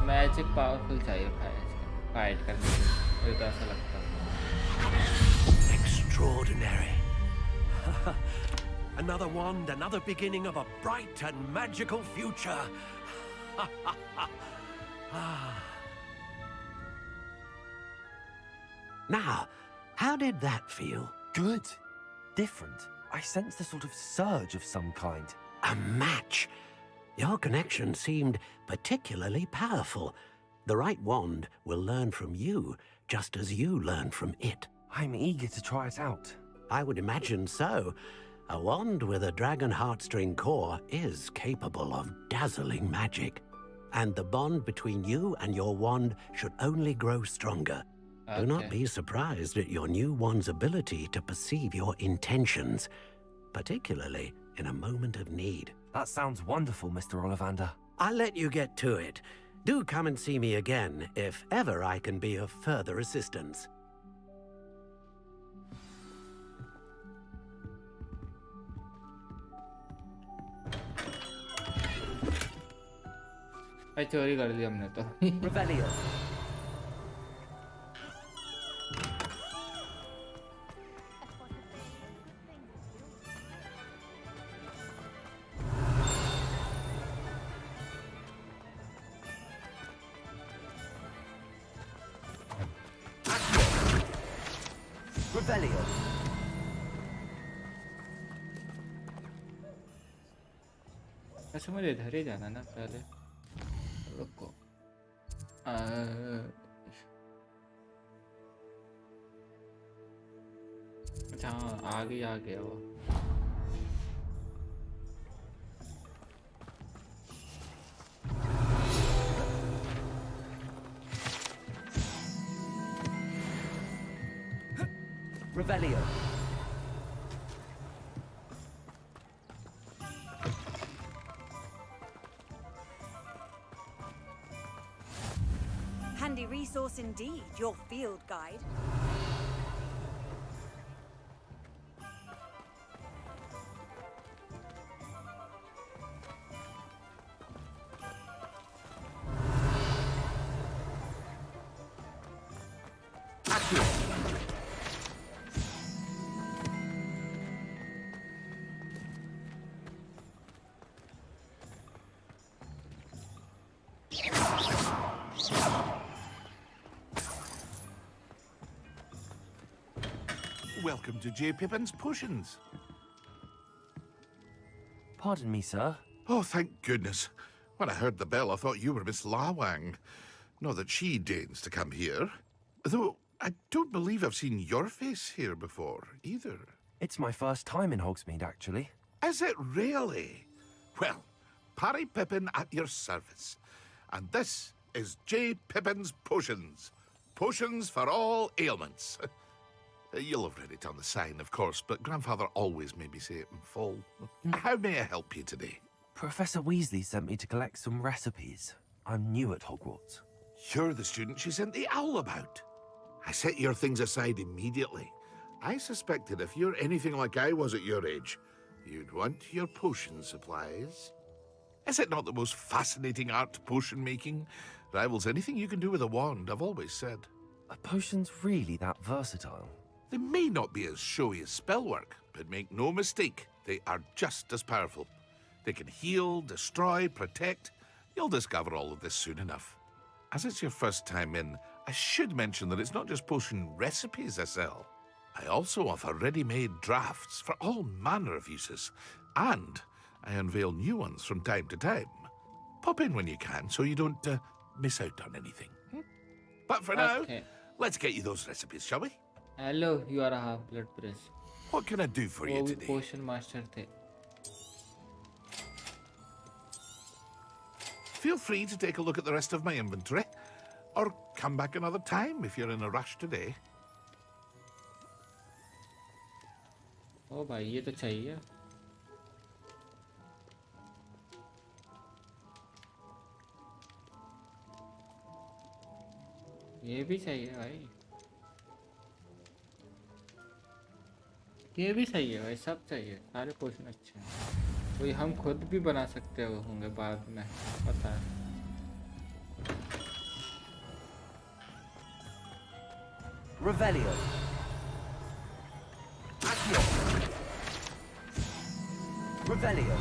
Magic powerful चाहिए fight करने के लिए. मुझे तो ऐसा लगता है. Extraordinary. Another wand, another beginning of a bright and magical future. Now, how did that feel? Good. Different. I sensed a sort of surge of some kind. A match. Your connection seemed particularly powerful. The right wand will learn from you, just as you learn from it. I'm eager to try it out. I would imagine so. A wand with a dragon heartstring core is capable of dazzling magic. And the bond between you and your wand should only grow stronger. Do not be surprised at your new one's ability to perceive your intentions, particularly in a moment of need. That sounds wonderful, Mr. Ollivander. I'll let you get to it. Do come and see me again if ever I can be of further assistance. भाई चोरी कर ली हमने तो Revelio. Revelio. अच्छा मुझे इधर ही जाना ना पहले रुको अच्छा हाँ आगे आ गया वो Revelio. Handy resource indeed, your field guide. Welcome to J. Pippin's Potions. Pardon me, sir. Oh, thank goodness. When I heard the bell, I thought you were Miss Lawang. Not that she deigns to come here. Though, I don't believe I've seen your face here before, either. It's my first time in Hogsmeade, actually. Is it really? Well, Parry Pippin at your service. And this is J. Pippin's Potions. Potions for all ailments. You'll have read it on the sign, of course, but Grandfather always made me say it in full. How may I help you today? Professor Weasley sent me to collect some recipes. I'm new at Hogwarts. You're the student she sent the owl about. I set your things aside immediately. I suspected if you're anything like I was at your age, you'd want your potion supplies. Is it not the most fascinating art, potion making? Rivals anything you can do with a wand, I've always said. Are potions really that versatile? They may not be as showy as spellwork, but make no mistake, they are just as powerful. They can heal, destroy, protect. You'll discover all of this soon enough. As it's your first time in, I should mention that it's not just potion recipes I sell. I also offer ready-made drafts for all manner of uses, and I unveil new ones from time to time. Pop in when you can so you don't miss out on anything. But for now, let's get you those recipes, shall we? Hello, you are a half-blood prince. What can I do for you today? Potion master the. Feel free to take a look at the rest of my inventory, or come back another time if you're in a rush today. Oh भाई ये तो चाहिए ये भी चाहिए भाई ये भी सही है भाई सब चाहिए सारे पोषण अच्छे हैं तो ये हम खुद भी बना सकते होंगे बाद में पता है Revelio. Accio. Revelio.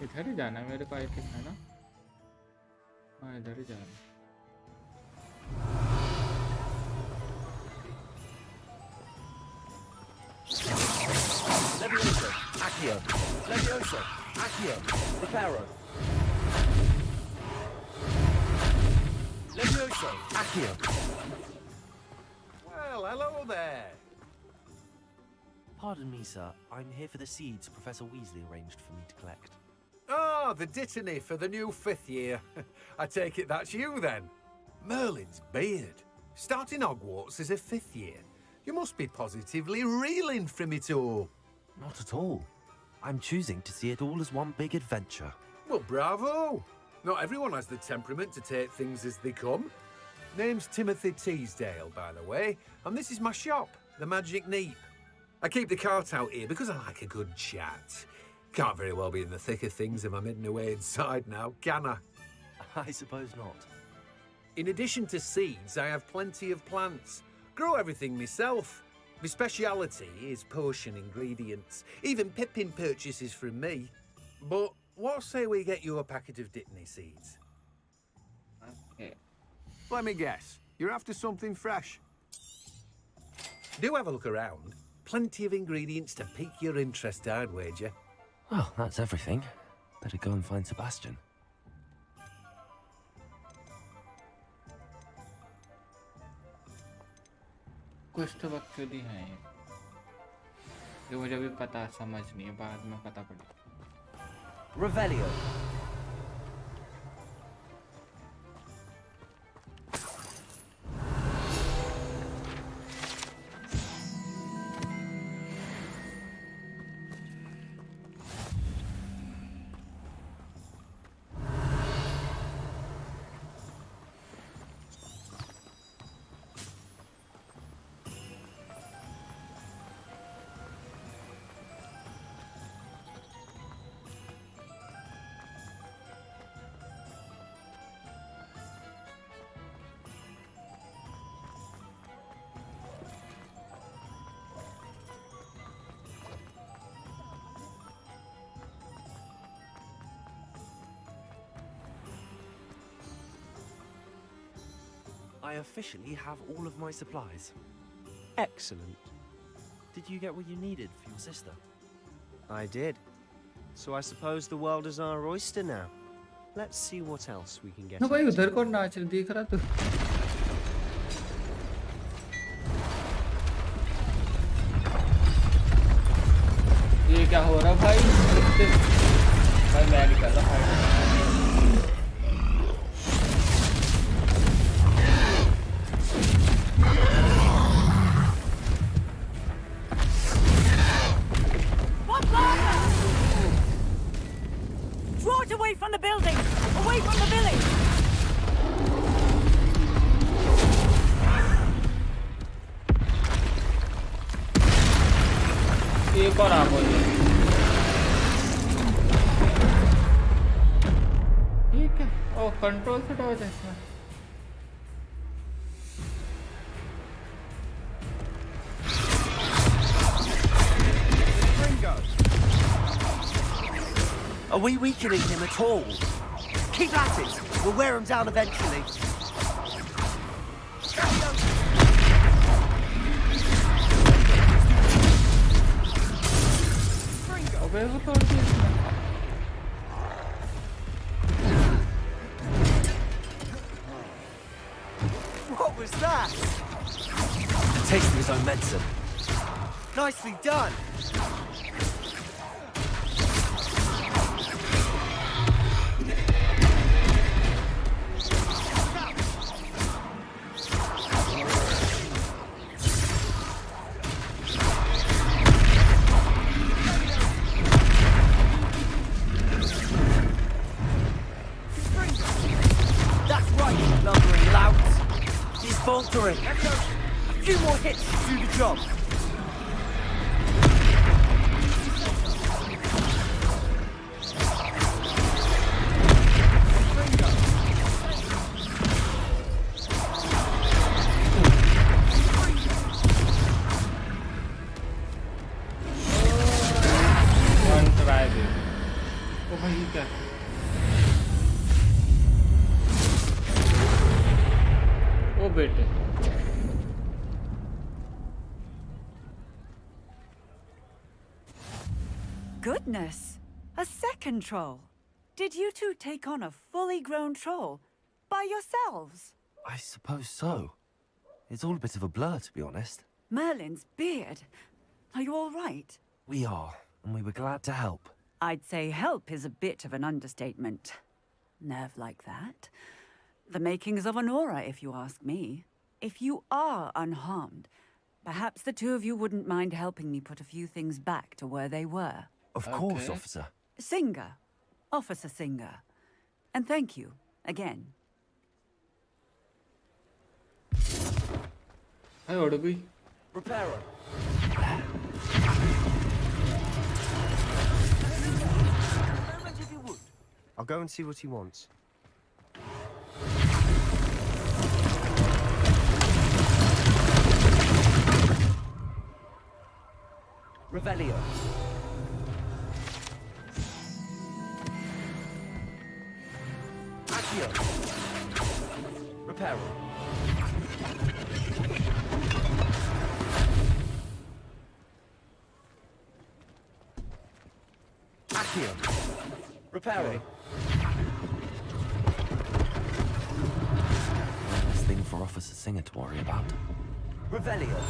इधर ही जाना है मेरे को आई थिंक है ना हाँ इधर ही जाना Levioso. Accio. Levioso. Accio. Reparo. Levioso. Accio. Well, hello there. Pardon me, sir. I'm here for the seeds Professor Weasley arranged for me to collect. Ah, the dittany for the new 5th year. I take it that's you, then. Merlin's beard. Starting Hogwarts as a 5th year. You must be positively reeling from it all. Not at all. I'm choosing to see it all as one big adventure. Well, bravo. Not everyone has the temperament to take things as they come. Name's Timothy Teasdale, by the way, and this is my shop, the Magic Neep. I keep the cart out here because I like a good chat. Can't very well be in the thick of things if I'm hidden away inside now, can I? I suppose not. In addition to seeds, I have plenty of plants. Grow everything myself. My speciality is potion ingredients. Even Pippin purchases from me. But what say we get you a packet of Dittany seeds? Okay. Let me guess. You're after something fresh. Do have a look around. Plenty of ingredients to pique your interest, I'd wager. Well, that's everything. Better go and find Sebastian. कुछ तो बकचोदी है ये मुझे भी पता समझ नहीं है बाद में पता पड़ा Revelio. I officially have all of my supplies. Excellent. Did you get what you needed for your sister? I did. So I suppose the world is our oyster now. Let's see what else we can get. ना भाई उधर कौन नाच रहा देख रहा तू ये क्या हो रहा भाई भाई मैं नहीं कर रहा fight Draw it away from the building! Away from the village! एक और आप हो जाए ठीक है ओ कंट्रोल से हो जाए इसमें Are we weakening him at all? Keep at it. We'll wear him down eventually. अबे वो तोड़ दिया इसने What was that? A taste of his own medicine. Nicely done. That's right, you lumbering louts. He's faltering. A few more hits to do the job. One try दे ओ भाई क्या ओ बेटे Goodness! A second troll! Did you two take on a fully grown troll? By yourselves? I suppose so. It's all a bit of a blur, to be honest. Merlin's beard. Are you all right? We are, and we were glad to help. I'd say help is a bit of an understatement. Nerve like that. The makings of an aura, if you ask me. If you are unharmed, perhaps the two of you wouldn't mind helping me put a few things back to where they were. Of course, officer. Singer. Officer Singer. And thank you, again. Hi, Odogi. Repairer. I'll go and see what he wants. Revelio. Accio. Reparo. Accio. Reparo. One less thing for Officer Singer to worry about. Revelio.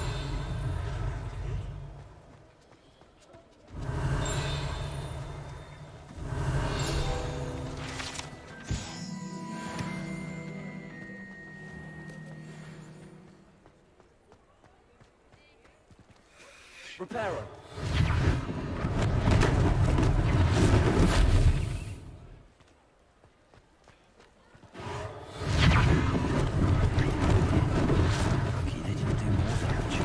Reparo. Lucky they didn't do more damage.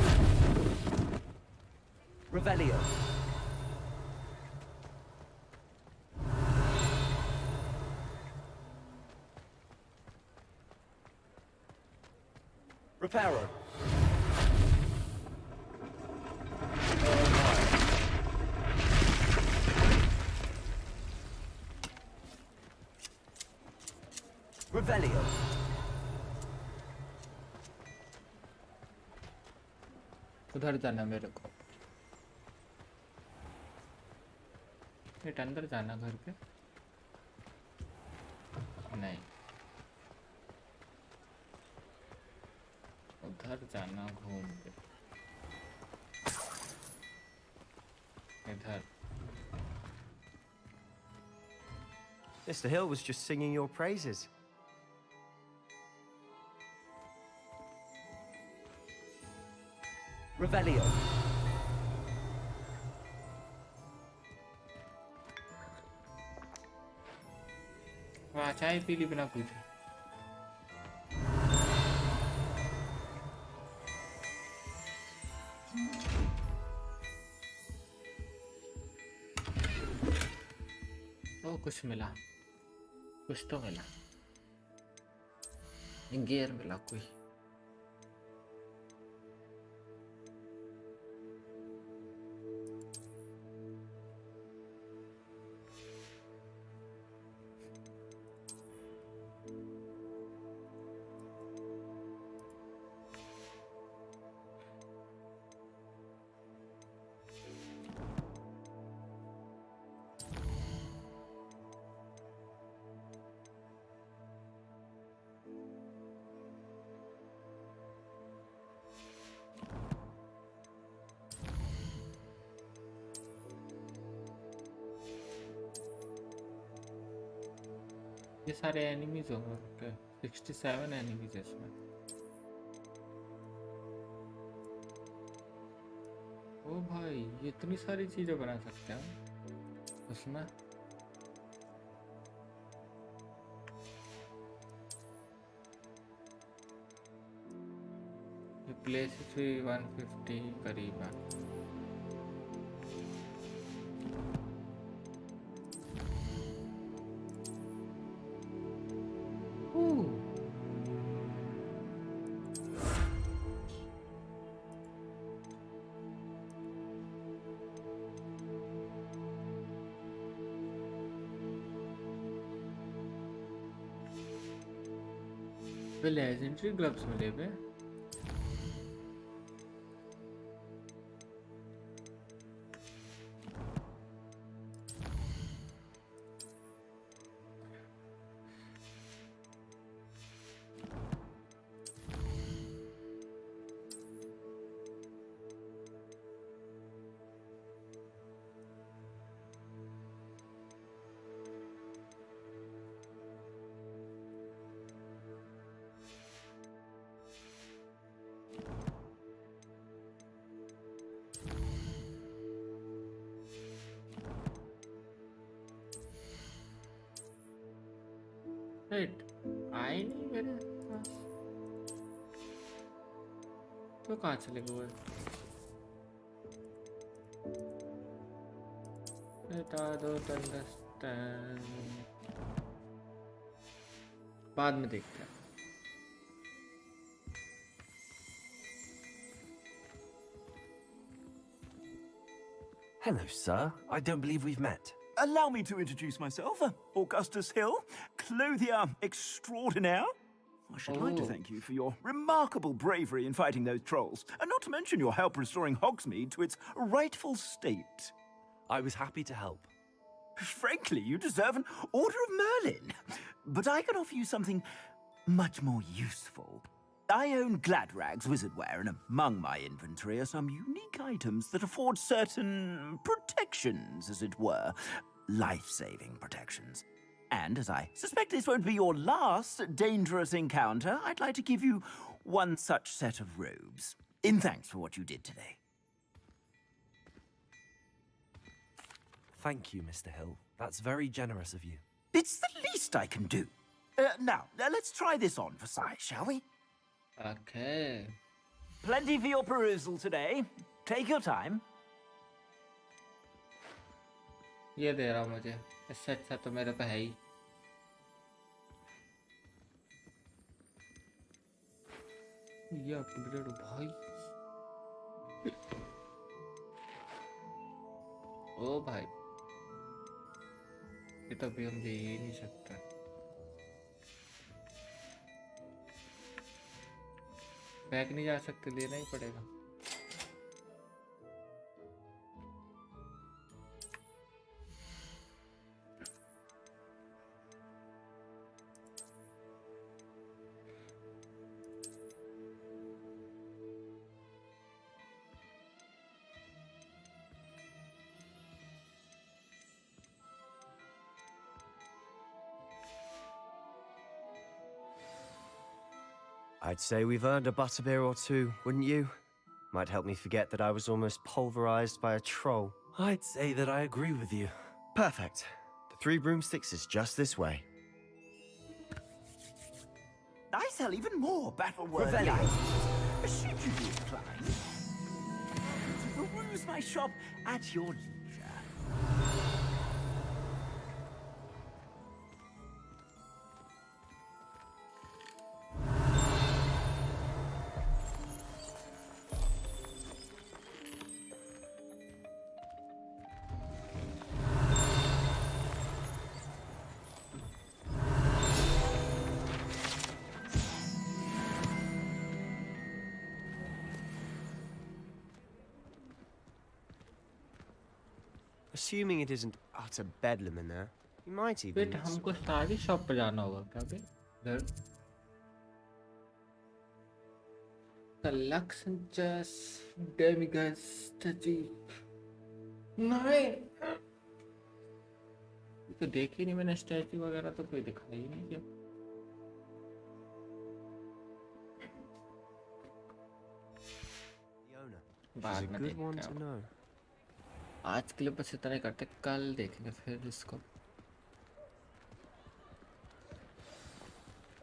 Revelio. Reparo. Revelio. उधर जाना मेरे को ये अंदर जाना घर के नहीं उधर जाना घूम के इधर Mr. Hill was just singing your praises. Revelio. वहाँ चाय पी ली बिना पूछे ओ कुछ मिला कुछ तो मिला गियर मिला कोई ये सारे एनिमीज होंगे 67 एनिमीज इसमें ओ भाई ये इतनी सारी चीजें बना सकते हैं उसमें ये प्लेसेस भी 150 करीब है लेजेंडरी ग्लव्स मिले बे वेट आए नहीं मेरे तो कहाँ चले गए don't understand बाद में देखते हैं Hello, sir. I don't believe we've met. Allow me to introduce myself. Augustus Hill, clothier extraordinaire. I should like to thank you for your remarkable bravery in fighting those trolls, and not to mention your help restoring Hogsmeade to its rightful state. I was happy to help. Frankly, you deserve an Order of Merlin. But I can offer you something much more useful. I own Gladrag's wizardware, and among my inventory are some unique items that afford certain protections, as it were. Life-saving protections. And as I suspect this won't be your last dangerous encounter, I'd like to give you one such set of robes, in thanks for what you did today. Thank you, Mr. Hill. That's very generous of you. It's the least I can do. Now, let's try this on for size, shall we? Okay. Plenty for your perusal today. Take your time. ये दे रहा हूँ मुझे इससे अच्छा तो मेरे पे है ही ये अपग्रेड भाई ओ भाई ये तो अभी हम दे ही नहीं सकते बैग नहीं जा सकते लेना ही पड़ेगा I'd say we've earned a butterbeer or two, wouldn't you? Might help me forget that I was almost pulverized by a troll. I'd say that I agree with you. Perfect. The 3 broomsticks is just this way. I sell even more battle-worthy items. Should you be inclined to peruse my shop at your leisure. Assuming it isn't utter bedlam in there, you might even... Wait, हमको सारी shop पे जाना होगा क्या बे? इधर collection chest, demigod statue. नहीं तो देखी नहीं मैंने स्टैचू वगैरह तो कोई दिखाई ही नहीं किया She's a good one to know. आज के लिए बस इतना ही करते कल देखेंगे फिर इसको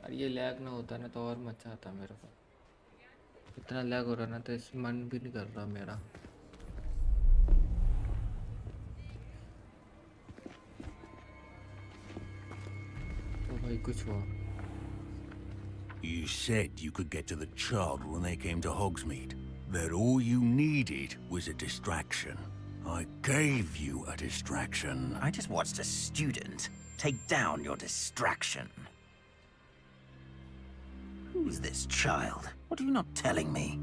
और ये लैग ना होता ना तो और मजा आता मेरे को इतना लैग हो रहा ना तो इस मन भी नहीं कर रहा मेरा तो भाई कुछ हुआ You said you could get to the child when they came to Hogsmeade. That all you needed was a distraction. I gave you a distraction. I just watched a student take down your distraction. Who's this child? What are you not telling me?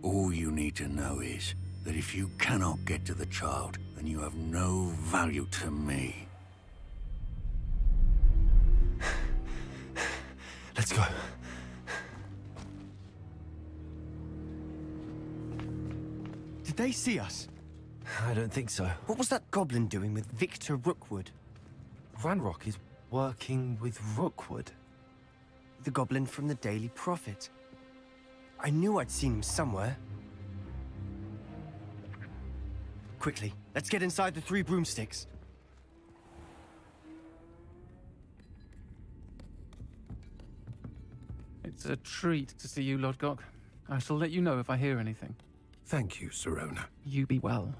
All you need to know is that if you cannot get to the child, then you have no value to me. Let's go. Did they see us? I don't think so. What was that goblin doing with Victor Rookwood? Ranrock is working with Rookwood. The goblin from the Daily Prophet. I knew I'd seen him somewhere. Quickly, let's get inside the 3 broomsticks. It's a treat to see you, Lodgok. I shall let you know if I hear anything. Thank you, Sirona. You be well.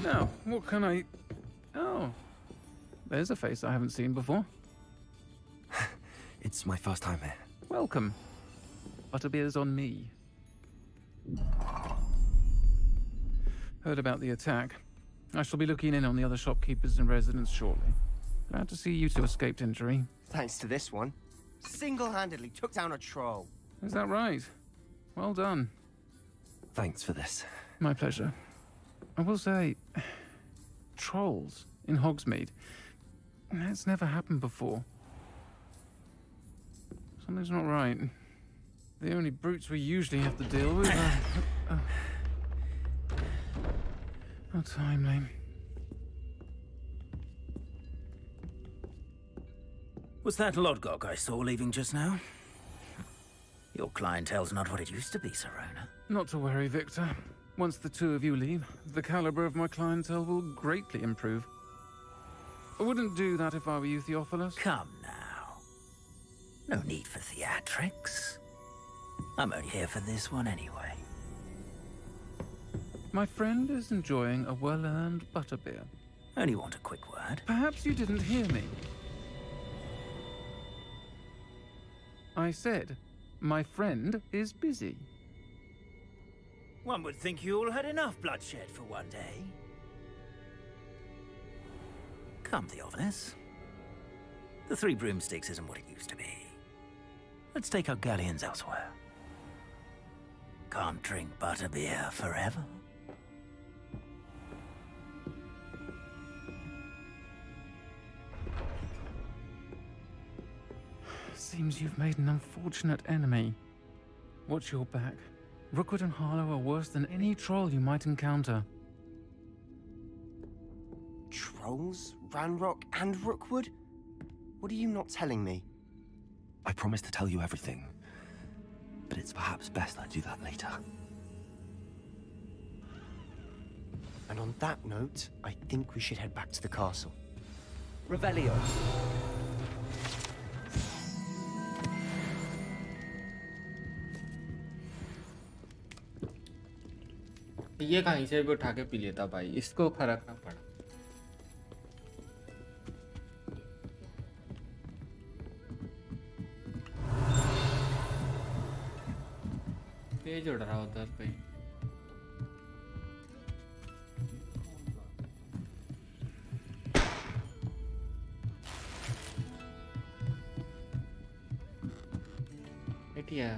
Now, what can I... Oh, there's a face I haven't seen before. It's my first time here. Welcome. Butterbeer's on me. Heard about the attack. I shall be looking in on the other shopkeepers and residents shortly. Glad to see you two escaped injury. Thanks to this one. Single-handedly took down a troll. Is that right? Well done. Thanks for this. My pleasure. I will say, trolls in Hogsmeade. That's never happened before. Something's not right. The only brutes we usually have to deal with are... How timely. Was that Lodgok I saw leaving just now? Your clientele's not what it used to be, Sirona. Not to worry, Victor. Once the two of you leave, the caliber of my clientele will greatly improve. I wouldn't do that if I were you, Theophilus. Come now. No need for theatrics. I'm only here for this one anyway. My friend is enjoying a well-earned butterbeer. Only want a quick word. Perhaps you didn't hear me. I said, my friend is busy. One would think you all had enough bloodshed for one day. Come, Theophilus. The Three Broomsticks isn't what it used to be. Let's take our galleons elsewhere. Can't drink butterbeer forever. Seems you've made an unfortunate enemy. Watch your back. Rookwood and Harlow are worse than any troll you might encounter. Trolls? Ranrock and Rookwood? What are you not telling me? I promise to tell you everything, but it's perhaps best I do that later. And on that note, I think we should head back to the castle. Revelio. ये कहीं से भी उठा के P लेता भाई, इसको फर्क ना पड़ा। पेज उड़ रहा उधर पे। एटिया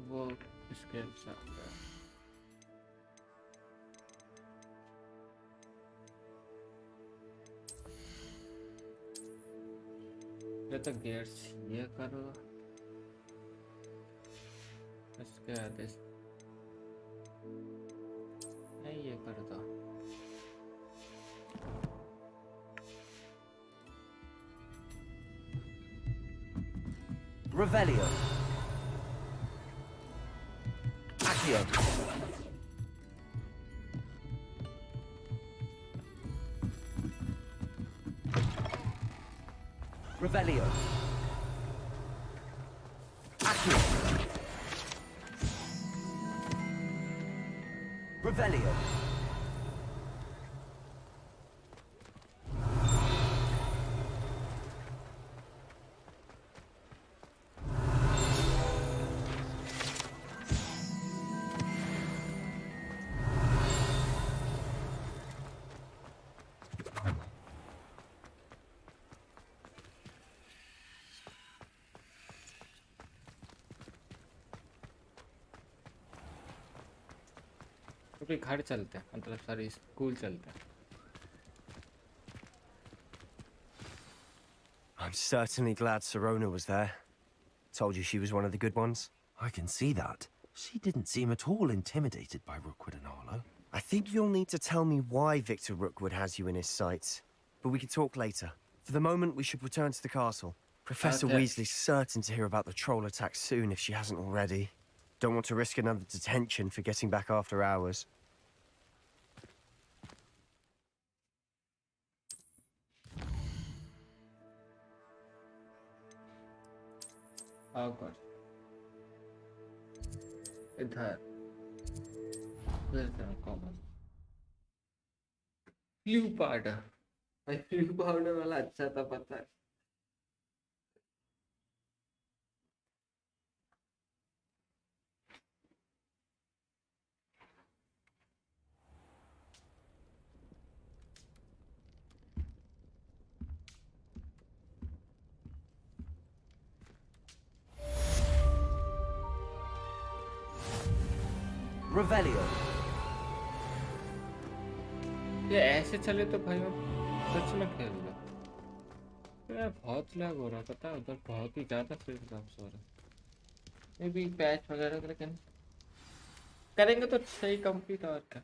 वो इसके साथ ये तो गेट्स ये करो इसके आदेश नहीं ये कर दो Revelio. Accio. Revelio. Accio. Revelio. तो घर चलते हैं मतलब सारे स्कूल चलते हैं I'm certainly glad Sirona was there. Told you she was one of the good ones. I can see that. She didn't seem at all intimidated by Rookwood and Harlow. I think you'll need to tell me why Victor Rookwood has you in his sights. But we can talk later. For the moment, we should return to the castle. Professor Weasley's certain to hear about the troll attack soon if she hasn't already. Don't want to risk another detention for getting back after hours. Oh god. इधर common flu powder भाई flu powder वाला अच्छा था पता है Revelio. ये ऐसे चले तो भाई मैं सच में खेल रहा यार बहुत लैग हो रहा पता है उधर बहुत ही ज़्यादा फ्रेम ड्रॉप्स हो रहा मे भी पैच वगैरह करेंगे तो सही कंप्लीट और क्या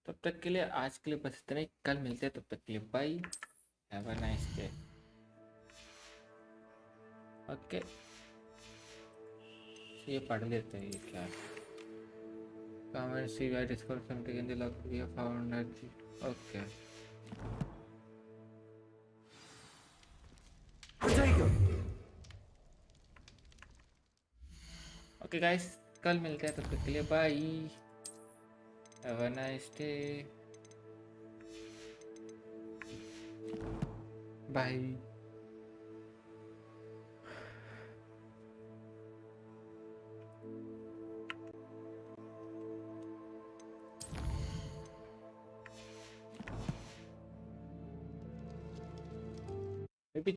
तब तक के लिए आज के लिए बस इतना ही कल मिलते हैं तब तक के लिए bye have a nice day okay ये पढ़ लेते हैं ये क्या है Come and see why discover something in the log we have found that okay. Okay guys, कल मिलते हैं तब तक के लिए bye have a nice day bye